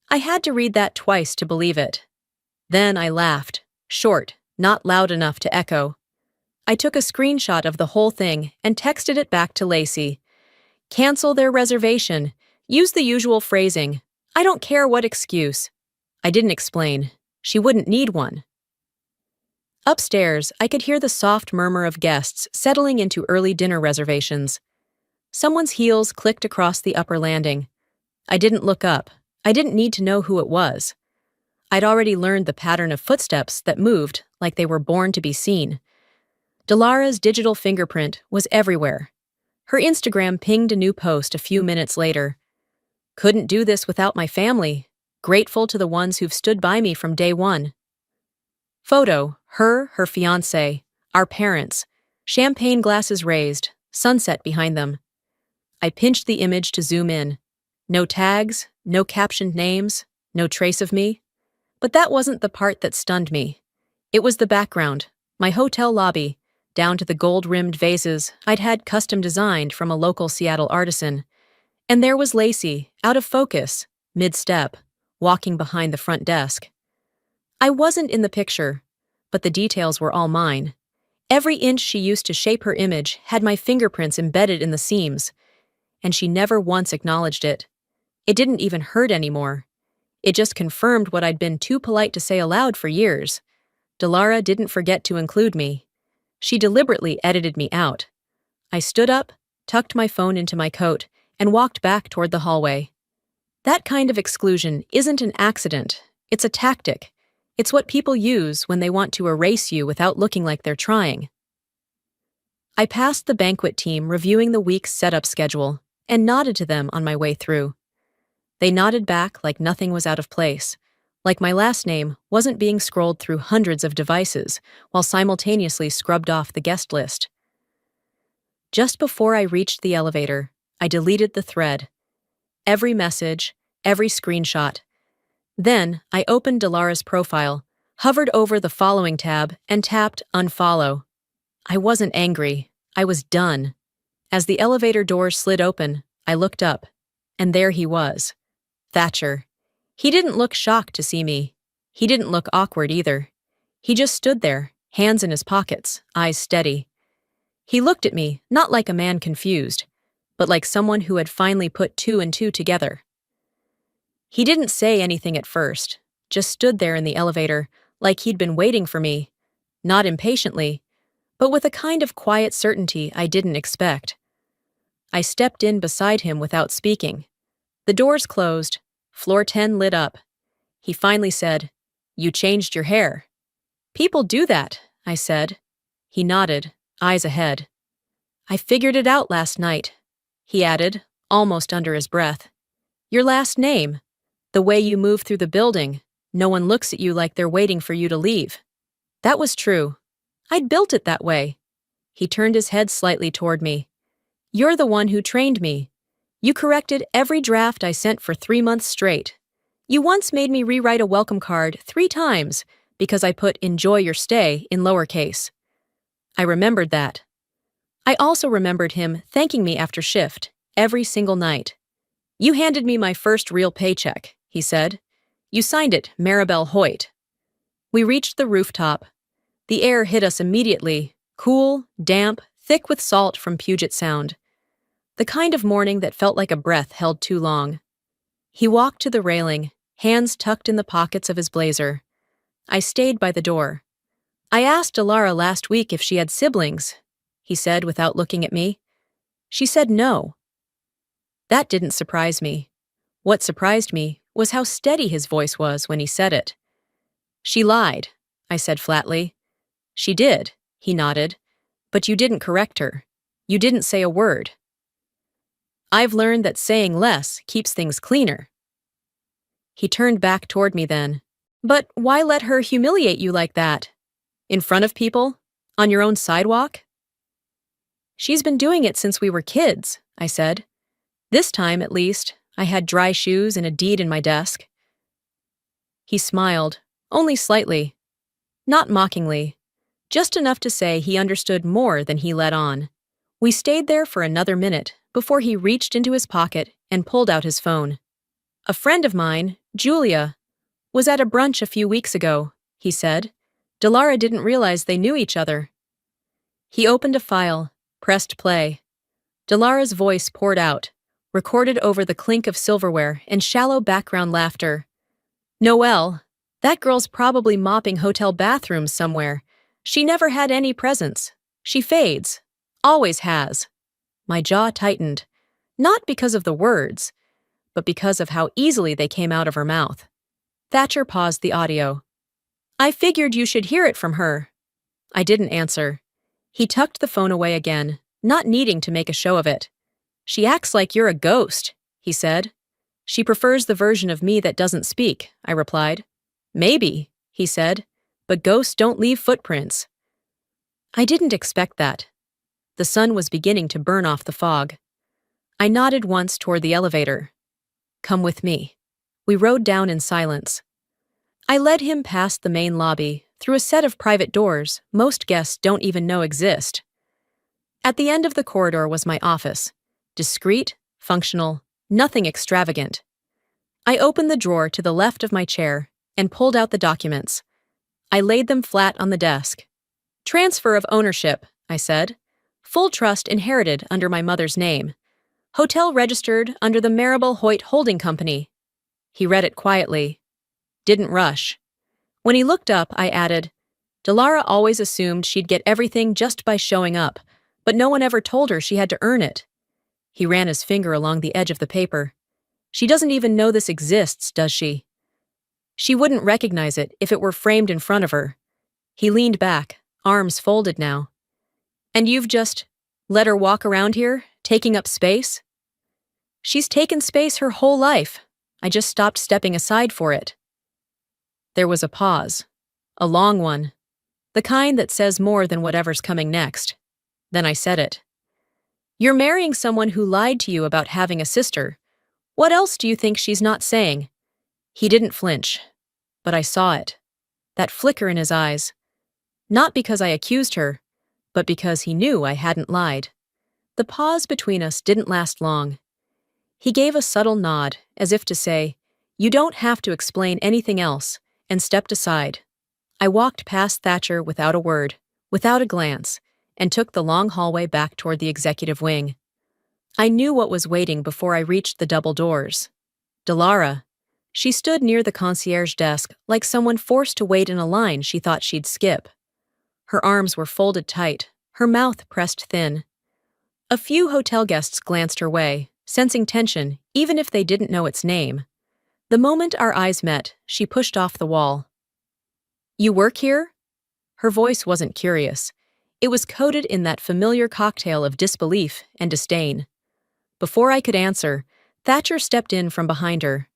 I had to read that twice to believe it. Then I laughed, short, not loud enough to echo. I took a screenshot of the whole thing and texted it back to Lacey. Cancel their reservation. Use the usual phrasing. I don't care what excuse. I didn't explain. She wouldn't need one. Upstairs, I could hear the soft murmur of guests settling into early dinner reservations. Someone's heels clicked across the upper landing. I didn't look up. I didn't need to know who it was. I'd already learned the pattern of footsteps that moved like they were born to be seen. Dalara's digital fingerprint was everywhere. Her Instagram pinged a new post a few minutes later. Couldn't do this without my family. Grateful to the ones who've stood by me from day one. Photo, her fiancé, our parents, champagne glasses raised, sunset behind them. I pinched the image to zoom in. No tags, no captioned names, no trace of me. But that wasn't the part that stunned me. It was the background, my hotel lobby, down to the gold-rimmed vases I'd had custom designed from a local Seattle artisan. And there was Lacey, out of focus, mid-step, walking behind the front desk. I wasn't in the picture, but the details were all mine. Every inch she used to shape her image had my fingerprints embedded in the seams, and she never once acknowledged it. It didn't even hurt anymore. It just confirmed what I'd been too polite to say aloud for years. Dalara didn't forget to include me. She deliberately edited me out. I stood up, tucked my phone into my coat, and walked back toward the hallway. That kind of exclusion isn't an accident. It's a tactic. It's what people use when they want to erase you without looking like they're trying. I passed the banquet team reviewing the week's setup schedule and nodded to them on my way through. They nodded back like nothing was out of place, like my last name wasn't being scrolled through hundreds of devices while simultaneously scrubbed off the guest list. Just before I reached the elevator, I deleted the thread. Every message, every screenshot. Then, I opened Dalara's profile, hovered over the following tab, and tapped unfollow. I wasn't angry. I was done. As the elevator doors slid open, I looked up, and there he was. Thatcher. He didn't look shocked to see me. He didn't look awkward either. He just stood there, hands in his pockets, eyes steady. He looked at me, not like a man confused, but like someone who had finally put two and two together. He didn't say anything at first, just stood there in the elevator, like he'd been waiting for me, not impatiently, but with a kind of quiet certainty I didn't expect. I stepped in beside him without speaking. The doors closed, floor 10 lit up. He finally said, "You changed your hair." "People do that," I said. He nodded, eyes ahead. "I figured it out last night," he added, almost under his breath. "Your last name. The way you move through the building, no one looks at you like they're waiting for you to leave." That was true. I'd built it that way. He turned his head slightly toward me. "You're the one who trained me. You corrected every draft I sent for 3 months straight. You once made me rewrite a welcome card 3 times because I put 'enjoy your stay' in lowercase." I remembered that. I also remembered him thanking me after shift, every single night. "You handed me my first real paycheck," he said. "You signed it, Maribel Hoyt." We reached the rooftop. The air hit us immediately, cool, damp, thick with salt from Puget Sound. The kind of morning that felt like a breath held too long. He walked to the railing, hands tucked in the pockets of his blazer. I stayed by the door. "I asked Dalara last week if she had siblings," he said without looking at me. "She said no." That didn't surprise me. What surprised me was how steady his voice was when he said it. "She lied," I said flatly. "She did," he nodded. "But you didn't correct her. You didn't say a word." "I've learned that saying less keeps things cleaner." He turned back toward me then. "But why let her humiliate you like that? In front of people? On your own sidewalk?" "She's been doing it since we were kids," I said. This time, at least, I had dry shoes and a deed in my desk. He smiled, only slightly. Not mockingly. Just enough to say he understood more than he let on. We stayed there for another minute before he reached into his pocket and pulled out his phone. "A friend of mine, Julia, was at a brunch a few weeks ago," he said. "Dalara didn't realize they knew each other." He opened a file, pressed play. Dalara's voice poured out, recorded over the clink of silverware and shallow background laughter. Noelle, that girl's probably mopping hotel bathrooms somewhere. She never had any presence. She fades. Always has. My jaw tightened, not because of the words, but because of how easily they came out of her mouth. Thatcher paused the audio. I figured you should hear it from her. I didn't answer. He tucked the phone away again, not needing to make a show of it. She acts like you're a ghost, he said. She prefers the version of me that doesn't speak, I replied. Maybe, he said, but ghosts don't leave footprints. I didn't expect that. The sun was beginning to burn off the fog. I nodded once toward the elevator. Come with me. We rode down in silence. I led him past the main lobby, through a set of private doors most guests don't even know exist. At the end of the corridor was my office. Discreet, functional, nothing extravagant. I opened the drawer to the left of my chair and pulled out the documents. I laid them flat on the desk. Transfer of ownership, I said. Full trust inherited under my mother's name. Hotel registered under the Marable Hoyt Holding Company. He read it quietly. Didn't rush. When he looked up, I added, Dalara always assumed she'd get everything just by showing up, but no one ever told her she had to earn it. He ran his finger along the edge of the paper. She doesn't even know this exists, does she? She wouldn't recognize it if it were framed in front of her. He leaned back, arms folded now. And you've just let her walk around here, taking up space? She's taken space her whole life. I just stopped stepping aside for it. There was a pause. A long one. The kind that says more than whatever's coming next. Then I said it. You're marrying someone who lied to you about having a sister. What else do you think she's not saying? He didn't flinch, but I saw it. That flicker in his eyes. Not because I accused her, but because he knew I hadn't lied. The pause between us didn't last long. He gave a subtle nod, as if to say, You don't have to explain anything else, and stepped aside. I walked past Thatcher without a word, without a glance, and took the long hallway back toward the executive wing. I knew what was waiting before I reached the double doors. Dalara. She stood near the concierge desk like someone forced to wait in a line she thought she'd skip. Her arms were folded tight, her mouth pressed thin. A few hotel guests glanced her way, sensing tension, even if they didn't know its name. The moment our eyes met, she pushed off the wall. You work here? Her voice wasn't curious. It was coated in that familiar cocktail of disbelief and disdain. Before I could answer, Thatcher stepped in from behind her.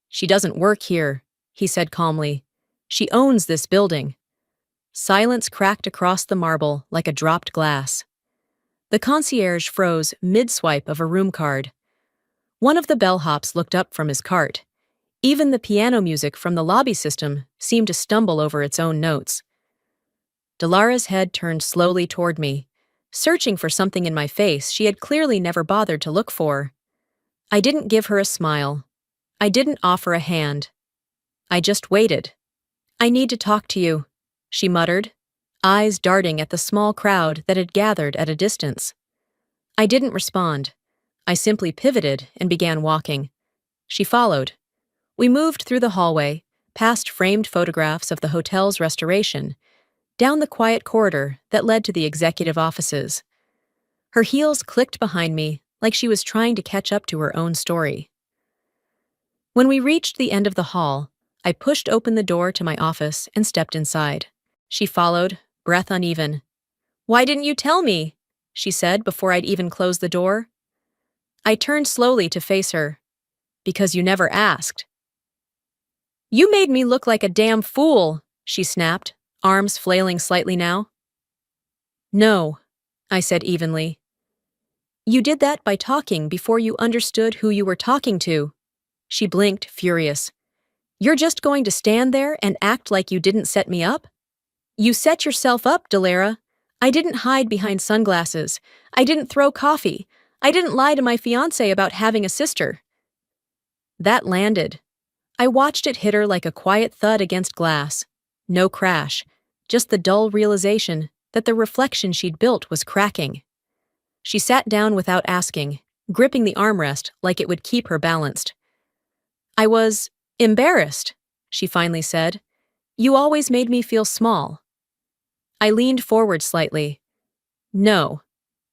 She doesn't work here, he said calmly. She owns this building. Silence cracked across the marble like a dropped glass. The concierge froze mid-swipe of a room card. One of the bellhops looked up from his cart. Even the piano music from the lobby system seemed to stumble over its own notes. Dalara's head turned slowly toward me, searching for something in my face she had clearly never bothered to look for. I didn't give her a smile. I didn't offer a hand. I just waited. I need to talk to you, she muttered, eyes darting at the small crowd that had gathered at a distance. I didn't respond. I simply pivoted and began walking. She followed. We moved through the hallway, past framed photographs of the hotel's restoration, down the quiet corridor that led to the executive offices. Her heels clicked behind me like she was trying to catch up to her own story. When we reached the end of the hall, I pushed open the door to my office and stepped inside. She followed, breath uneven. Why didn't you tell me? She said before I'd even closed the door. I turned slowly to face her. Because you never asked. You made me look like a damn fool, she snapped, arms flailing slightly now. No, I said evenly. You did that by talking before you understood who you were talking to. She blinked, furious. You're just going to stand there and act like you didn't set me up? You set yourself up, Dalara. I didn't hide behind sunglasses. I didn't throw coffee. I didn't lie to my fiancé about having a sister. That landed. I watched it hit her like a quiet thud against glass. No crash, just the dull realization that the reflection she'd built was cracking. She sat down without asking, gripping the armrest like it would keep her balanced. I was embarrassed, she finally said. You always made me feel small. I leaned forward slightly. No,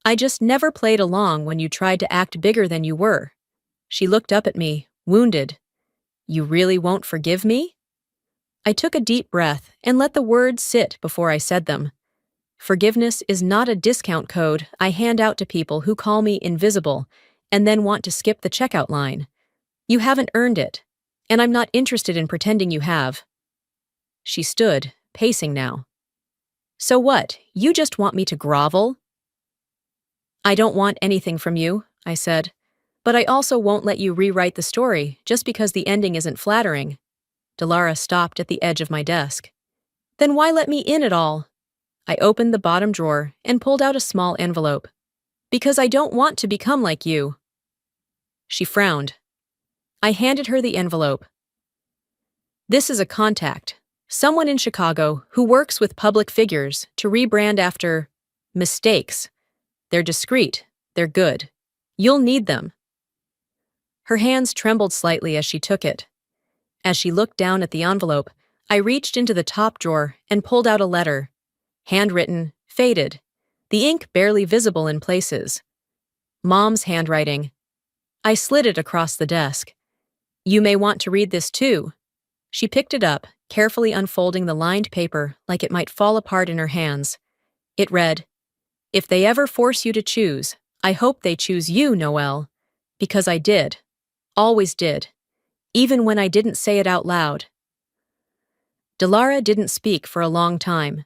I just never played along when you tried to act bigger than you were. She looked up at me, wounded. You really won't forgive me? I took a deep breath and let the words sit before I said them. Forgiveness is not a discount code I hand out to people who call me invisible and then want to skip the checkout line. You haven't earned it, and I'm not interested in pretending you have. She stood, pacing now. So what, you just want me to grovel? I don't want anything from you, I said, but I also won't let you rewrite the story just because the ending isn't flattering. Delara stopped at the edge of my desk. Then why let me in at all? I opened the bottom drawer and pulled out a small envelope. Because I don't want to become like you. She frowned. I handed her the envelope. This is a contact, someone in Chicago who works with public figures to rebrand after mistakes. They're discreet, they're good. You'll need them. Her hands trembled slightly as she took it. As she looked down at the envelope, I reached into the top drawer and pulled out a letter. Handwritten, faded, the ink barely visible in places. Mom's handwriting. I slid it across the desk. You may want to read this too. She picked it up, carefully unfolding the lined paper like it might fall apart in her hands. It read, If they ever force you to choose, I hope they choose you, Noelle. Because I did. Always did. Even when I didn't say it out loud. Delara didn't speak for a long time.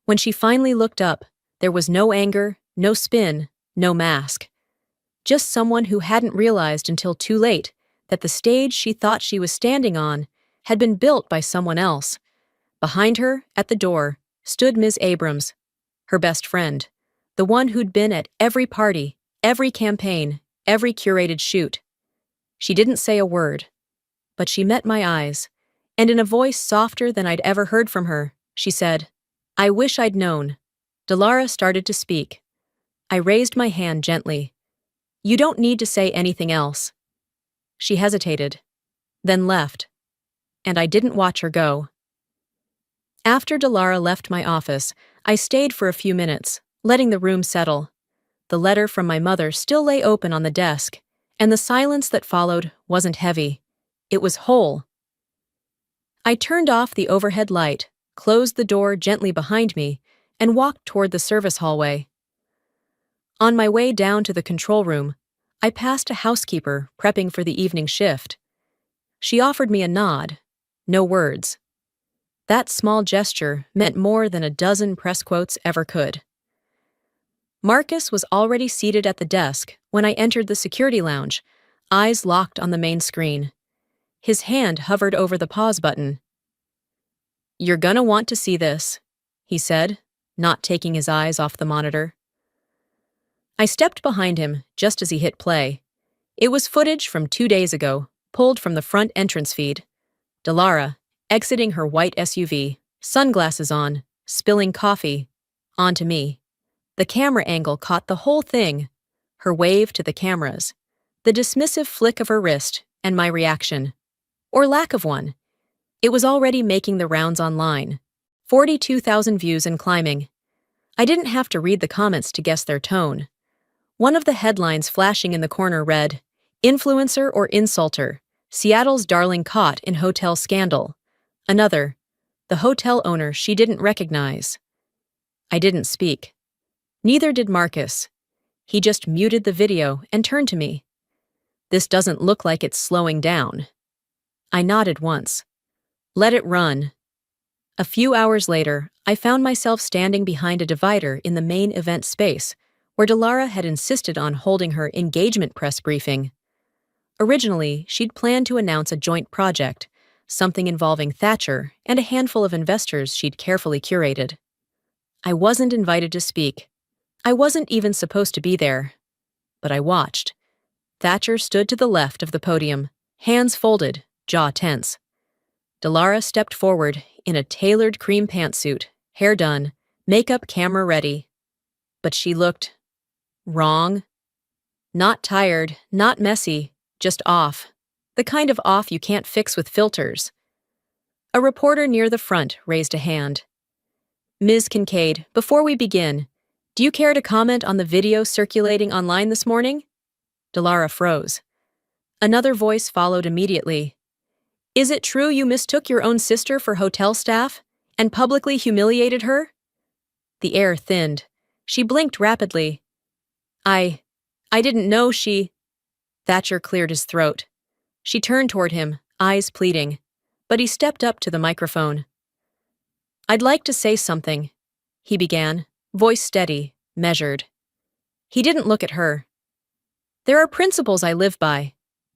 When she finally looked up, there was no anger, no spin, no mask. Just someone who hadn't realized until too late that the stage she thought she was standing on had been built by someone else. Behind her, at the door, stood Ms. Abrams, her best friend, the one who'd been at every party, every campaign, every curated shoot. She didn't say a word, but she met my eyes, and in a voice softer than I'd ever heard from her, she said, I wish I'd known. Delara started to speak. I raised my hand gently. You don't need to say anything else. She hesitated, then left, and I didn't watch her go. After Delara left my office, I stayed for a few minutes, letting the room settle. The letter from my mother still lay open on the desk, and the silence that followed wasn't heavy. It was whole. I turned off the overhead light, closed the door gently behind me, and walked toward the service hallway. On my way down to the control room, I passed a housekeeper prepping for the evening shift. She offered me a nod, no words. That small gesture meant more than a dozen press quotes ever could. Marcus was already seated at the desk when I entered the security lounge, eyes locked on the main screen. His hand hovered over the pause button. You're gonna want to see this, he said, not taking his eyes off the monitor. I stepped behind him just as he hit play. It was footage from 2 days ago, pulled from the front entrance feed. Delara, exiting her white SUV, sunglasses on, spilling coffee, onto me. The camera angle caught the whole thing, her wave to the cameras, the dismissive flick of her wrist, and my reaction. Or lack of one. It was already making the rounds online. 42,000 views and climbing. I didn't have to read the comments to guess their tone. One of the headlines flashing in the corner read, Influencer or Insulter, Seattle's darling caught in hotel scandal. Another, the hotel owner she didn't recognize. I didn't speak. Neither did Marcus. He just muted the video and turned to me. This doesn't look like it's slowing down. I nodded once. Let it run. A few hours later, I found myself standing behind a divider in the main event space, where Delara had insisted on holding her engagement press briefing. Originally, she'd planned to announce a joint project, something involving Thatcher and a handful of investors she'd carefully curated. I wasn't invited to speak. I wasn't even supposed to be there. But I watched. Thatcher stood to the left of the podium, hands folded, jaw tense. Delara stepped forward in a tailored cream pantsuit, hair done, makeup camera ready. But she looked Wrong. Not tired, not messy, just off. The kind of off you can't fix with filters. A reporter near the front raised a hand. Ms. Kincaid, before we begin, do you care to comment on the video circulating online this morning? Delara froze. Another voice followed immediately. Is it true you mistook your own sister for hotel staff and publicly humiliated her? The air thinned. She blinked rapidly. I didn't know she... Thatcher cleared his throat. She turned toward him, eyes pleading, but he stepped up to the microphone. I'd like to say something, he began, voice steady, measured. He didn't look at her. There are principles I live by,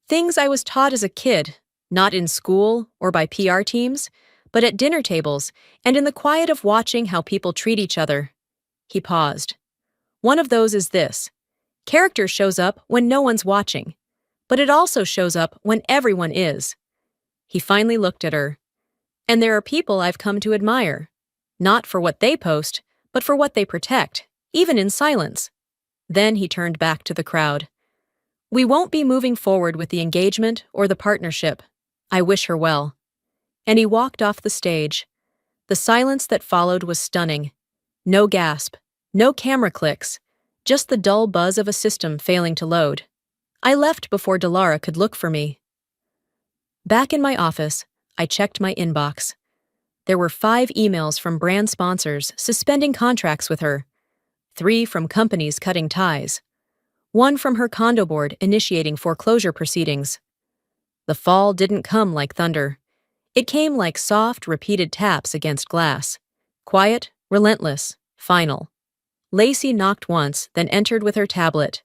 things I was taught as a kid, not in school or by PR teams, but at dinner tables and in the quiet of watching how people treat each other. He paused. One of those is this. Character shows up when no one's watching, but it also shows up when everyone is. He finally looked at her. And there are people I've come to admire, not for what they post, but for what they protect, even in silence. Then he turned back to the crowd. We won't be moving forward with the engagement or the partnership. I wish her well. And he walked off the stage. The silence that followed was stunning. No gasp, no camera clicks, just the dull buzz of a system failing to load. I left before Delara could look for me. Back in my office, I checked my inbox. There were 5 emails from brand sponsors suspending contracts with her, 3 from companies cutting ties, 1 from her condo board initiating foreclosure proceedings. The fall didn't come like thunder. It came like soft, repeated taps against glass. Quiet, relentless, final. Lacey knocked once, then entered with her tablet.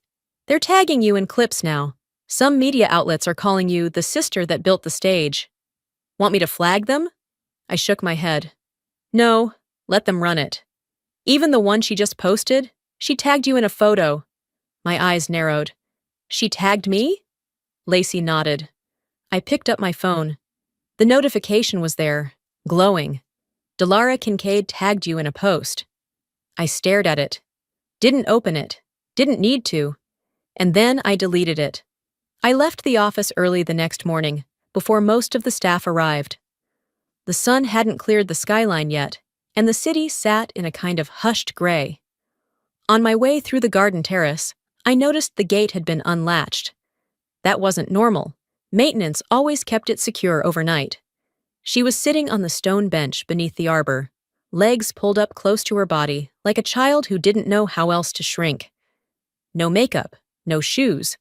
They're tagging you in clips now. Some media outlets are calling you the sister that built the stage. Want me to flag them? I shook my head. No, let them run it. Even the one she just posted, she tagged you in a photo. My eyes narrowed. She tagged me? Lacey nodded. I picked up my phone. The notification was there, glowing. Delara Kincaid tagged you in a post. I stared at it. Didn't open it. Didn't need to. And then I deleted it. I left the office early the next morning, before most of the staff arrived. The sun hadn't cleared the skyline yet, and the city sat in a kind of hushed gray. On my way through the garden terrace, I noticed the gate had been unlatched. That wasn't normal. Maintenance always kept it secure overnight. She was sitting on the stone bench beneath the arbor, legs pulled up close to her body, like a child who didn't know how else to shrink. No makeup, no shoes.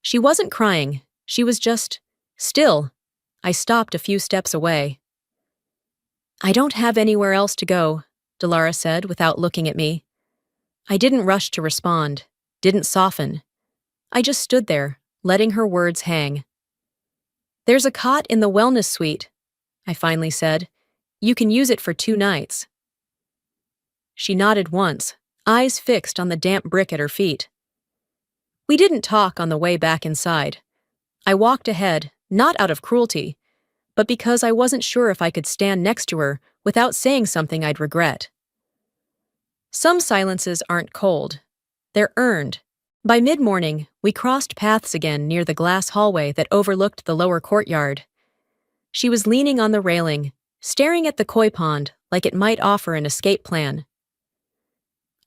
She wasn't crying, she was just still. I stopped a few steps away. I don't have anywhere else to go, Delara said without looking at me. I didn't rush to respond, didn't soften. I just stood there, letting her words hang. There's a cot in the wellness suite, I finally said. You can use it for 2 nights. She nodded once, eyes fixed on the damp brick at her feet. We didn't talk on the way back inside. I walked ahead, not out of cruelty, but because I wasn't sure if I could stand next to her without saying something I'd regret. Some silences aren't cold. They're earned. By mid-morning, we crossed paths again near the glass hallway that overlooked the lower courtyard. She was leaning on the railing, staring at the koi pond like it might offer an escape plan.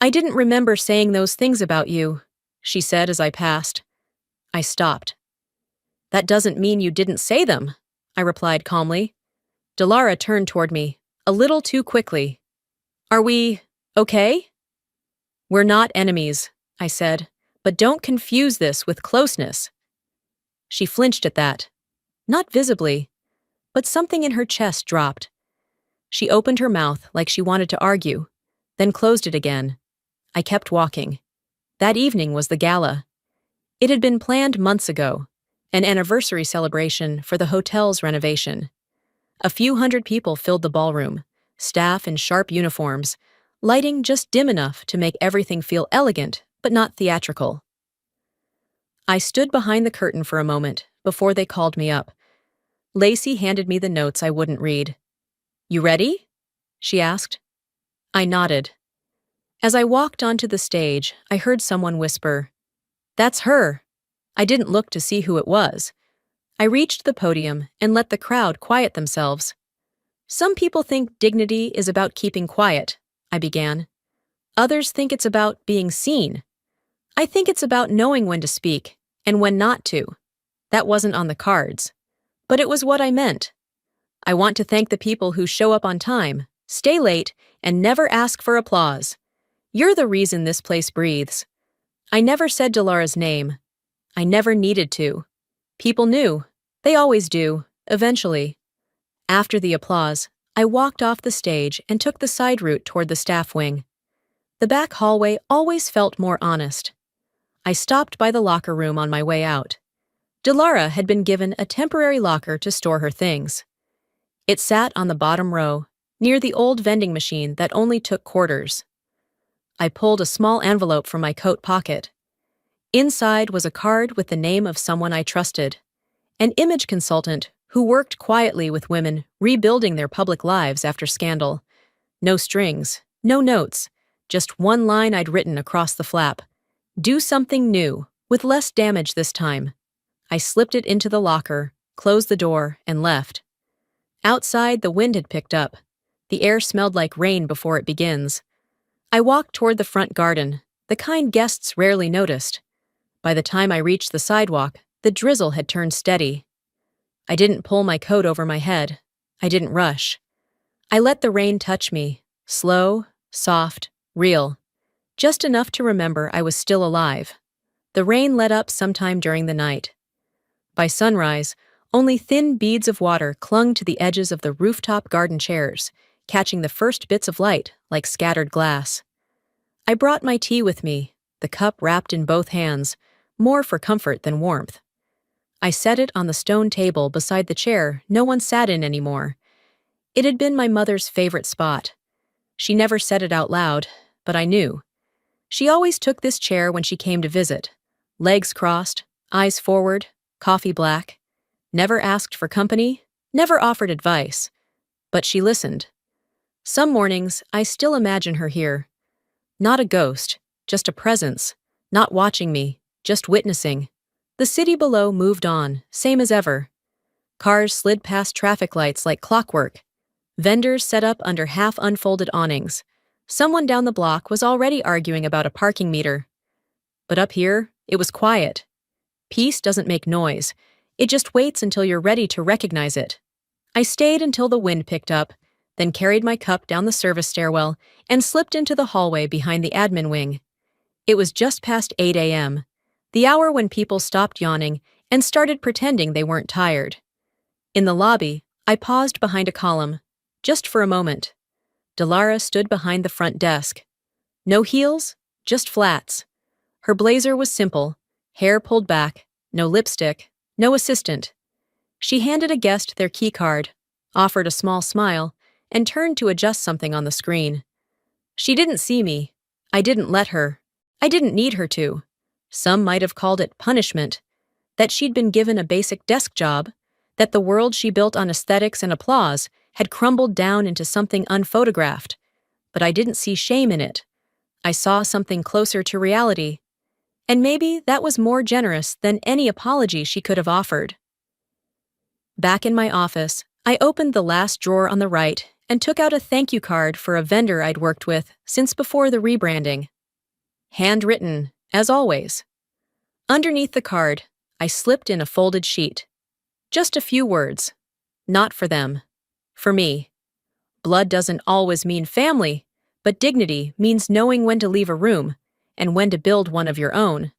I didn't remember saying those things about you, she said as I passed. I stopped. That doesn't mean you didn't say them, I replied calmly. Delara turned toward me, a little too quickly. Are we okay? We're not enemies, I said, but don't confuse this with closeness. She flinched at that. Not visibly, but something in her chest dropped. She opened her mouth like she wanted to argue, then closed it again. I kept walking. That evening was the gala. It had been planned months ago, an anniversary celebration for the hotel's renovation. A few hundred people filled the ballroom, staff in sharp uniforms, lighting just dim enough to make everything feel elegant but not theatrical. I stood behind the curtain for a moment before they called me up. Lacey handed me the notes I wouldn't read. You ready? She asked. I nodded. As I walked onto the stage, I heard someone whisper, "That's her." I didn't look to see who it was. I reached the podium and let the crowd quiet themselves. "Some people think dignity is about keeping quiet," I began. "Others think it's about being seen. I think it's about knowing when to speak and when not to." That wasn't on the cards, but it was what I meant. I want to thank the people who show up on time, stay late, and never ask for applause. You're the reason this place breathes. I never said Dilara's name. I never needed to. People knew. They always do, eventually. After the applause, I walked off the stage and took the side route toward the staff wing. The back hallway always felt more honest. I stopped by the locker room on my way out. Dilara had been given a temporary locker to store her things. It sat on the bottom row, near the old vending machine that only took quarters. I pulled a small envelope from my coat pocket. Inside was a card with the name of someone I trusted, an image consultant who worked quietly with women rebuilding their public lives after scandal. No strings, no notes, just one line I'd written across the flap. "Do something new, with less damage this time." I slipped it into the locker, closed the door, and left. Outside, the wind had picked up. The air smelled like rain before it begins. I walked toward the front garden, the kind guests rarely noticed. By the time I reached the sidewalk, the drizzle had turned steady. I didn't pull my coat over my head. I didn't rush. I let the rain touch me, slow, soft, real. Just enough to remember I was still alive. The rain let up sometime during the night. By sunrise, only thin beads of water clung to the edges of the rooftop garden chairs, catching the first bits of light like scattered glass. I brought my tea with me, the cup wrapped in both hands, more for comfort than warmth. I set it on the stone table beside the chair no one sat in anymore. It had been my mother's favorite spot. She never said it out loud, but I knew. She always took this chair when she came to visit. Legs crossed, eyes forward, coffee black. Never asked for company, never offered advice. But she listened. Some mornings, I still imagine her here. Not a ghost, just a presence. Not watching me, just witnessing. The city below moved on, same as ever. Cars slid past traffic lights like clockwork. Vendors set up under half-unfolded awnings. Someone down the block was already arguing about a parking meter. But up here, it was quiet. Peace doesn't make noise. It just waits until you're ready to recognize it. I stayed until the wind picked up, then carried my cup down the service stairwell and slipped into the hallway behind the admin wing. It was just past 8 a.m., the hour when people stopped yawning and started pretending they weren't tired. In the lobby, I paused behind a column, just for a moment. Dilara stood behind the front desk. No heels, just flats. Her blazer was simple, hair pulled back, no lipstick, no assistant. She handed a guest their key card, offered a small smile, and turned to adjust something on the screen. She didn't see me. I didn't let her. I didn't need her to. Some might have called it punishment. That she'd been given a basic desk job, that the world she built on aesthetics and applause had crumbled down into something unphotographed. But I didn't see shame in it. I saw something closer to reality. And maybe that was more generous than any apology she could have offered. Back in my office, I opened the last drawer on the right and took out a thank you card for a vendor I'd worked with since before the rebranding. Handwritten, as always. Underneath the card, I slipped in a folded sheet. Just a few words. Not for them. For me. Blood doesn't always mean family, but dignity means knowing when to leave a room and when to build one of your own.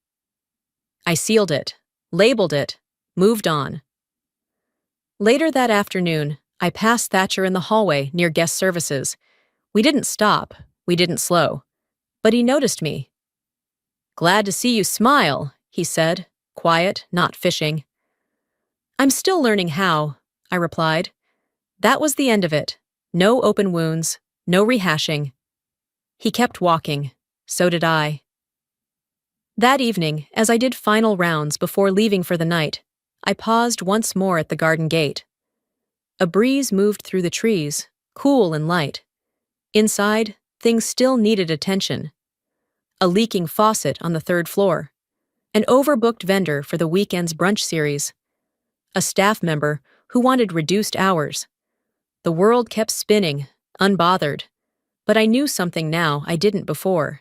I sealed it, labeled it, moved on. Later that afternoon, I passed Thatcher in the hallway near guest services. We didn't stop, we didn't slow. But he noticed me. "Glad to see you smile," he said, quiet, not fishing. "I'm still learning how," I replied. That was the end of it. No open wounds, no rehashing. He kept walking. So did I. That evening, as I did final rounds before leaving for the night, I paused once more at the garden gate. A breeze moved through the trees, cool and light. Inside, things still needed attention. A leaking faucet on the third floor. An overbooked vendor for the weekend's brunch series. A staff member who wanted reduced hours. The world kept spinning, unbothered. But I knew something now I didn't before.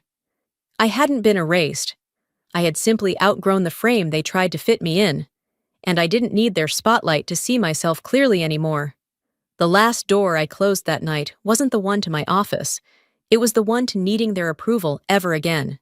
I hadn't been erased. I had simply outgrown the frame they tried to fit me in, and I didn't need their spotlight to see myself clearly anymore. The last door I closed that night wasn't the one to my office. It was the one to needing their approval ever again.